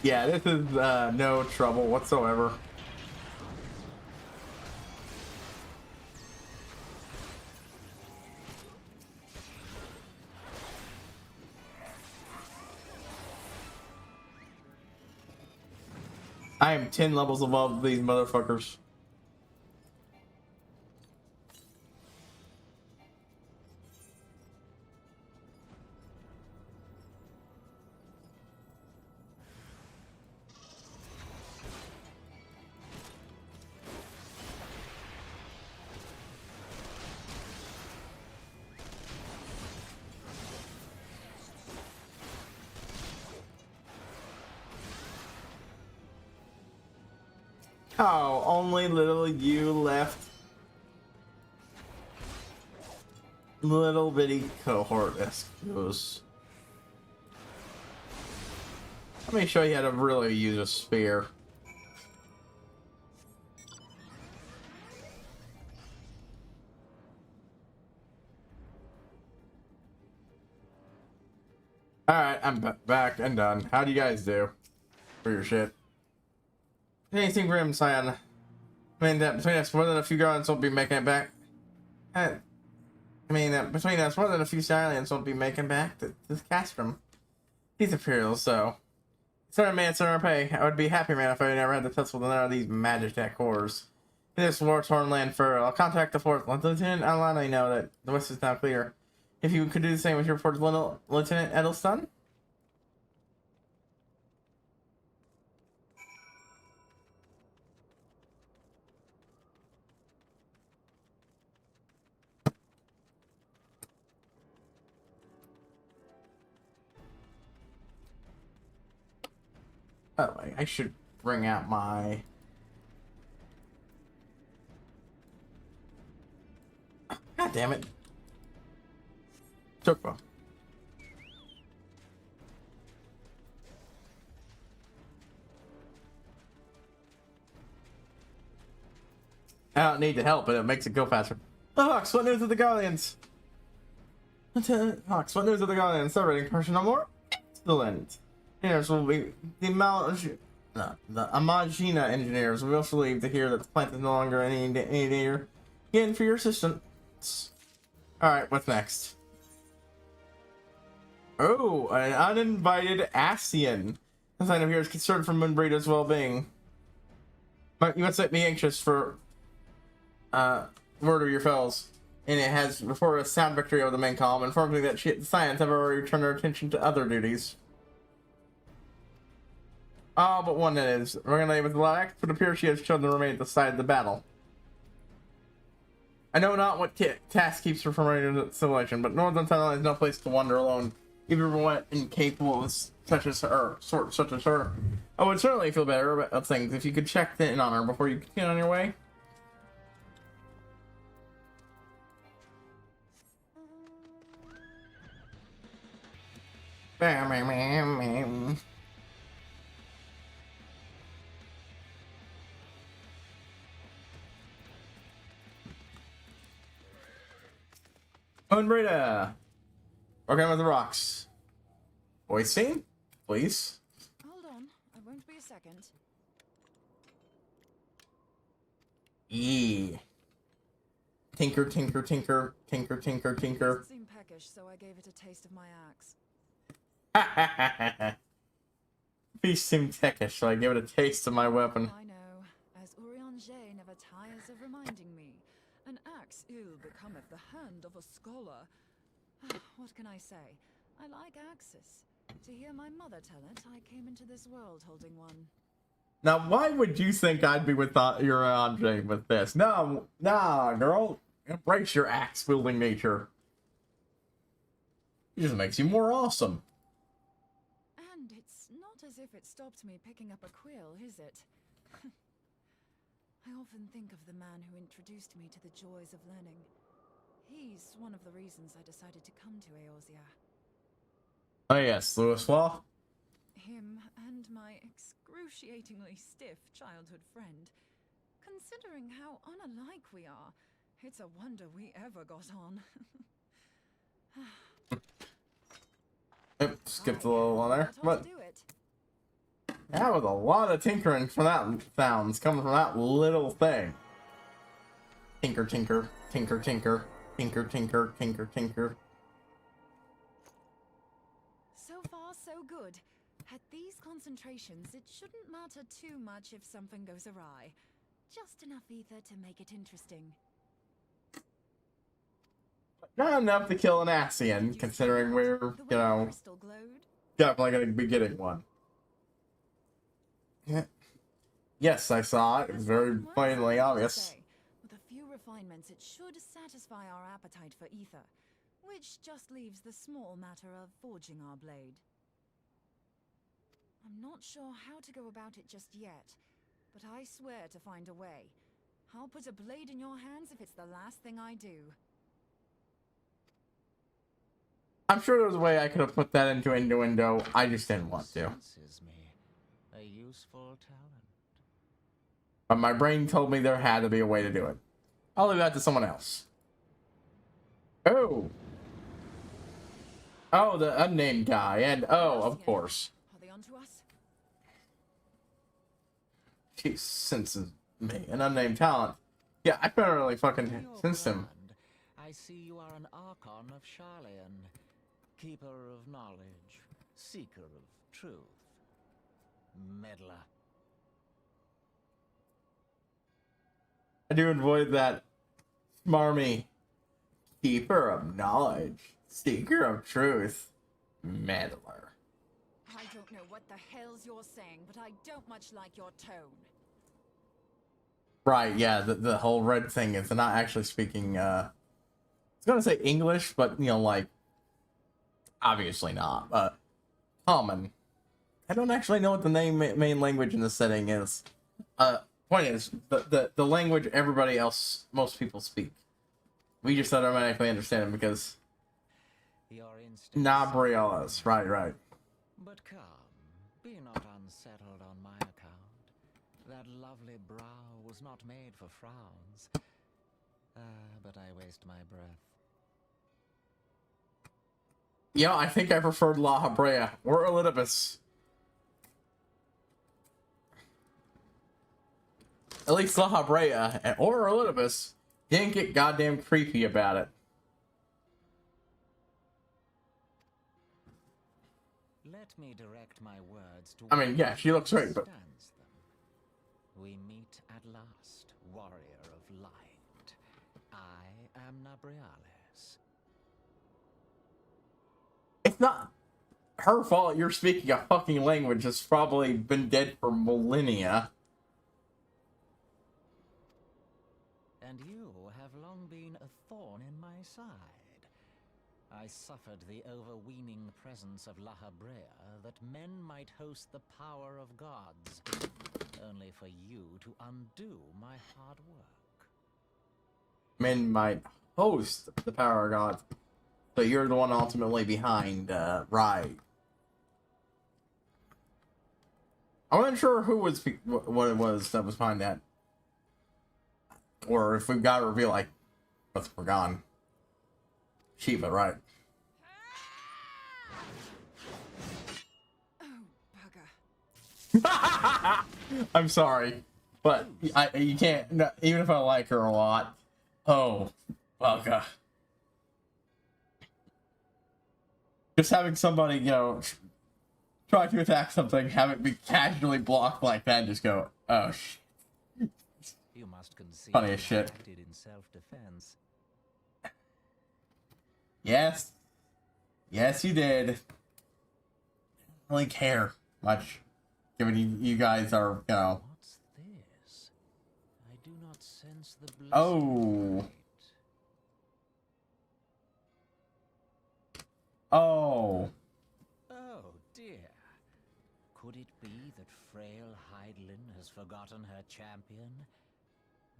Yeah, this is no trouble whatsoever. I am 10 levels above these motherfuckers. Oh, only little you left. Little bitty cohort excuse. Let me show you how to really use a spear. Alright, I'm back and done. How do you guys do for your shit? Anything grim, Scion? I mean, that between us, more than a few guardians won't be making it back. Between us, more than a few Scions won't be making back to this castrum. These Imperials, so. Sorry, man, sorry, pay. I would be happy, man, if I never had to tussle with none of these Magitech horrors. In this war-torn land for, I'll contact the fort. Let Lieutenant Alani know that the west is now clear. If you could do the same with your report, Lieutenant Edelstein. Oh, I should bring out my... God damn it. Chocobo. I don't need the help, but it makes it go faster. Hawks, what news of the Guardians? Hawks, what news of the Guardians? Celebrating person no more? Excellent. Engineers will be the Amagina engineers will be also relieved to hear that the plant is no longer any danger. Again, for your assistance. Alright, what's next? Oh, an uninvited Asian. The sign of here is concerned for Moonbreeder's well-being. But you must be anxious for murder your foes. And it has reported a sound victory over the main column, informing that the Science have already turned their attention to other duties. Oh, but one that is. We're gonna with the lack, but it appears she has chosen to remain at the side of the battle. I know not what task keeps her from running into the simulation, but Northern Tunnel has no place to wander alone, even when incapable of such as her. I would certainly feel better about things if you could check in on her before you continue on your way. Bam, bam, bam, bam. Moonbreeder! Working with the rocks. Voice scene, please. Hold on, I won't be a second. Yeah. Tinker, tinker, tinker, tinker, tinker, tinker. It seemed peckish, so I gave it a taste of my axe. Beast seemed peckish, so I gave it a taste of my weapon. I know, as Urianger never tires of reminding me. An axe ill becometh the hand of a scholar. What can I say? I like axes. To hear my mother tell it, I came into this world holding one. Now, why would you think I'd be with your Andre with this? No, nah, girl. Embrace your axe-wielding nature. It just makes you more awesome. And it's not as if it stopped me picking up a quill, is it? I often think of the man who introduced me to the joys of learning. He's one of the reasons I decided to come to Eorzea. Oh yes, Louis Law. Him and my excruciatingly stiff childhood friend. Considering how unalike we are, it's a wonder we ever got on. Oops, skipped a little on there. But do it. that was a lot of tinkering from that sounds coming from that little thing. Tinker, tinker, tinker, tinker, tinker, tinker, tinker, tinker. So far, so good. At these concentrations, it shouldn't matter too much if something goes awry. Just enough ether to make it interesting. Not enough to kill an Asian, considering we're, you know, definitely going to be getting one. Yeah. Yes, I saw it. It was very plainly obvious. With a few refinements, it should satisfy our appetite for ether, which just leaves the small matter of forging our blade. I'm not sure how to go about it just yet, but I swear to find a way. I'll put a blade in your hands if it's the last thing I do. I'm sure there was a way I could have put that into innuendo. I just didn't want to. A useful talent. But my brain told me there had to be a way to do it. I'll leave that to someone else. Oh. Oh, the unnamed guy. And, oh, of course. Are they onto us? He senses me. An unnamed talent. Yeah, I better really fucking sense him. I see you are an Archon of Sharlayan, keeper of knowledge, seeker of truth, meddler. I do avoid that smarmy keeper of knowledge, Seeker of truth. Meddler. I don't know what the hell's you're saying, but I don't much like your tone. Right, yeah, the whole red thing is they're not actually speaking, I was gonna say English, but, you know, like, obviously not, but common. I don't actually know what the main language in the setting is. Point is, the language everybody else, most people speak. We just automatically understand it because... Nabrialas, right. But come, be not unsettled on my account. That lovely brow was not made for frowns. But I waste my breath. Yeah, I think I preferred La Habrea or Elidibus. At least La Habrea or Elidibus didn't get goddamn creepy about it. Let me direct my words to... I mean, yeah, she looks great, but... We meet at last, warrior of light. I am Nabriales. It's not her fault you're speaking a fucking language that's probably been dead for millennia. And you have long been a thorn in my side. I suffered the overweening presence of La Habrea that men might host the power of gods, only for you to undo my hard work. Men might host the power of gods, so you're the one ultimately behind, right. I wasn't sure who was, what it was that was behind that. Or if we've got to reveal, like, what's forgone. Shiva, right. Oh, bugger. I'm sorry, but you can't, no, even if I like her a lot. Oh, bugger. Just having somebody, you know, try to attack something, have it be casually blocked like that, and just go, oh shit. You must concede Funny as shit. acted in self-defense. Yes. Yes, you did. I don't really care much, given you guys are, you know. What's this? I do not sense the blessing Oh. light. Oh. Oh dear. Could it be that frail Hydelin has forgotten her champion?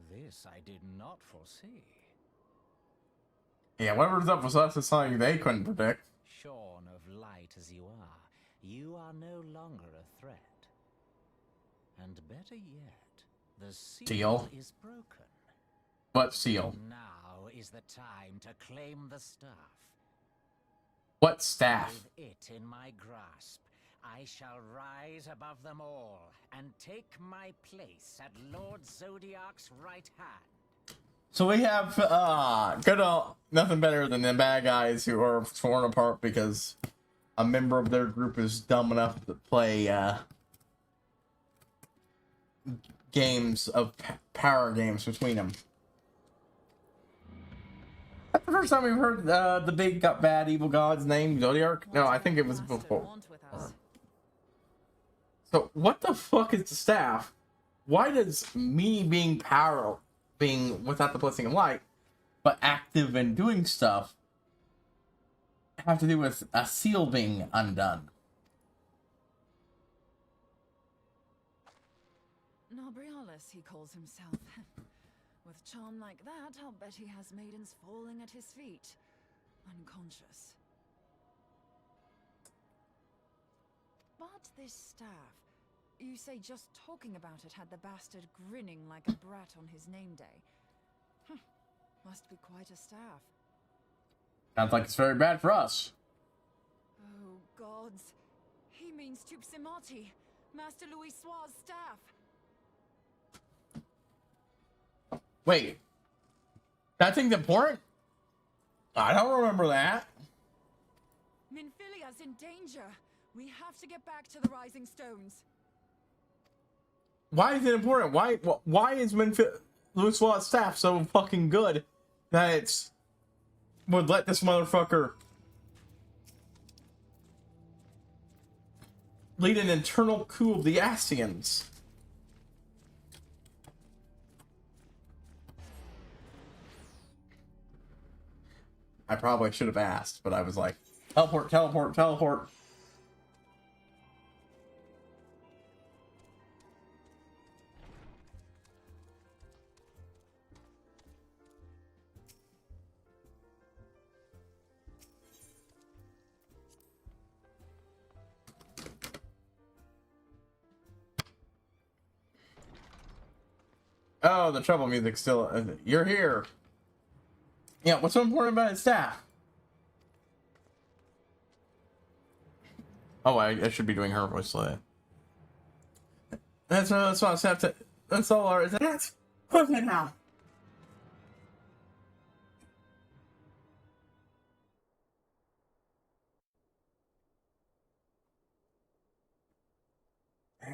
This I did not foresee. Yeah, whatever's up with us is something they couldn't predict. Shorn of light as you are no longer a threat. And better yet, the seal is broken. What seal? Now is the time to claim the staff. What staff? With it in my grasp, I shall rise above them all and take my place at Lord Zodiac's right hand. So we have, nothing better than the bad guys who are torn apart because a member of their group is dumb enough to play, games of power games between them. That's the first time we've heard, the big bad evil god's name, Zodiac? No, I think it was before. So, what the fuck is the staff? Why does me being without the blessing of light, but active and doing stuff, have to do with a seal being undone? Nabrialis, he calls himself. With charm like that, I'll bet he has maidens falling at his feet, unconscious. But this staff, you say just talking about it had the bastard grinning like a brat on his name day. Must be quite a staff. Sounds like it's very bad for us. Oh, gods. He means Tupsimati, Master Louis Soir's staff. Wait. That thing's important? I don't remember that. Minfilia's in danger. We have to get back to the Rising Stones. Why is it important? Why is Louis Watt's staff so fucking good that it's would let this motherfucker lead an internal coup of the Asians. I probably should have asked, but I was like, teleport, teleport, teleport. Oh, the trouble music's still... you're here. Yeah, what's so important about his staff? Oh, I should be doing her voice like that. That's what I have to... That's all our... That's... Okay, now.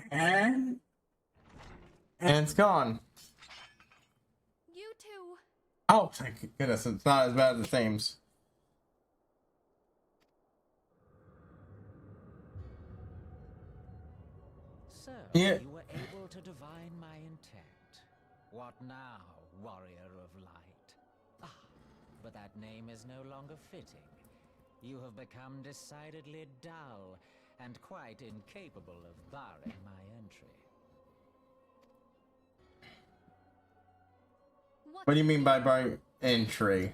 And it's gone. You two. Oh, thank goodness, it's not as bad as it seems. So, Yeah. you were able to divine my intent. What now, warrior of light? Ah, but that name is no longer fitting. You have become decidedly dull, and quite incapable of barring my entry. What do you mean by entry?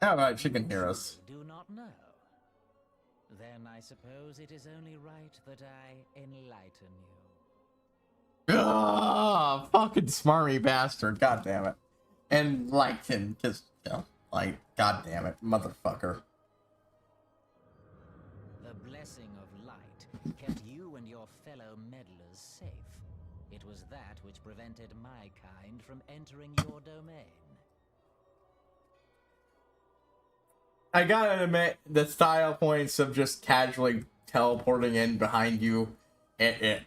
How about she can hear us? Do not know. Then I suppose it is only right that I enlighten you. Ah, fucking smarmy bastard! God damn it! Enlighten, just like, god damn it, motherfucker. The blessing of light kept you and your fellow meddlers safe. It was that which prevented my kind from entering your domain. I gotta admit, the style points of just casually teleporting in behind you in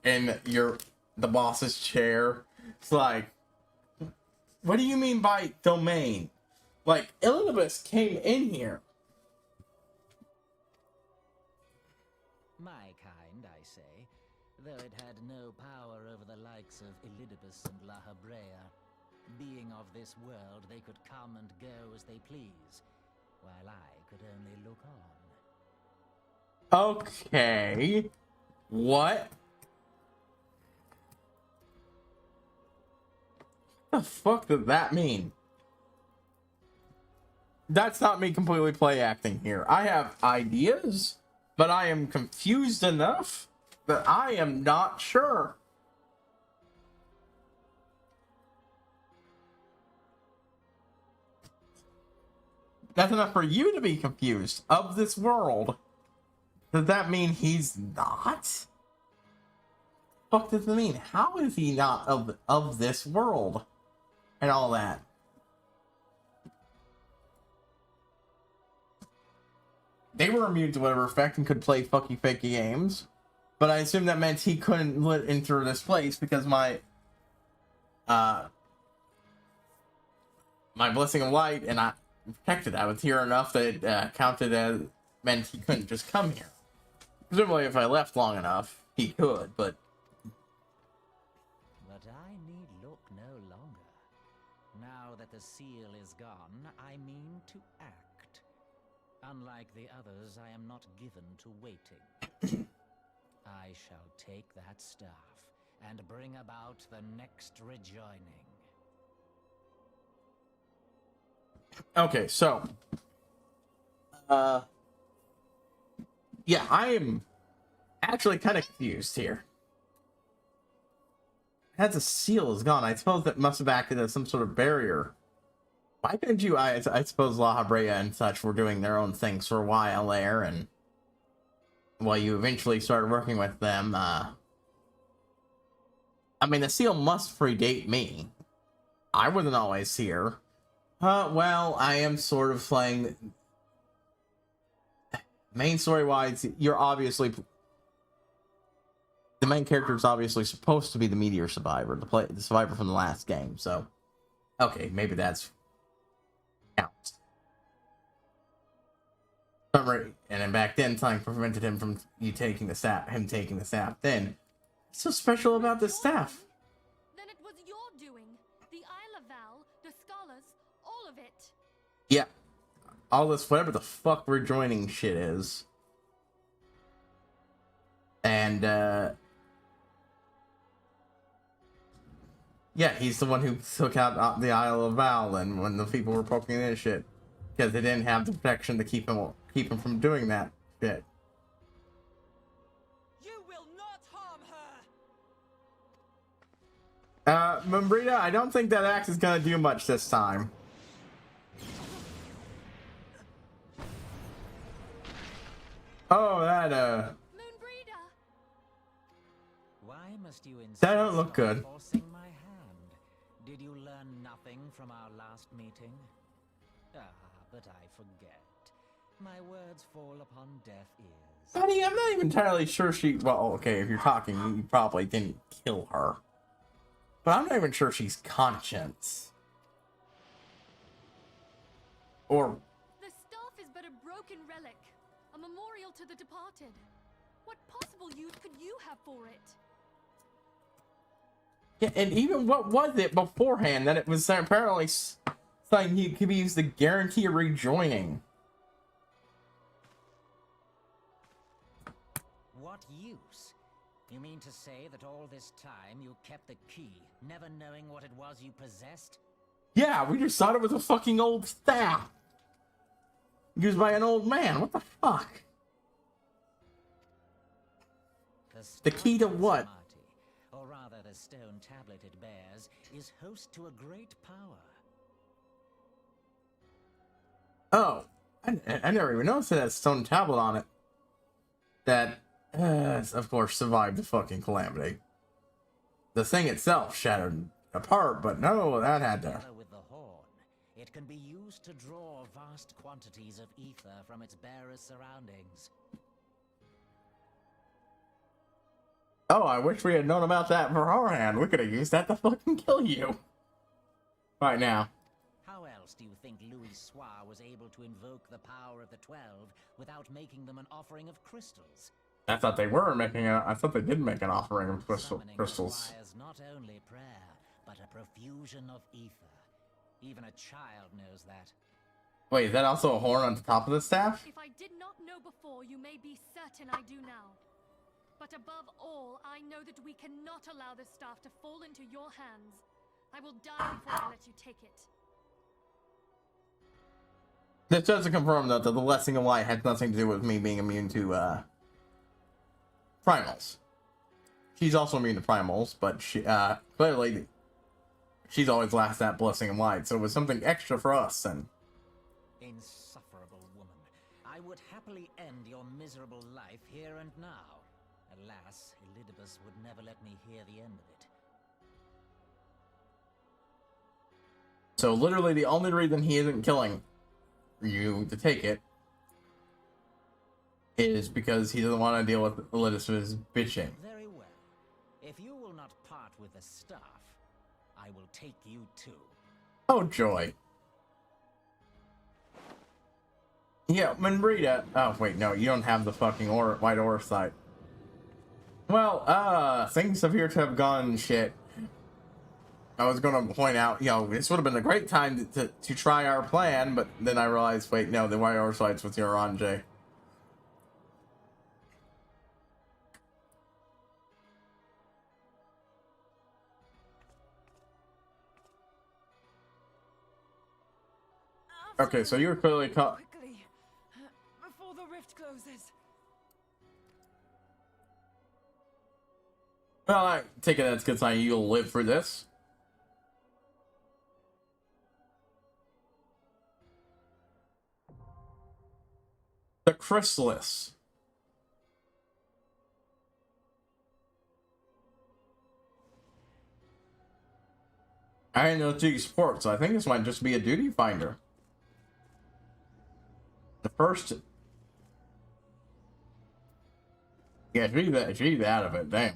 the boss's chair. It's like, what do you mean by domain? Like, Elizabeth came in here. My kind, I say, though it had no power over the likes of Elidibus and La Habrea. Being of this world, they could come and go as they please, while I could only look on. Okay. What? What the fuck does that mean? That's not me completely play acting here. I have ideas, but I am confused enough that I am not sure. That's enough for you to be confused. Of this world. Does that mean he's not? What does it mean? How is he not of this world? And all that. They were immune to whatever effect and could play fucky fakey games. But I assume that meant he couldn't enter this place because my blessing of light and I protected. I was here enough that it counted as meant he couldn't just come here. Presumably, if I left long enough, he could, but... But I need look no longer. Now that the seal is gone, I mean to act. Unlike the others, I am not given to waiting. I shall take that staff and bring about the next rejoining. Okay, so... yeah, I am actually kind of confused here. As the seal is gone, I suppose that must have acted as some sort of barrier. Why couldn't you... I suppose La Habrea and such were doing their own things for a while there, and... well, you eventually started working with them, I mean, the seal must predate me. I wasn't always here. Well, I am sort of playing... main story-wise, you're obviously... the main character is obviously supposed to be the Meteor Survivor, the survivor from the last game, so... okay, maybe that's... counts. And then back then, something prevented him from taking the staff. Then, what's so special about this staff? Then it was your doing. The Isle of Val, the scholars, all of it. Yeah, all this whatever the fuck we're joining shit is. And yeah, he's the one who took out the Isle of Val, and when the people were poking in shit, because they didn't have the protection to keep him from doing that shit. You will not harm her. Membrita, I don't think that axe is gonna do much this time. Oh, that Moonbreeder! Why must you insist that don't look good. on forcing my hand? Did you learn nothing from our last meeting? Ah, but I forget. My words fall upon deaf ears. Buddy, I'm not even entirely sure she... Well, okay, if you're talking, you probably didn't kill her. But I'm not even sure she's conscious. Or... The staff is but a broken relic, a memorial to the departed. What possible use could you have for it? Yeah, and even what was it beforehand? That it was apparently something he could be used to guarantee a rejoining. What use? You mean to say that all this time you kept the key, never knowing what it was you possessed? Yeah, we just thought it was a fucking old staff. Used by an old man. What the fuck? The key to what? Or rather, the stone tablet it bears is host to a great power. Oh, I never even noticed it had a stone tablet on it. That, of course, survived the fucking calamity. The thing itself shattered apart, but no, that had to... Together with the horn, it can be used to draw vast quantities of ether from its bearer's surroundings. Oh, I wish we had known about that beforehand. We could have used that to fucking kill you. Right now. How else do you think Louis Soir was able to invoke the power of the 12 without making them an offering of crystals? I thought they were making a... I thought they did make an offering of crystals. Requires not only prayer, but a profusion of ether. Even a child knows that. Wait, is that also a horn on the top of the staff? If I did not know before, you may be certain I do now. But above all, I know that we cannot allow this staff to fall into your hands. I will die before I let you take it. This doesn't confirm, though, that the blessing of light has nothing to do with me being immune to, primals. She's also immune to primals, but she, clearly, she's always last that blessing of light, so it was something extra for us, and... Insufferable woman. I would happily end your miserable life here and now. Alas, Elidibus would never let me hear the end of it. So literally the only reason he isn't killing you to take it is because he doesn't want to deal with Elidibus' bitching. Very well. If you will not part with the staff, I will take you too. Oh, joy. Yeah, Manrita. Oh, wait, no, you don't have the fucking white aura sight. Well, things appear to have gone shit. I was going to point out, you know, this would have been a great time to try our plan, but then I realized, wait, no, the white aura sight's with your Oranje. Okay, so you were clearly caught. Quickly, before the rift closes. Well, I take it that's a good sign you'll live through this. The Chrysalis. I didn't know duty support, so I think this might just be a duty finder. The first... Yeah, she's out of it, damn.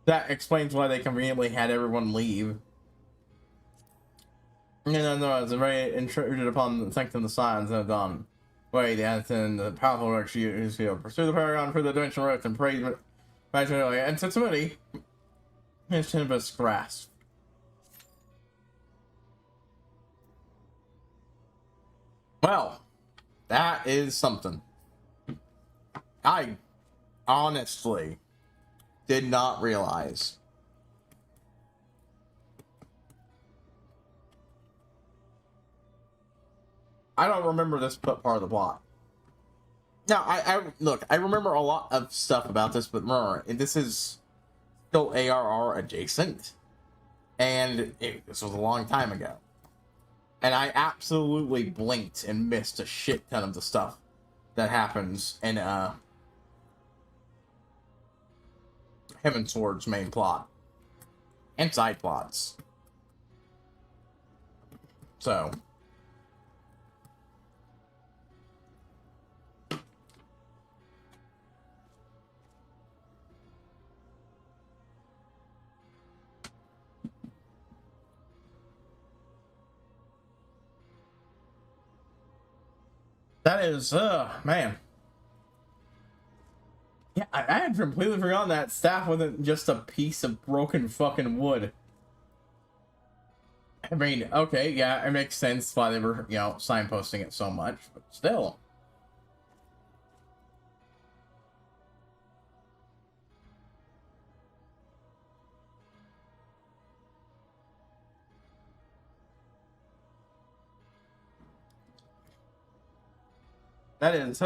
That explains why they conveniently had everyone leave. No, it's a very intruded upon the sanctum of the signs and have gone. Way the Anton, the powerful works you pursue the paragon through the dimensional rift and praise imaginary and sensibility. His tempest grasp. Well, that is something. I honestly did not realize. I don't remember this part of the plot. Now, I remember a lot of stuff about this, but remember, this is still ARR adjacent, and this was a long time ago. And I absolutely blinked and missed a shit ton of the stuff that happens in Heaven Sword's main plot and side plots. So that is, man. Yeah, I had completely forgotten that staff wasn't just a piece of broken fucking wood. I mean, okay, yeah, it makes sense why they were, you know, signposting it so much, but still. That is,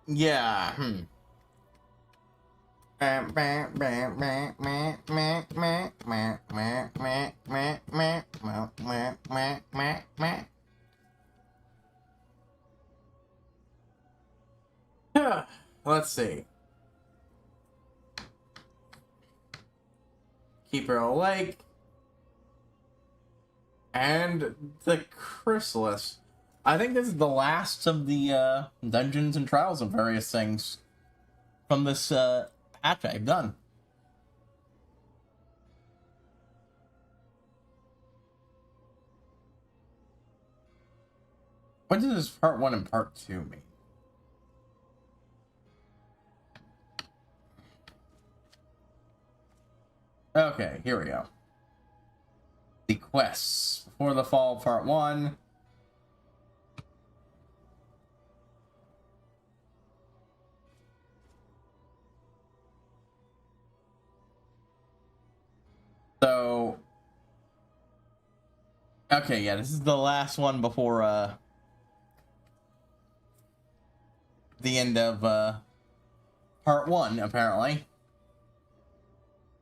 yeah, let's see. Keeper Lake and the Chrysalis. I think this is the last of the dungeons and trials of various things from this patch I've done. What does part 1 and part 2 mean? Okay, here we go. The quests. Before the Fall, part 1. So, okay, yeah, this is the last one before the end of part 1, apparently.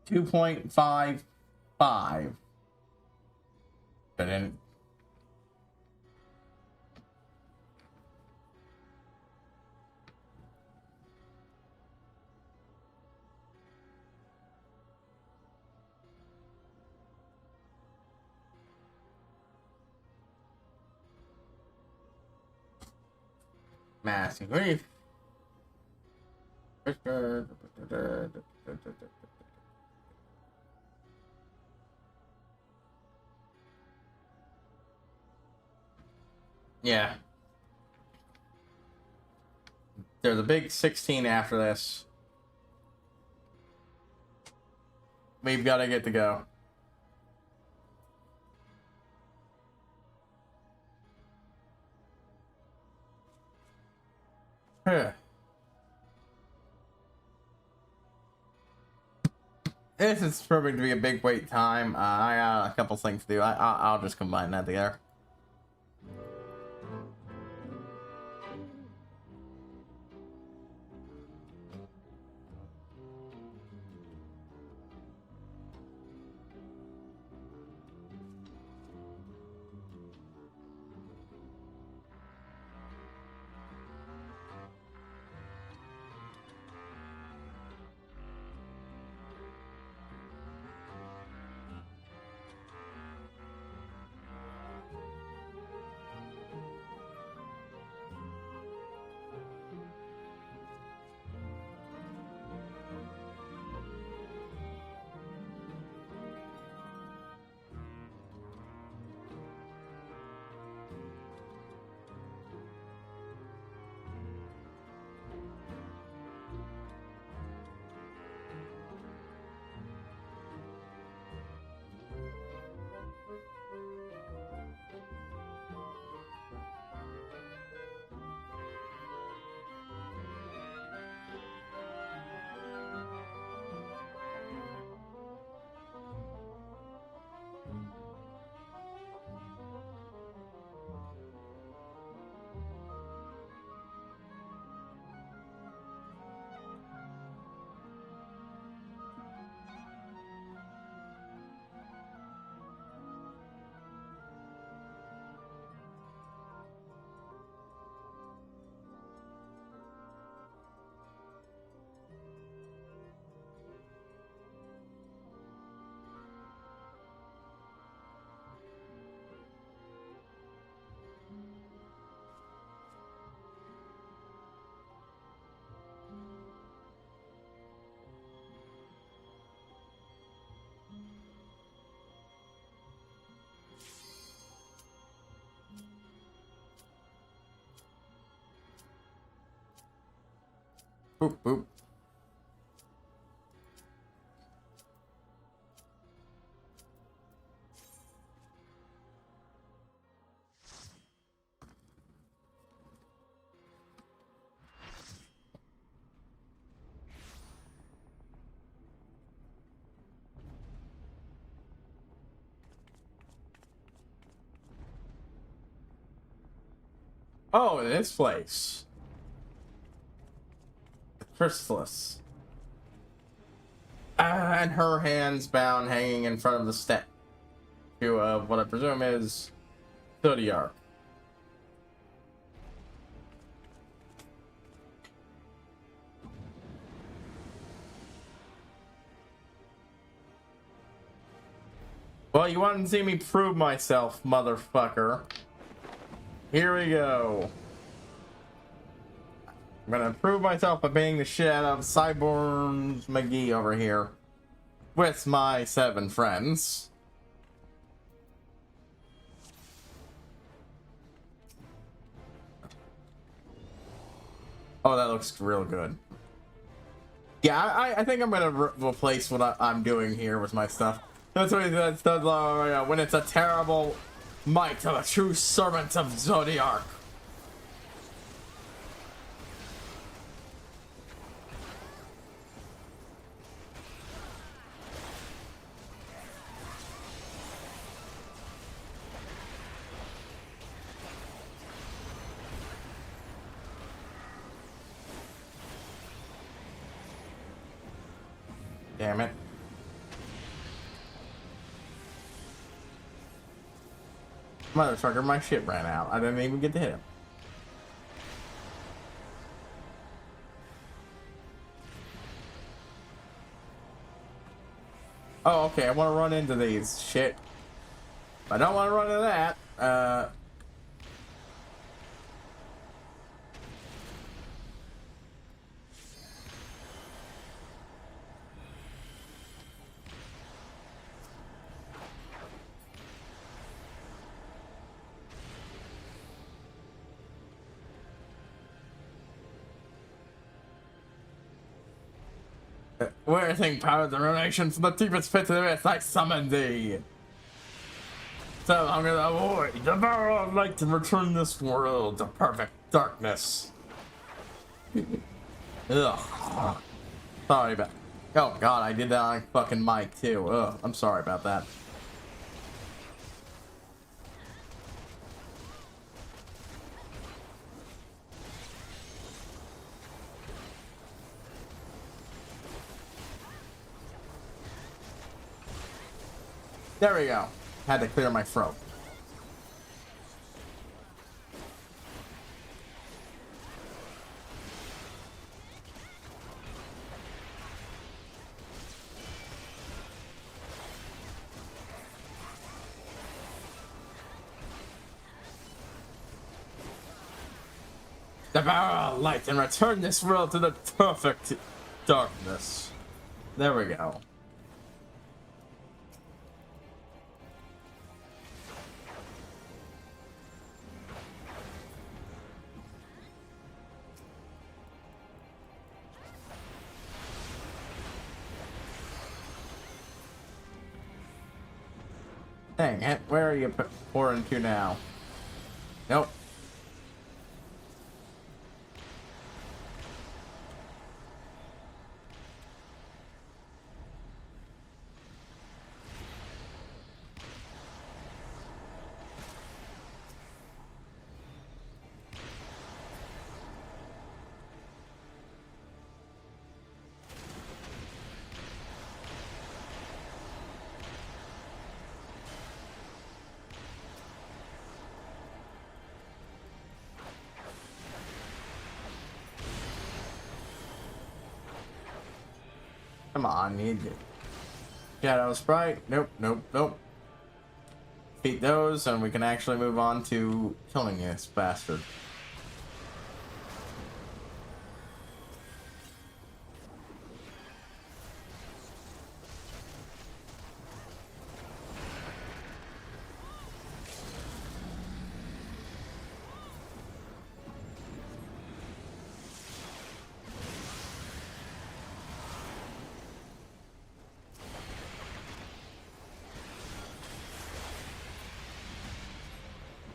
2.55. I didn't. Massive grief. Yeah. There's a big 16 after this. We've got to get to go. This is proving to be a big wait time. I got a couple things to do. I'll just combine that together. Boop, boop. Oh, this place. The chrysalis. And her hands bound, hanging in front of the statue of what I presume is Zodiac. Well, you wanted to see me prove myself, motherfucker. Here we go. I'm gonna prove myself by beating the shit out of Cyborg McGee over here with my 7 friends. Oh, that looks real good. Yeah, I think I'm gonna replace what I'm doing here with my stuff. That's what that's when it's a terrible might of a true servant of Zodiac. Damn it. Motherfucker, my shit ran out. I didn't even get to hit him. Oh, okay, I want to run into these. Shit. I don't want to run into that. Where thing power the relation from the deepest pit of the earth, I summon thee. So I'm gonna avoid devour all light and return this world to perfect darkness. Ugh. Sorry about. Oh god, I did that on fucking mic too. Ugh, I'm sorry about that. There we go. Had to clear my throat. Devour light and return this world to the perfect darkness. There we go. Dang it, where are you pouring to now? Nope. Come on, need it. Shadow Sprite. Nope, nope, nope. Beat those, and we can actually move on to killing this bastard.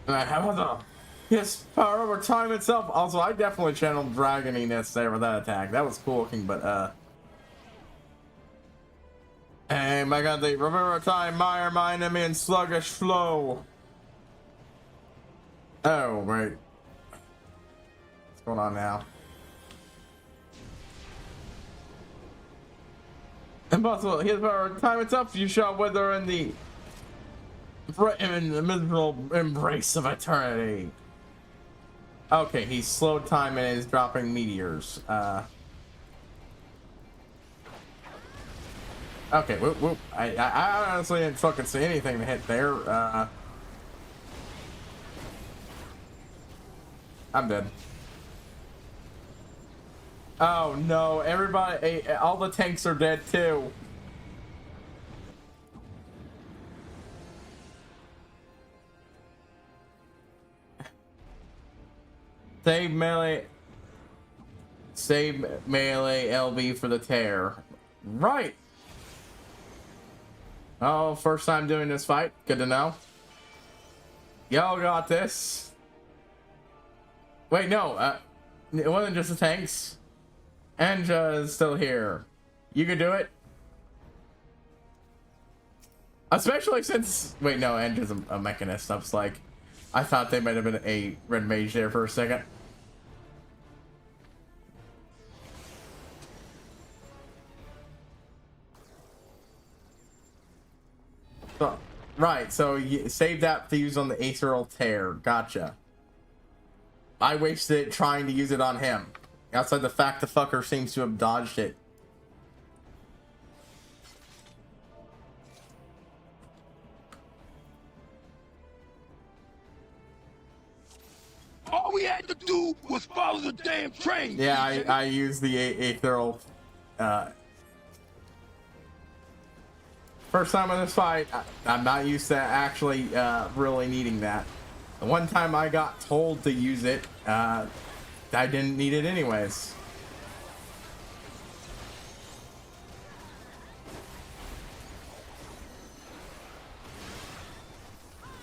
How about the his power over time itself? Also, I definitely channeled dragoniness there with that attack. That was cool looking, but hey, my god, they remember time, mire my enemy in sluggish flow. Oh, wait. What's going on now? Impossible. His power over time itself. You shall wither in the miserable embrace of eternity. Okay, he's slowed time and is dropping meteors. Okay, whoop, whoop. I honestly didn't fucking see anything to hit there. I'm dead. Oh no, everybody, all the tanks are dead too. Save melee LB for the tear. Right. Oh, first time doing this fight. Good to know. Y'all got this. Wait, no. It wasn't just the tanks. Anja is still here. You can do it. Especially since... Wait, no. Anja's a mechanist. I was like... I thought they might have been a red mage there for a second. Oh, right, so you save that to use on the Aetheral Tear. Gotcha. I wasted it trying to use it on him. Outside the fact the fucker seems to have dodged it. All we had to do was follow the damn train. Yeah, I used the Aetheral. First time in this fight, I'm not used to actually really needing that. The one time I got told to use it, I didn't need it anyways.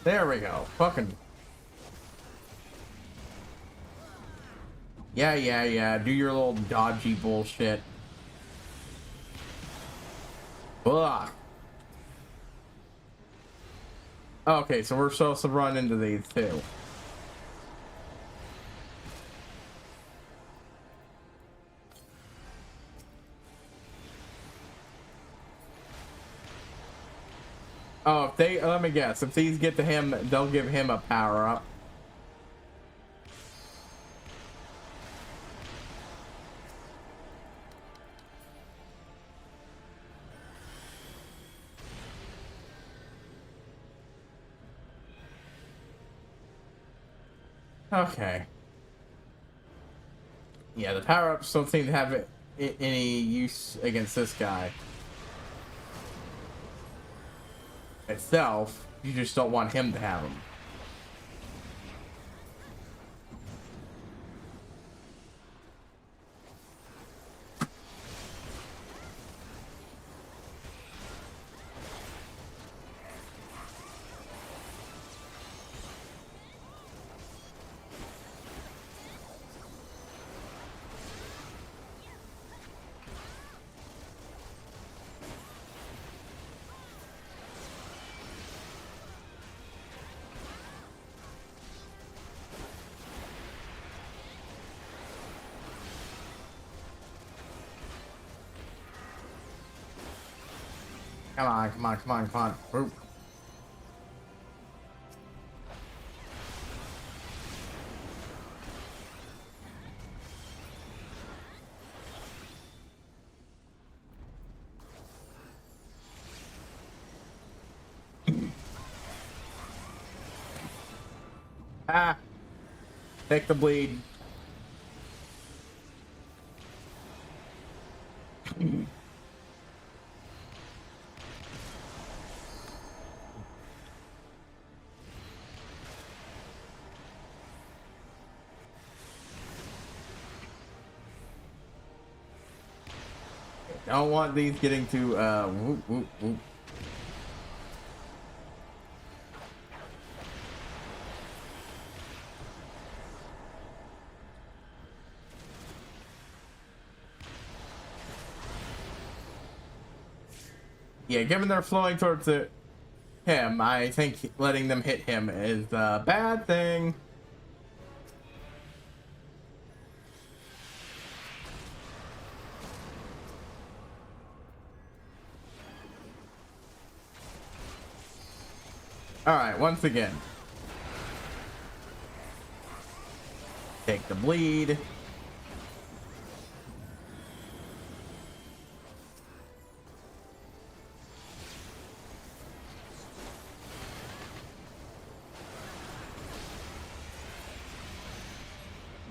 There we go. Fucking. Yeah. Do your little dodgy bullshit. Ugh. Okay, so we're supposed to run into these too. Oh, if they, let me guess, if these get to him, they'll give him a power up. Okay. Yeah, the power-ups don't seem to have any use against this guy. Itself, you just don't want him to have them. Come on. Whoop. Ah. Take the bleed. I don't want these getting too whoop. Yeah, given they're flowing towards him, I think letting them hit him is a bad thing. Alright, once again. Take the bleed.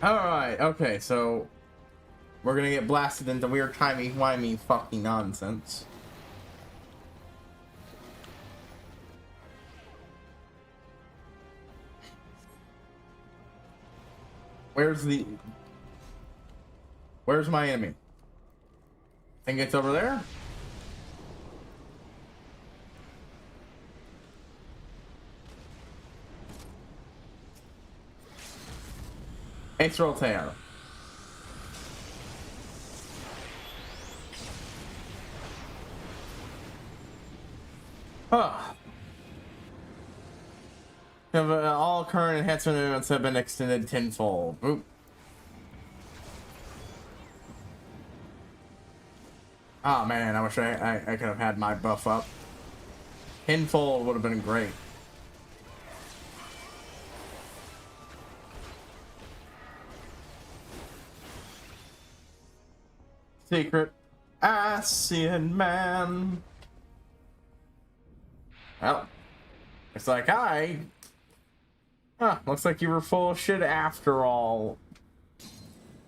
Alright, okay, so we're gonna get blasted into weird timey-wimey fucking nonsense. Where's my enemy? Think it's over there? Ace roll tail. Huh. All current enhancement movements have been extended tenfold. Oop. Oh man, I wish I could have had my buff up. Tenfold would have been great. Secret Asian man. Well, it's like looks like you were full of shit after all,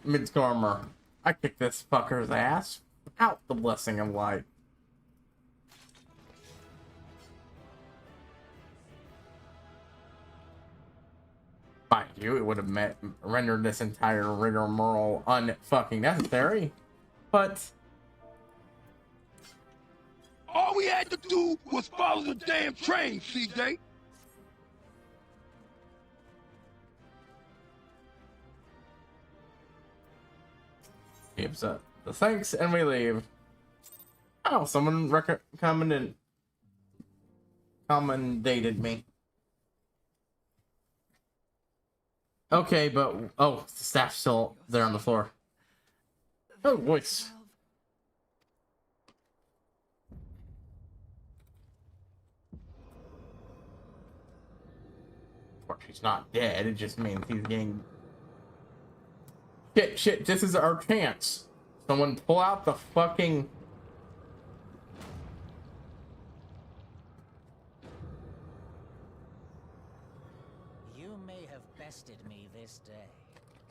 Midstormer. I kicked this fucker's ass without the blessing of light. By you, it would have rendered this entire rigmarole unfucking necessary. But all we had to do was follow the damn train, CJ. gives up the thanks and we leave. Oh, someone commendated me. Okay, but oh, the staff's still there on the floor. Oh, voice. Of course, he's not dead. It just means he's getting. Shit! This is our chance. Someone pull out the fucking. You may have bested me this day,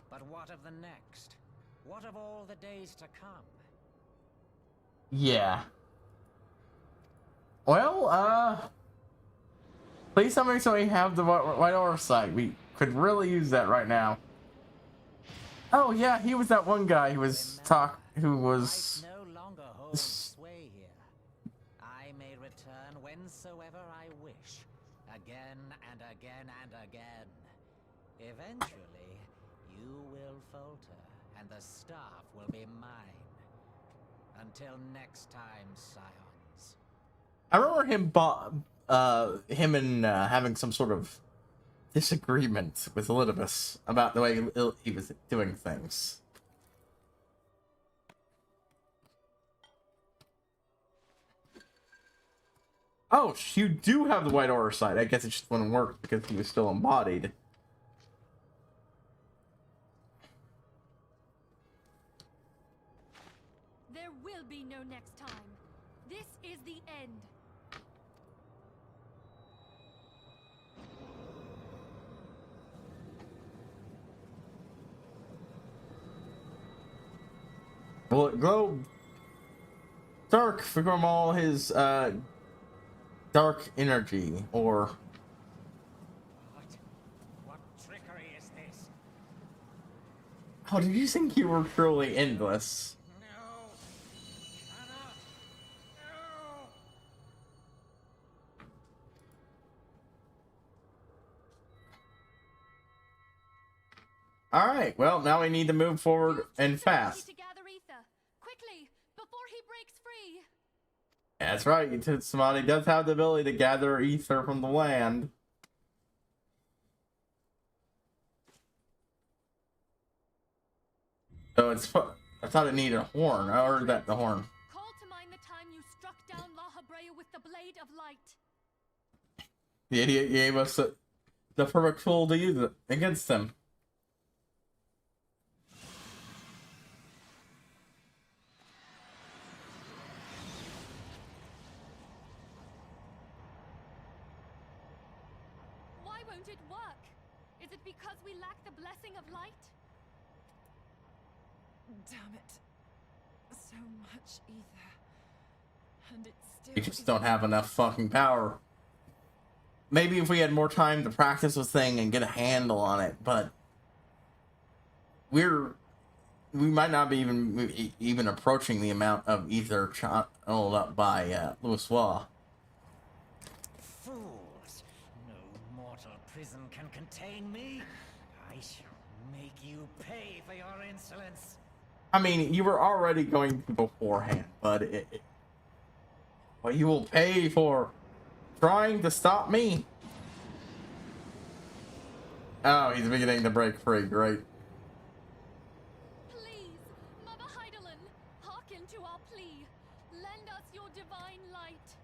but what of the next? What of all the days to come? Yeah. Well, please tell me so we have the white oversight. We could really use that right now. Oh yeah, he was that one guy who was who was. No longer holds sway here. I may return whensoever I wish, again and again and again. Eventually, you will falter, and the staff will be mine. Until next time, scions. I remember him and having some sort of disagreement with Elidibus about the way he was doing things. Oh, you do have the white oversight. I guess it just wouldn't work because he was still embodied. There will be no next time. This is the end. Will it glow dark from all his dark energy, or What trickery is this? oh, did you think you were truly endless? No! Cannot! No! Alright, well, now we need to move forward and fast. To gather ether. Quickly, before he breaks free. That's right. Somebody does have the ability to gather ether from the land. So it's. I thought it needed a horn. I ordered that the horn. Call to mind the time you struck down La Habrea with the blade of light. The idiot gave us the perfect tool to use it against them. Why won't it work? Is it because we lack the blessing of light? Damn it. So much ether. And it's still. We just don't have enough fucking power. Maybe if we had more time to practice this thing and get a handle on it, but we might not be even approaching the amount of ether channeled up by Louis Waugh. Fools! No mortal prison can contain me. I shall make you pay for your insolence. I mean, you were already going to beforehand, but what you will pay for trying to stop me. Oh, he's beginning to break free. Great. Please, Mother Heidelin, hearken to our plea. Lend us your divine light.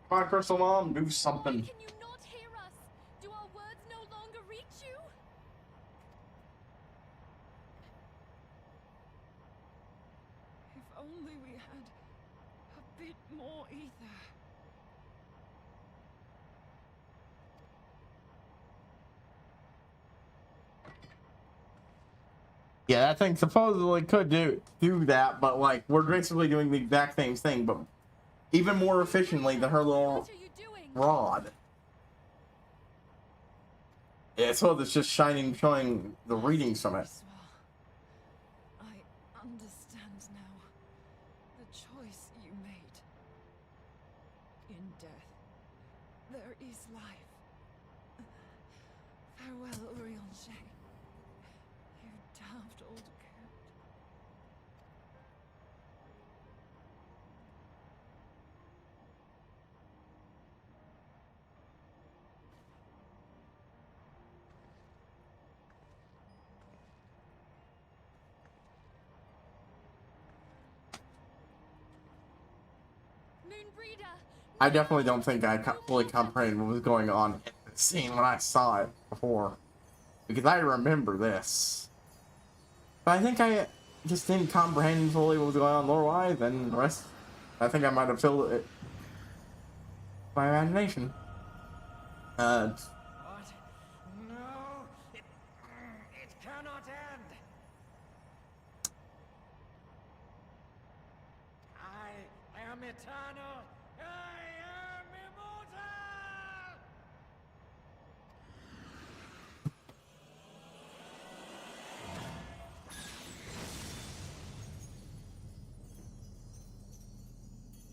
Come on, Crystal Mom, do Why something. can you not hear us? Do our words no longer reach you? If only we had a bit more ether. Yeah, that thing supposedly could do that, but like we're basically doing the exact same thing, but even more efficiently than her little What are you doing? rod. Yeah, so it's just showing the readings from it. I understand now. The choice you made. In death, there is life. Farewell, Urianger. You daft old coot. Moonbreeder! I definitely don't think I fully comprehended what was going on in the scene when I saw it before, because I remember this. But I think I just didn't comprehend fully what was going on lore-wise, and the rest, I think I might have filled it by imagination. What? No! It cannot end! I am eternal! I am immortal!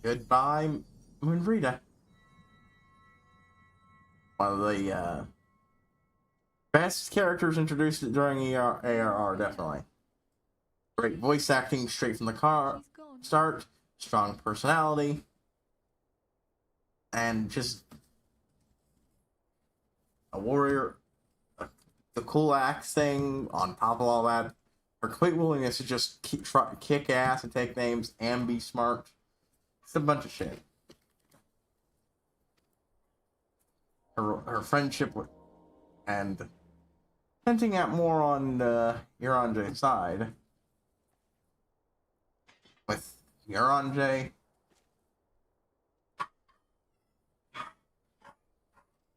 Goodbye, Moonbreeder. One of the best characters introduced during ARR, definitely. Great voice acting straight from the start, strong personality, and just a warrior. The cool axe thing on top of all that, her complete willingness to just kick ass and take names and be smart. It's a bunch of shit. Her friendship with, and hinting at more on Urianger's side. With Urianger.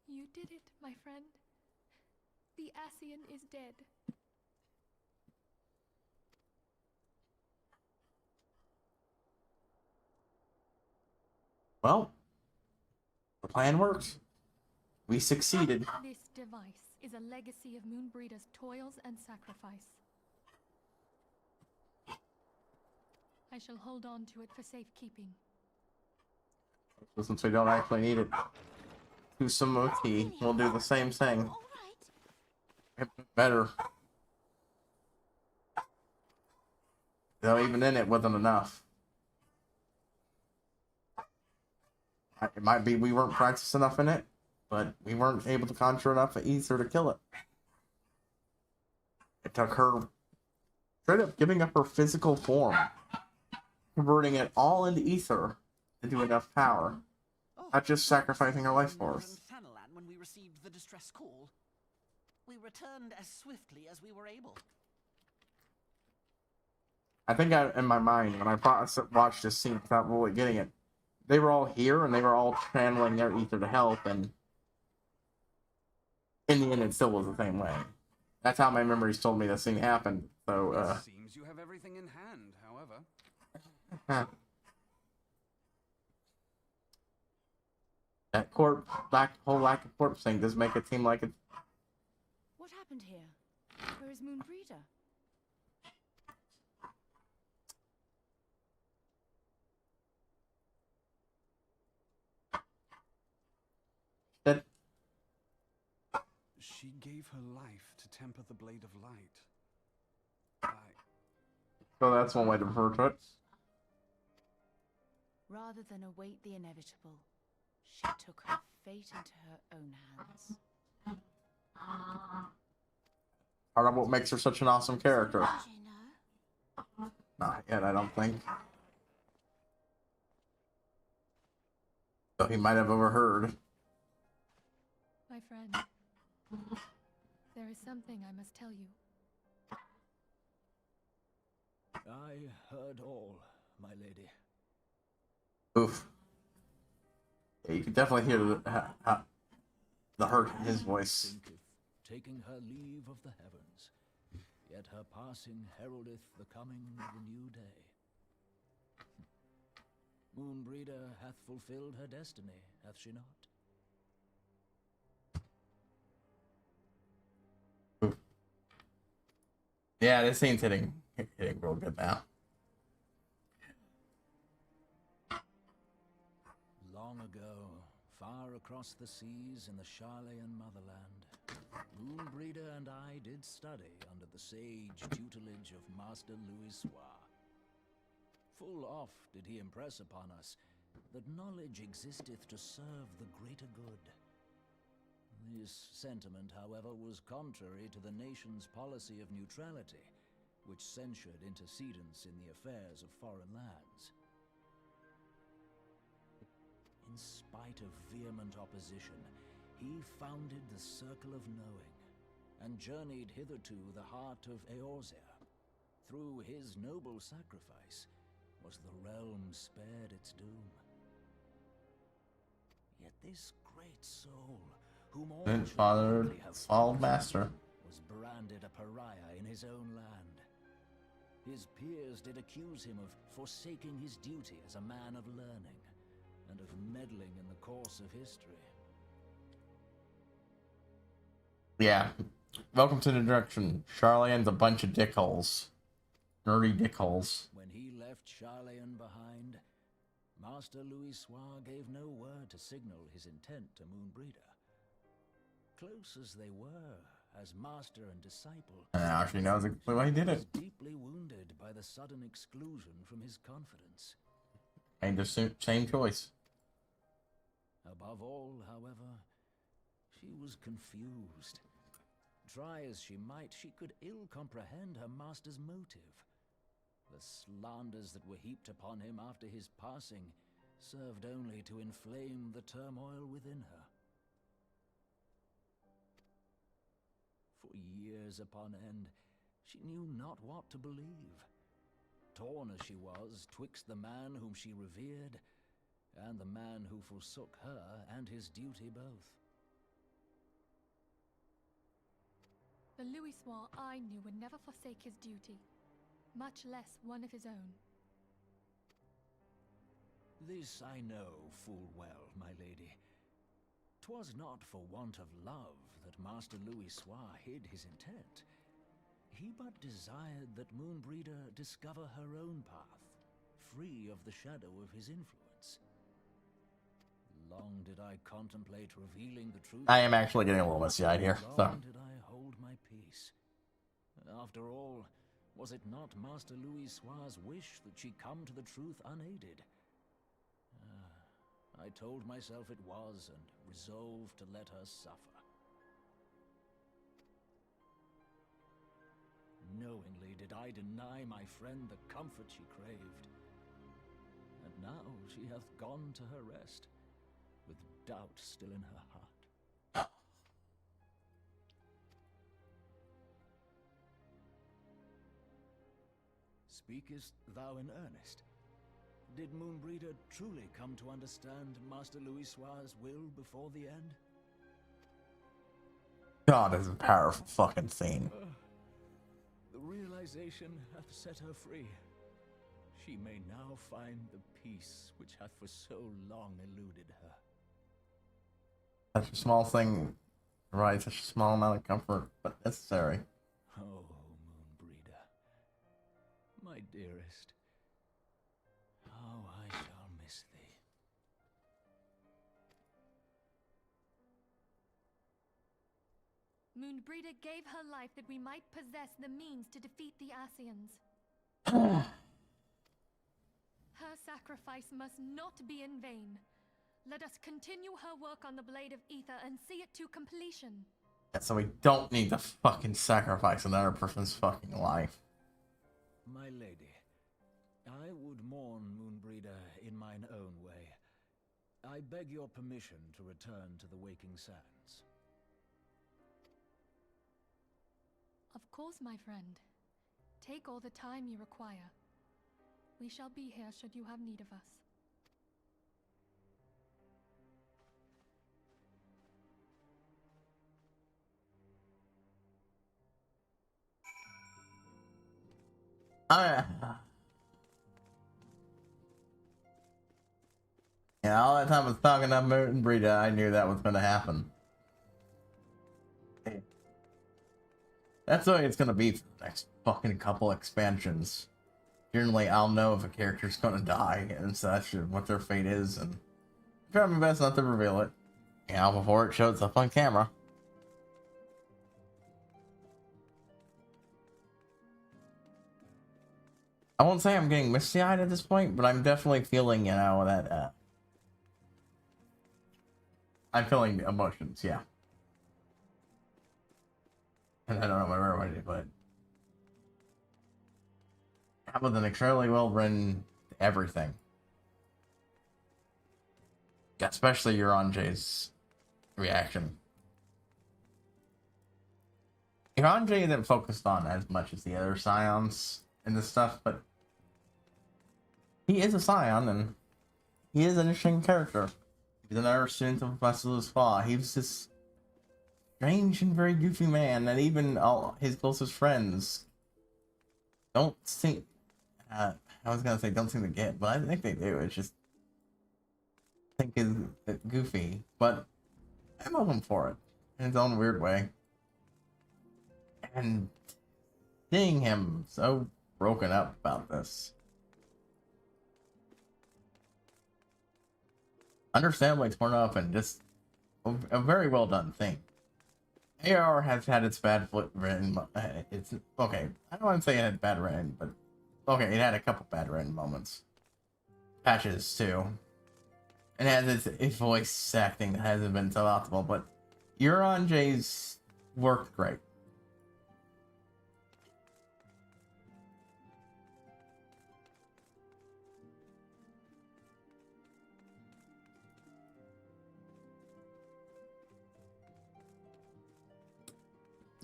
You did it, my friend. The Ascian is dead. Well, the plan works. We succeeded. This device is a legacy of Moonbreeder's toils and sacrifice. I shall hold on to it for safekeeping. Since we don't actually need it. Kusamuti will do the same thing. All right. Better. Though even then it wasn't enough. It might be we weren't practiced enough in it, but we weren't able to conjure enough ether to kill it. It took her straight up giving up her physical form, converting it all into ether to do enough power. Not just sacrificing her life force. When we received the distress call, we returned as swiftly as we were able. I think in my mind, when I watched this scene without really getting it, they were all here and they were all channeling their ether to help, and in the end, it still was the same way. That's how my memories told me this thing happened. So, seems you have everything in hand, however. That whole lack of corpse thing does make it seem like it. What happened here? Where is Moonbreeder? That She gave her life to temper the blade of light. so that's one way to refer to it. Rather than await the inevitable, she took her fate into her own hands. Part of what makes her such an awesome character. Did you know? Not yet, I don't think. So he might have overheard. My friend, there is something I must tell you. I heard all, my lady. Oof. Yeah, you can definitely hear the hurt in his voice. Think of taking her leave of the heavens, yet her passing heraldeth the coming of a new day. Moonbreeder hath fulfilled her destiny, hath she not? Oof. Yeah, this scene's hitting real good now. Long ago, far across the seas in the Charlayan motherland, Moonbreeder and I did study under the sage tutelage of Master Louis Soir. Full oft did he impress upon us that knowledge existeth to serve the greater good. This sentiment, however, was contrary to the nation's policy of neutrality, which censured intercedence in the affairs of foreign lands. In spite of vehement opposition, he founded the Circle of Knowing, and journeyed hither to the heart of Eorzea. Through his noble sacrifice was the realm spared its doom. Yet this great soul, whom all Then should fathered gladly have foul followed, master. was branded a pariah in his own land. His peers did accuse him of forsaking his duty as a man of learning, and of meddling in the course of history. Yeah. Welcome to the introduction. Charlayan's a bunch of dickholes. Nerdy dickholes. When he left Charlayan behind, Master Louis Soir gave no word to signal his intent to Moonbreeder. Close as they were, as master and disciple, Now she knows exactly why he did was it. deeply wounded by the sudden exclusion from his confidence. Made the same choice. Above all, however, she was confused. Try as she might, she could ill comprehend her master's motive. The slanders that were heaped upon him after his passing served only to inflame the turmoil within her. For years upon end, she knew not what to believe. Torn as she was twixt the man whom she revered and the man who forsook her and his duty both. The Louis Soir I knew would never forsake his duty, much less one of his own. This I know full well, my lady. 'Twas not for want of love that Master Louis Soir hid his intent. He but desired that Moonbreeder discover her own path, free of the shadow of his influence. Long did I contemplate revealing the truth. I am actually getting a little misty-eyed here. So. Long did I hold my peace. After all, Was it not Master Louis Soir's wish that she come to the truth unaided? I told myself it was, and resolved to let her suffer. Knowingly did I deny my friend the comfort she craved. And now she hath gone to her rest, with doubt still in her heart. Speakest thou in earnest? Did Moonbreeder truly come to understand Master Louis Soir's will before the end? God, this is a powerful fucking scene. The realization hath set her free. She may now find the peace which hath for so long eluded her. Such a small thing provides such a small amount of comfort, but necessary. Oh, Moonbreeder, my dearest, how I shall miss thee. Moonbreeder gave her life that we might possess the means to defeat the Asians. Her sacrifice must not be in vain. Let us continue her work on the Blade of Ether and see it to completion. Yeah, so we don't need to fucking sacrifice another person's fucking life. My lady, I would mourn Moonbreeder in mine own way. I beg your permission to return to the Waking Sands. Of course, my friend. Take all the time you require. We shall be here should you have need of us. Yeah, all that time I was talking about Moonbreeder, I knew that was going to happen. That's the way it's going to be for the next fucking couple expansions. Generally, I'll know if a character's going to die and such, and what their fate is, and try my best not to reveal it. You know, before it shows up on camera. I won't say I'm getting misty-eyed at this point, but I'm definitely feeling, you know, that, I'm feeling emotions, yeah. And I don't know where everybody, but that was an extremely well-written everything. Especially Uranje's reaction. Uranje isn't focused on as much as the other Scions in this stuff, but he is a Scion, and he is an interesting character. He's another student of Master Louis Soir. He was this strange and very goofy man that even all his closest friends don't seem... I was gonna say don't seem to get, but I think they do. It's just... I think is goofy, but I love him for it in his own weird way. And seeing him so broken up about this, understandably torn up, and just a very well done thing. AR has had its bad written. It's okay. I don't want to say it had bad written, but okay, it had a couple bad written moments. Patches too. And it has its voice acting that hasn't been so optimal, but Uranje's worked great.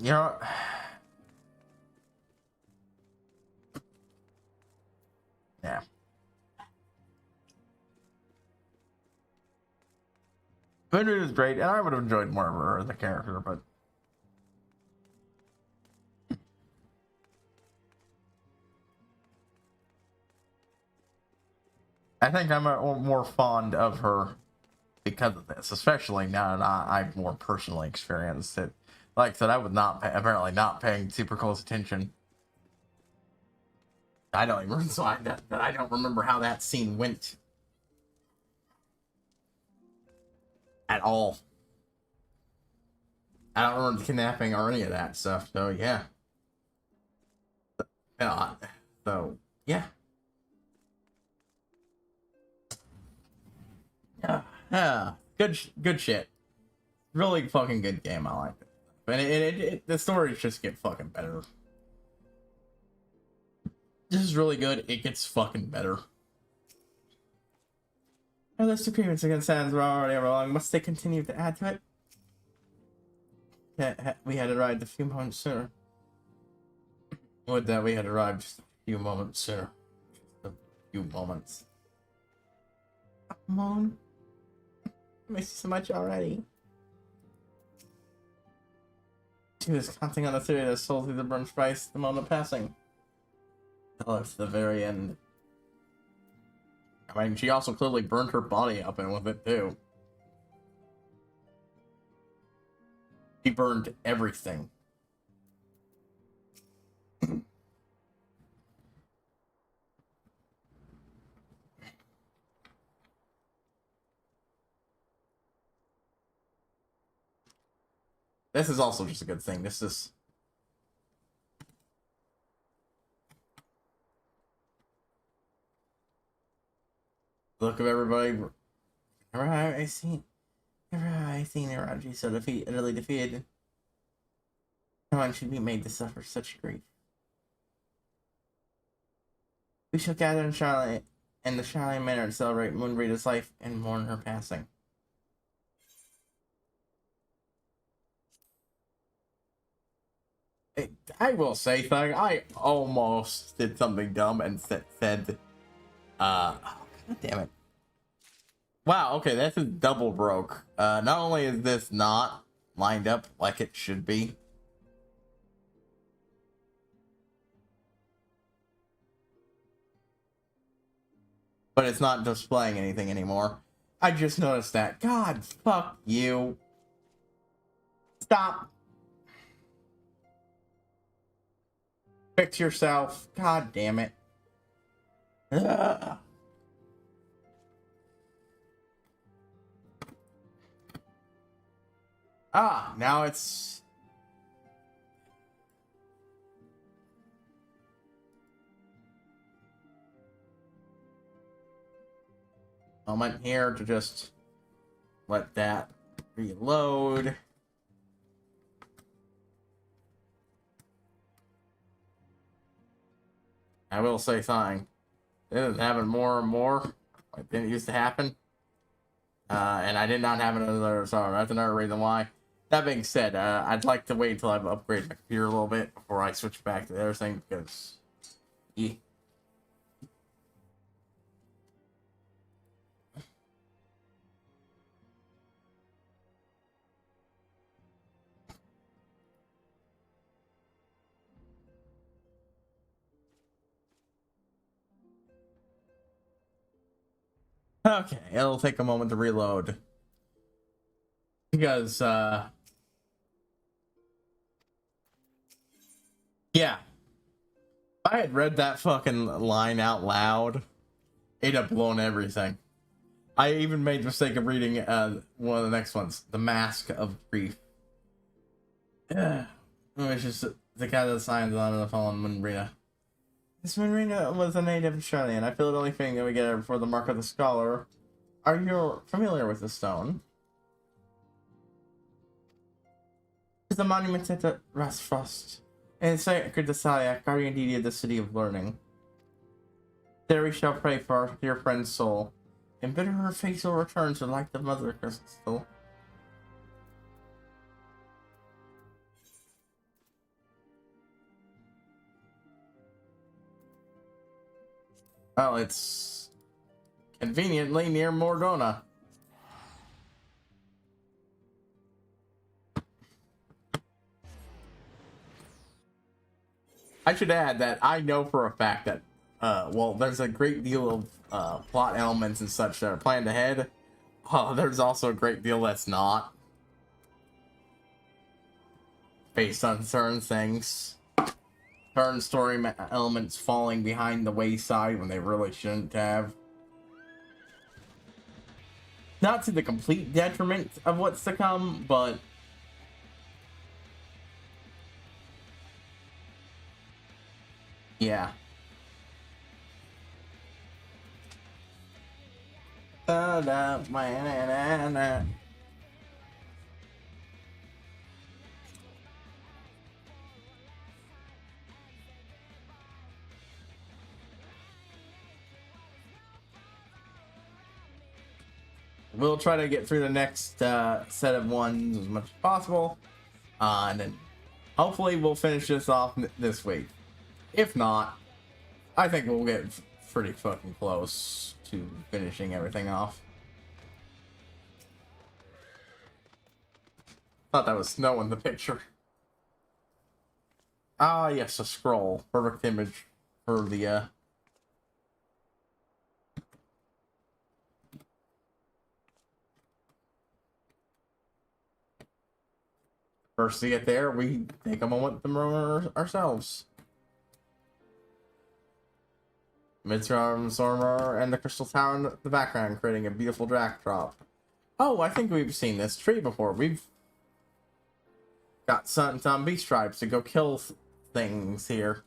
You know, yeah. Moonbreeder is great, and I would have enjoyed more of her as a character, but I think I'm more fond of her because of this, especially now that I've more personally experienced it. Like I said, I was apparently not paying super close attention. I don't even I don't remember how that scene went at all. I don't remember the kidnapping or any of that stuff. So yeah, So yeah. Yeah, good shit. Really fucking good game. I like it, and the stories just get fucking better. This is really good. It gets fucking better. Our list of appearances against Sans were already overlong. Must they continue to add to it? Yeah, we had arrived a few moments sooner. Would that we had arrived just a few moments sooner. Just a few moments. Moan. I miss you so much already. She was counting on the theory that sold through the brunch price the moment passing. Till it's the very end. I mean, she also clearly burned her body up and with it too. She burned everything. This is also just a good thing. This is... Look of everybody. Never have I seen Iraji so utterly defeated. No one should be made to suffer such grief. We shall gather in Charlotte in the Charlotte Manor to celebrate Moonbreeder's life and mourn her passing. I will say something. I almost did something dumb and said, oh, God damn it. Wow, okay, this is double broke. Not only is this not lined up like it should be, but it's not displaying anything anymore. I just noticed that. God, fuck you. Stop. Fix yourself. God damn it. Ugh. Ah, now it's... Moment here to just let that reload. I will say something. This is happening more and more. It didn't used to happen. And I did not have another, so that's another reason why. That being said, I'd like to wait until I've upgraded my computer a little bit before I switch back to the other thing, because... Yeah. Okay, it'll take a moment to reload. Because, yeah. If I had read that fucking line out loud, it'd have blown everything. I even made the mistake of reading one of the next ones, The Mask of Grief. Which is the guy that signs on the fallen Moonrina. This Moonrina was a native of Charlie, and I feel the only thing that we get before the Mark of the Scholar. Are you familiar with the stone? It's a monument at the Rasfrost, and it's sacred to Salyak, guardian deity of the City of Learning. There we shall pray for our dear friend's soul, and bid her faithful return to like the Mother Crystal. Well, it's conveniently near Mordona. I should add that I know for a fact that, well, there's a great deal of plot elements and such that are planned ahead. There's also a great deal that's not. Based on certain things. Certain story elements falling behind the wayside when they really shouldn't have. Not to the complete detriment of what's to come, but... Yeah. Da-da-ma-na-na-na. We'll try to get through the next set of ones as much as possible. And then hopefully we'll finish this off this week. If not, I think we'll get pretty fucking close to finishing everything off. Thought that was snow in the picture. Ah, yes, a scroll. Perfect image for the, First to get there, we take a moment to murmur ourselves. Midsummer and the Crystal Tower in the background, creating a beautiful backdrop. Oh, I think we've seen this tree before. We've got some beast tribes to go kill things here.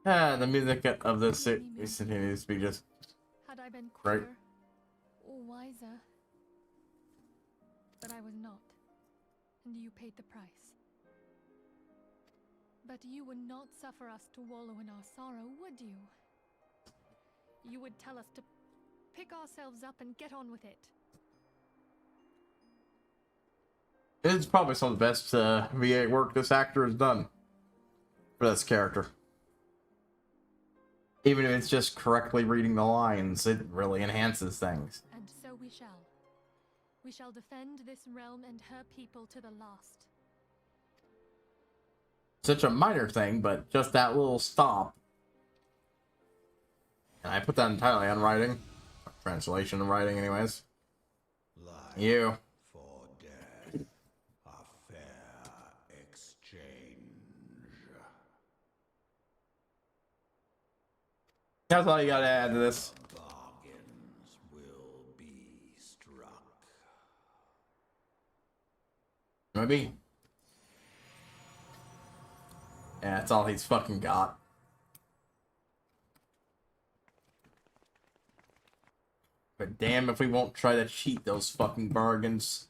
The music of this continues to be just Had I been great. quicker or wiser, but I was not, and you paid the price. But you would not suffer us to wallow in our sorrow, would you? You would tell us to pick ourselves up and get on with it. It's probably some of the best VA work this actor has done for this character. Even if it's just correctly reading the lines, it really enhances things. And so we shall. We shall defend this realm and her people to the last. Such a minor thing, but just that little stop. And I put that entirely on writing. Translation and writing, anyways. Life You. for death. A fair exchange. That's all you gotta add to this. Bargains will be struck. Maybe. Yeah, that's all he's fucking got. But damn if we won't try to cheat those fucking bargains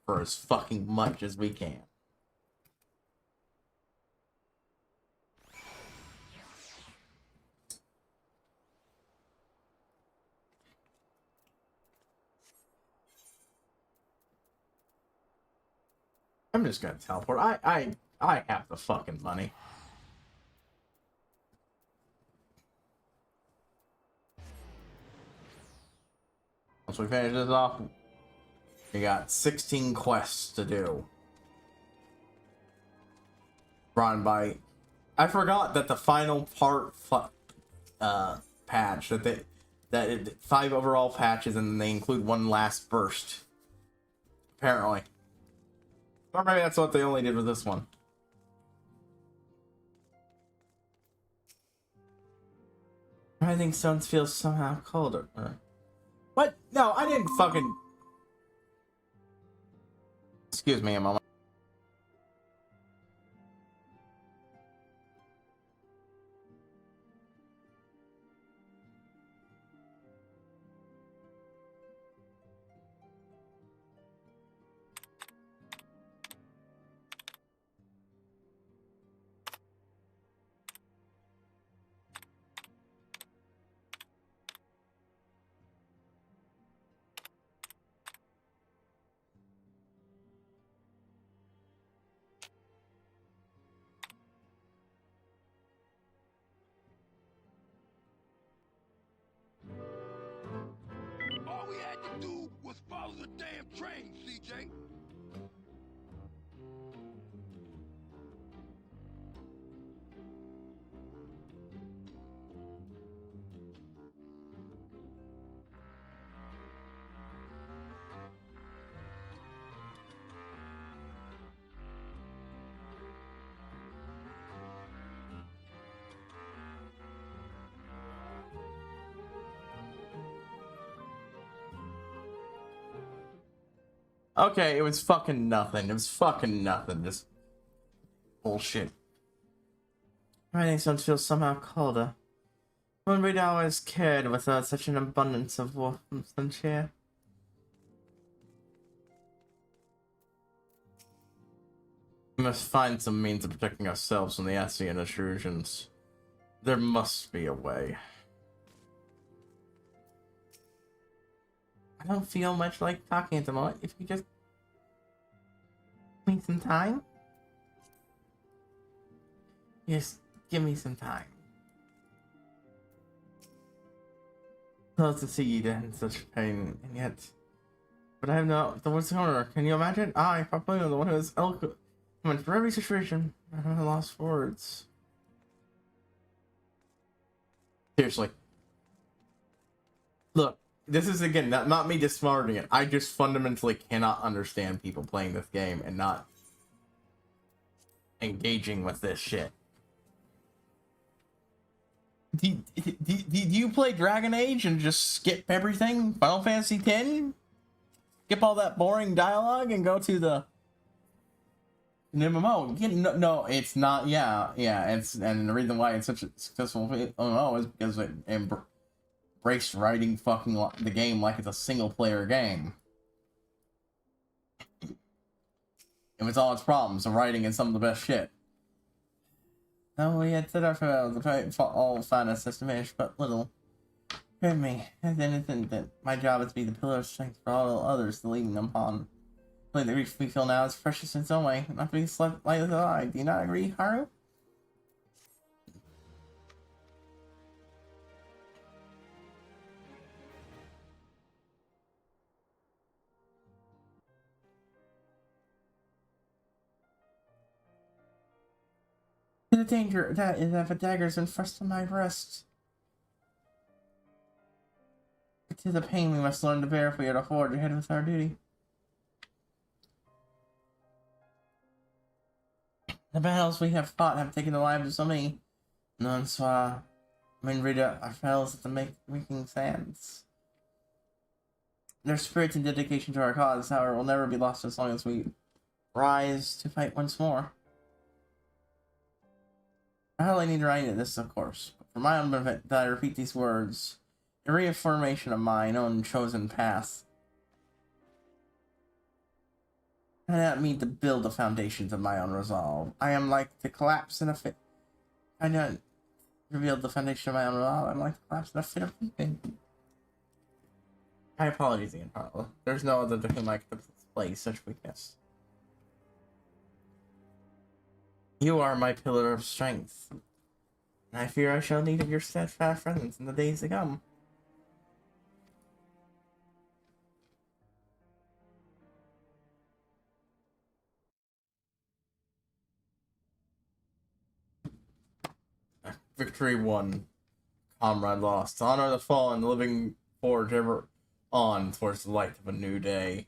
for as fucking much as we can. I'm just gonna teleport. I have the fucking money. Once we finish this off, we got 16 quests to do. Run by. I forgot that the final part patch that 5 overall patches and they include one last burst. Apparently. Or maybe that's what they only did with this one. Rising stones feel somehow colder. What? No, I didn't fucking... Excuse me a moment. All we had to do was follow the damn train, CJ. Okay, it was fucking nothing. It was fucking nothing. Just bullshit. Writing some feels somehow colder. When we'd always cared without such an abundance of warmth and cheer. We must find some means of protecting ourselves from the Asian intrusions. There must be a way. I don't feel much like talking at the moment. If you just give me some time. Just give me some time. Close to see you in such pain, and yet... But I have no... The words corner. Can you imagine? I, probably am the one who is eloquent for every situation. I have lost words. Seriously. Look, this is, again, not me dismarting it. I just fundamentally cannot understand people playing this game and not engaging with this shit. Do you play Dragon Age and just skip everything? Final Fantasy X? Skip all that boring dialogue and go to the MMO? No, it's not. Yeah. It's, and the reason why it's such a successful MMO is because it embraced writing fucking the game like it's a single player game. And with all its problems, the writing is some of the best shit. No, we had set our farewell. The fight for all finest has diminished but little. Hear me, as anything that my job is to be the pillar of strength for all others to lean them upon. The grief we feel now is precious in its own way, not to be slept lightly alive. Do you not agree, Haru? The danger that is that a dagger is thrust in my breast. It is a pain we must learn to bear if we are to forge ahead with our duty. The battles we have fought have taken the lives of so many. None saw Minrida our fellows at the making sands. Their spirit and dedication to our cause, however, will never be lost as long as we rise to fight once more. I hardly need to write this, of course, but for my own benefit that I repeat these words, a reaffirmation of mine own chosen path. I do not mean to build the foundations of my own resolve. I am like to collapse in a fit. I don't reveal the foundation of my own resolve. I'm like to collapse in a fit of weeping. My apologies again, Harlow. There's no other to whom I could display such weakness. You are my pillar of strength, and I fear I shall need of your steadfast presence in the days to come. Victory won, comrade lost. Honor the fallen, living forge ever on towards the light of a new day.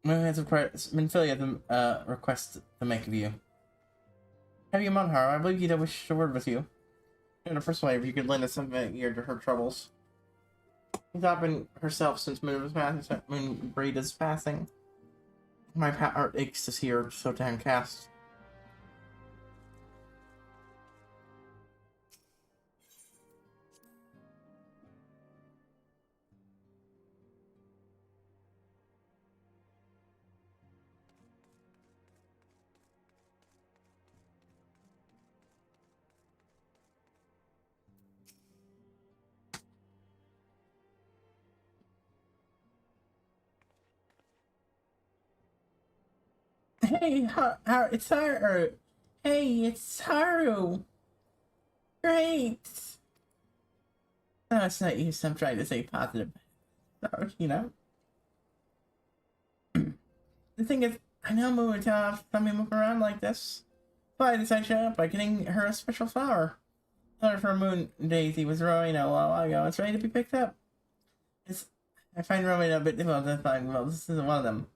Minfilia has a request to make of you. Have you Monhar? I believe Gita wished a word with you. In the first way, if you could lend us some ear to her troubles. She's not been herself since Moonbreeda's passing. My heart aches to see her so downcast. Hey, it's Haru. Hey, it's Haru. Great. No, it's not use. I'm trying to say positive. So, you know. The thing is, I know Moo would tell us to move around like this. So I decided to show up by getting her a special flower. Another for Moon Daisy was growing a while ago. It's ready to be picked up. I find growing a bit difficult to find. Well, this isn't one of them.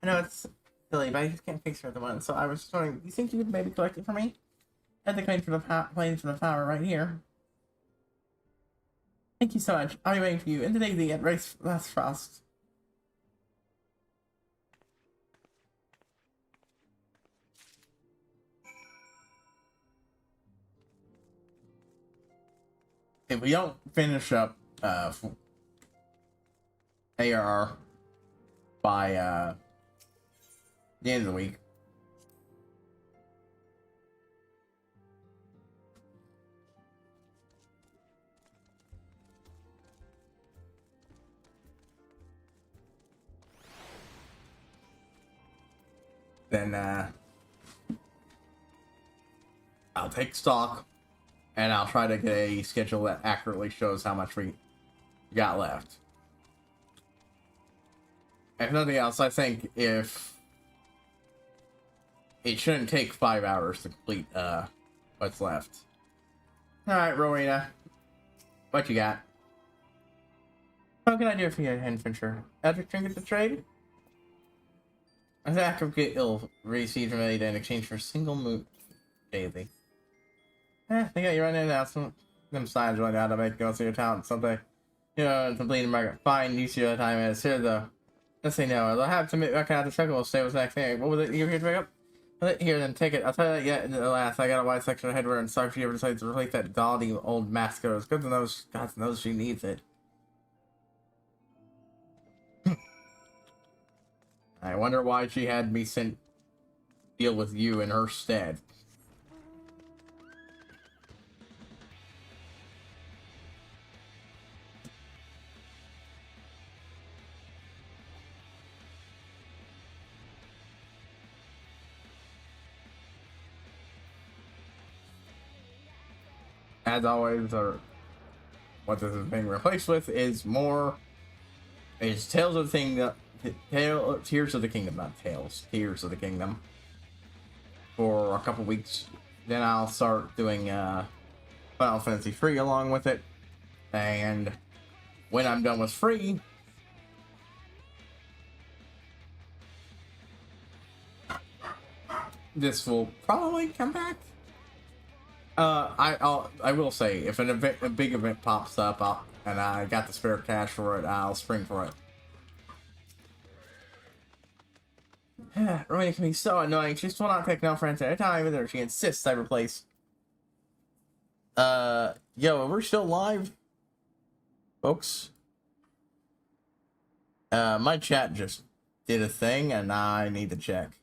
I know it's silly, but I just can't fix her at the moment. So I was just wondering, do you think you could maybe collect it for me? I have the claim for the power right here. Thank you so much. I'll be waiting for you in the daisy at Race Last Frost. If we don't finish up ARR by the end of the week, then I'll take stock and I'll try to get a schedule that accurately shows how much we got left. If nothing else, I think if it shouldn't take 5 hours to complete what's left. Alright, Rowena. What you got? What can I do for you, Adventure? Epic trinket to trade? A sack of ill received made in exchange for a single moot daily. They got you running out some them signs running out to make go see your talent someday. You know, completing market. Fine, you see your time is here though. Let's say no. They'll have to make back out the struggle. We'll stay with next thing. What was it you were here to pick up? Here, then take it. I'll tell you that yet in the last. I got a wide section of headwear and sorry if she ever decides to replace that gaudy old mask. It's good to know God knows she needs it. I wonder why she had me sent deal with you in her stead. As always, what this is being replaced with is Tales of the Kingdom, Tears of the Kingdom, not Tales, Tears of the Kingdom, for a couple weeks. Then I'll start doing Final Fantasy Free along with it, and when I'm done with Free, this will probably come back. I will say, if a big event pops up, and I got the spare cash for it, I'll spring for it. Rowena can be so annoying. She will not take no friends at a time either. She insists I replace. Yo, we're still live, folks. My chat just did a thing, and I need to check.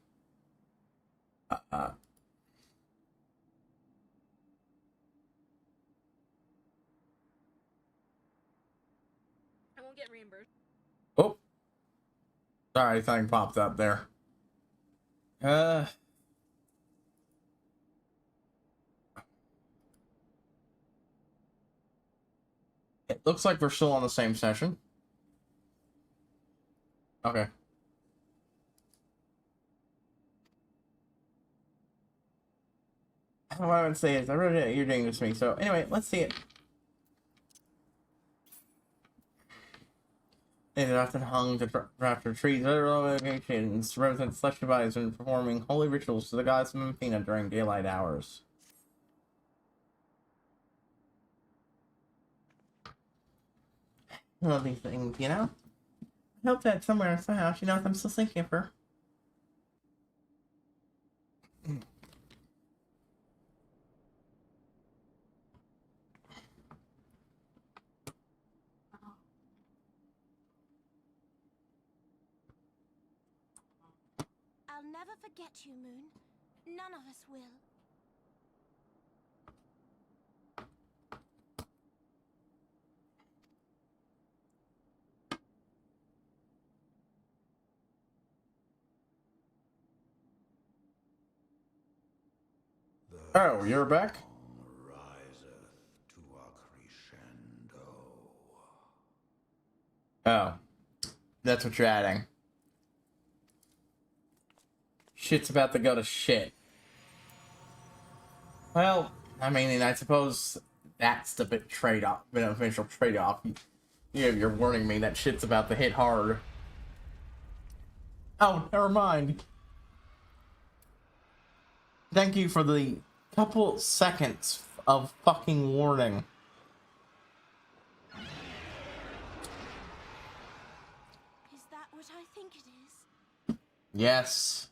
Get reimbursed. Oh, sorry, something popped up there. It looks like we're still on the same session. Okay. What I would say is, I wrote it, you're doing this to me. So anyway, let's see it. It is often hung to after trees, other locations, represent celestial bodies when performing holy rituals to the goddess of Mempina during daylight hours. Love these things, you know? I hope that somewhere, somehow, she knows I'm still thinking of her. I'll never forget you, Moon. None of us will. Oh, you're back? Riseth to a crescendo. Oh. That's what you're adding. Shit's about to go to shit. Well, I mean, I suppose that's the beneficial trade-off. You're warning me that shit's about to hit hard. Oh, never mind. Thank you for the couple seconds of fucking warning. Is that what I think it is? Yes.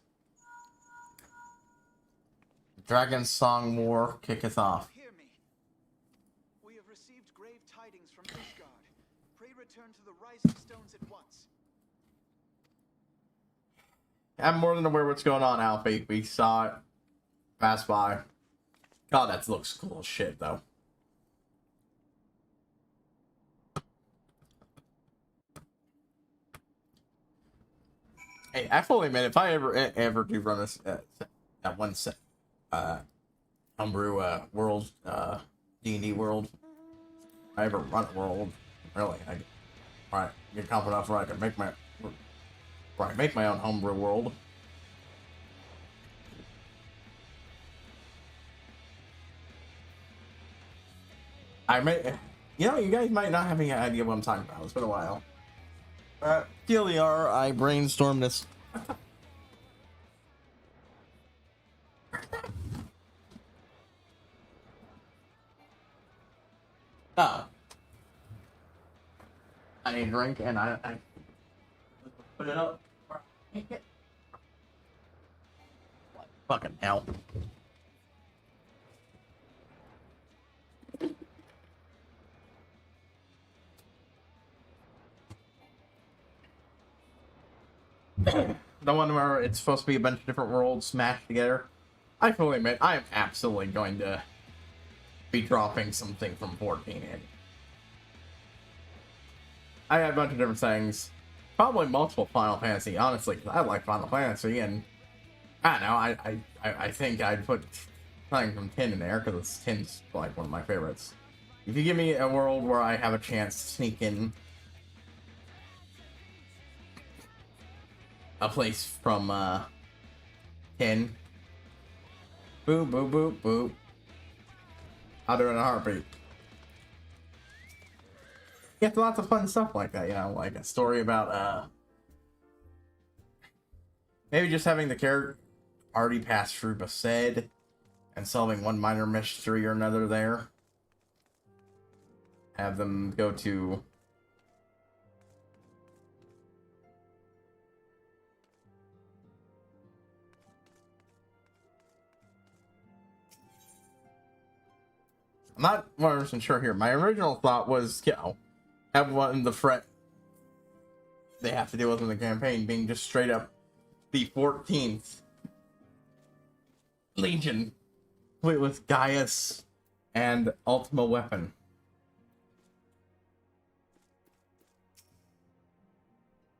Dragon Song War kicketh off. Hear me. We have received grave tidings from Ishgard. Pray return to the Rising Stones at once. I'm more than aware what's going on, Alfie. We saw it pass by. God, that looks cool as shit, though. Hey, I fully admit, if I ever do run this that one set, homebrew world, D&D world, if I ever run a world, really, I get confident enough where I can make my own homebrew world. You guys might not have any idea what I'm talking about. It's been a while. TLDR, I brainstormed this. Oh. I need a drink and I put it up. Fucking hell. The one where it's supposed to be a bunch of different worlds smashed together. I fully admit, I am absolutely going to be dropping something from 14 in. I had a bunch of different things. Probably multiple Final Fantasy, honestly, 'cause I like Final Fantasy, and I don't know, I think I'd put something from 10 in there, because 10's like one of my favorites. If you give me a world where I have a chance to sneak in a place from 10, boop, boop, boop, boop, I'll do it in a heartbeat. Yeah, lots of fun stuff like that, you know, like a story about maybe just having the character already pass through Besaid and solving one minor mystery or another there. Have them go to I'm not 100% sure here. My original thought was, you know, have one the threat they have to deal with in the campaign being just straight up the 14th Legion, complete with Gaius and Ultima Weapon.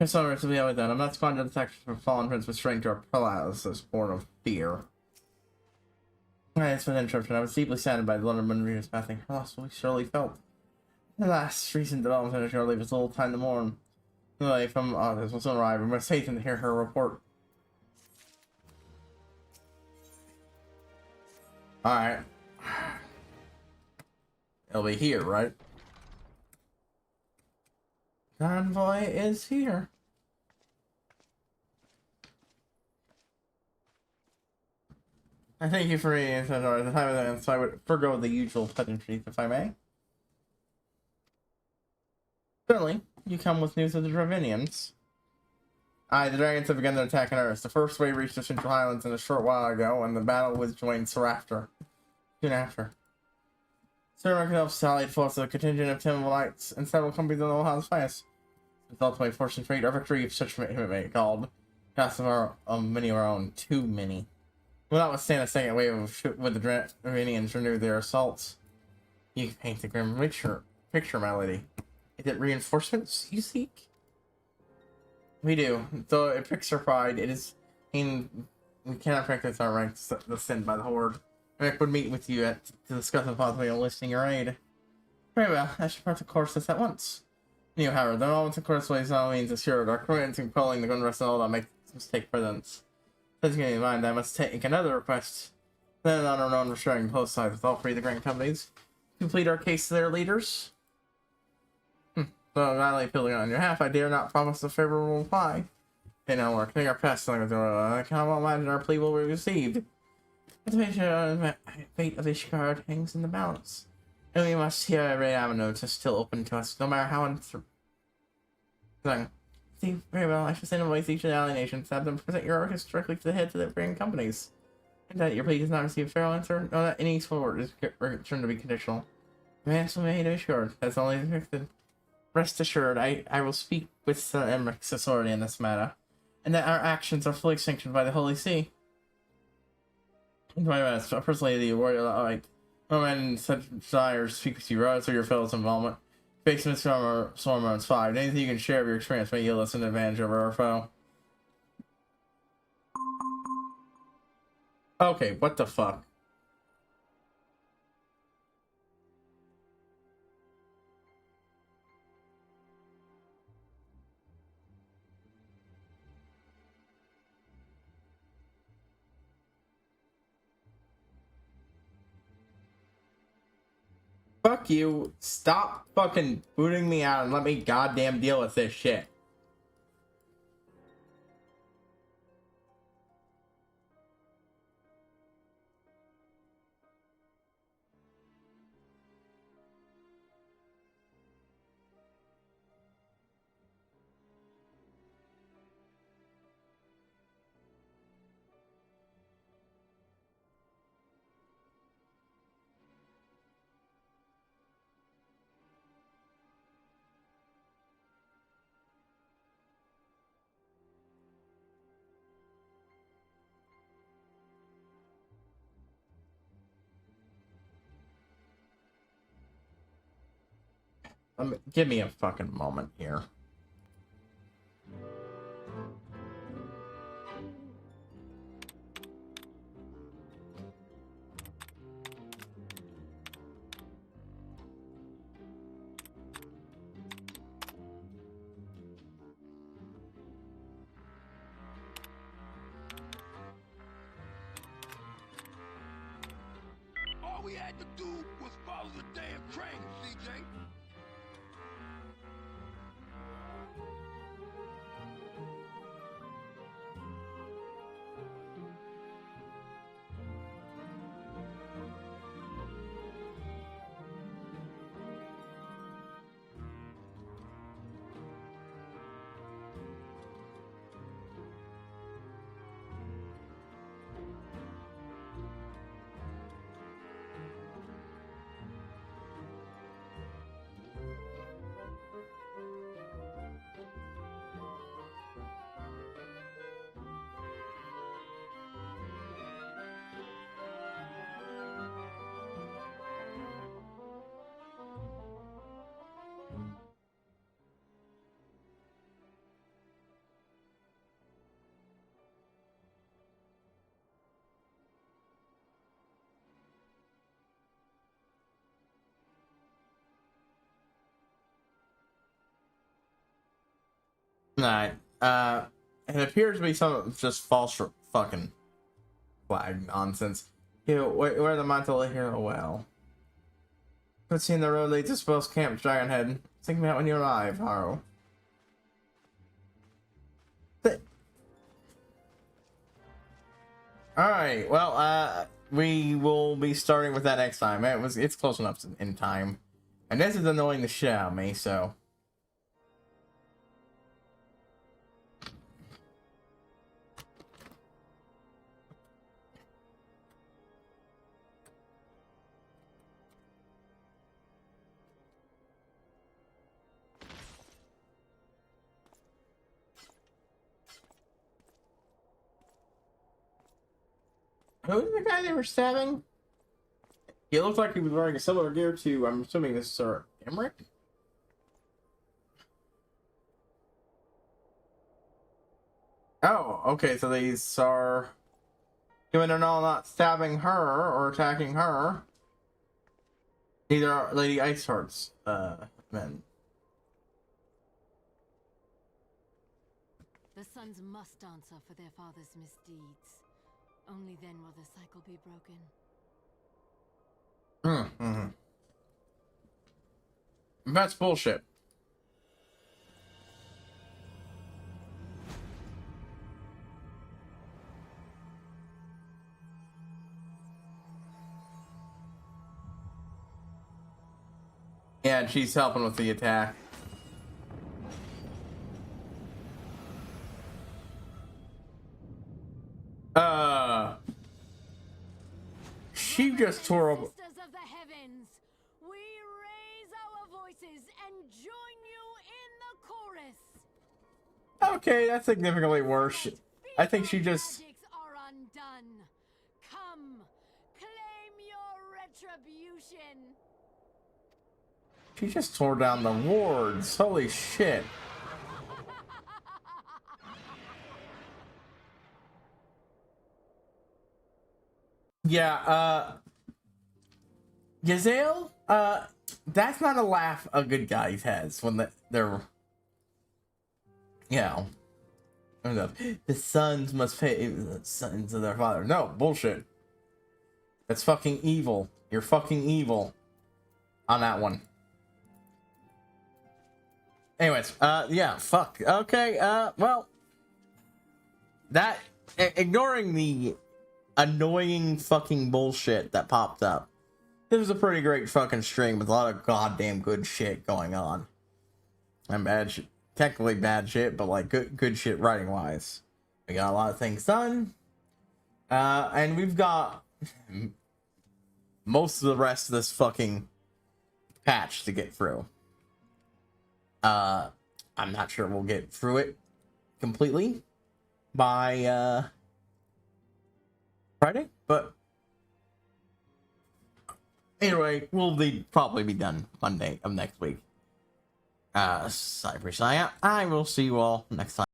It's not to be like that. I'm not responding to the text from Fallen Prince with strength to our paralysis, born of fear. It's been an interruption. I was deeply saddened by the London Monrea's passing. Her loss will be surely felt. The last recent development in leave us a little time to mourn. Anyway, from this will soon arrive. We must hasten to hear her report. Alright. It'll be here, right? Convoy is here. I thank you for reading the time of the so I would forgo the usual pleasantries, if I may. Certainly, you come with news of the Dravinians. Aye, the dragons have begun their attack on Earth. The first wave reached the Central Highlands in a short while ago, and the battle was joined soon after. Sir Markel sallied forth a contingent of Timberlites and several companies of the House Fires. It's ultimately fortune fate, our victory, if such may be called. Cost of many of our own, too many. Will not withstand a second wave of with the Dravinians renew their assaults. You paint the grim picture, Melody. Is it reinforcements you seek? We do. Though it picks our pride, it is we cannot practice our ranks the sin by the Horde. Rick would meet with you to discuss the possibility of enlisting your aid. Very well, I should part the courses at once. You, however, the moment the course ways all means assured, our commitment to compelling the gun rest and all that make mistake presence. Taking in mind, I must take another request. Then on our own restoring close sides with all three of the grand companies. Complete our case to their leaders. So, not only appealing on your behalf, I dare not promise a favorable reply. They now work. They are past I cannot well imagine our plea will be received. The fate of Ishgard hangs in the balance. And we must hear every avenue is still open to us, no matter how See very well, I should send a voice each of the ally nations, have them present your request directly to the heads of the brand companies. And that your plea does not receive a fair answer, know that any forward is returned to be conditional. Demands will be made assured, that's only expected. Rest assured, I will speak with Emmeric's authority in this matter, and that our actions are fully sanctioned by the Holy See. And my best, personally, the warrior like when such desires speak with you, regardless of your fellow's involvement. Basement Stormer is 5. Anything you can share of your experience may yield us an advantage over our foe. Okay, what the fuck? Fuck you. Stop fucking booting me out and let me goddamn deal with this shit. Give me a fucking moment here. All we had to do was follow the damn train, CJ. Alright, it appears to be some just false fucking flag nonsense. Here, where the mantle here? Well, let's see in the road leads to Spell's Camp, Dragonhead. Think about when you arrive, Haro. Alright, well, we will be starting with that next time. It's close enough in time. And this is annoying the shit out of me, so. Who's the guy they were stabbing? He looked like he was wearing a similar gear to, I'm assuming this is Sir Emmerich? Oh, okay, so these are doing it all, not stabbing her or attacking her. Neither are Lady Iceheart's men. The sons must answer for their father's misdeeds. Only then will the cycle be broken. That's bullshit. Yeah, and she's helping with the attack. She just tore up. Sisters of the heavens, we raise our voices and join you in the chorus. Okay, that's significantly worse. I think she just. Magics are undone. Come, claim your retribution. She just tore down the wards. Holy shit. Yeah, Gazelle, that's not a laugh a good guy has when they're, you know, the sons must pay the sons of their father. No, bullshit. That's fucking evil. You're fucking evil on that one. Anyways, yeah, fuck. Okay, well, that, ignoring the annoying fucking bullshit that popped up, this was a pretty great fucking stream with a lot of goddamn good shit going on. And bad shit, technically bad shit, but like good shit writing wise. We got a lot of things done. And we've got most of the rest of this fucking patch to get through. I'm not sure we'll get through it completely by Friday, but anyway, we'll probably be done Monday of next week. HighPriest, I will see you all next time.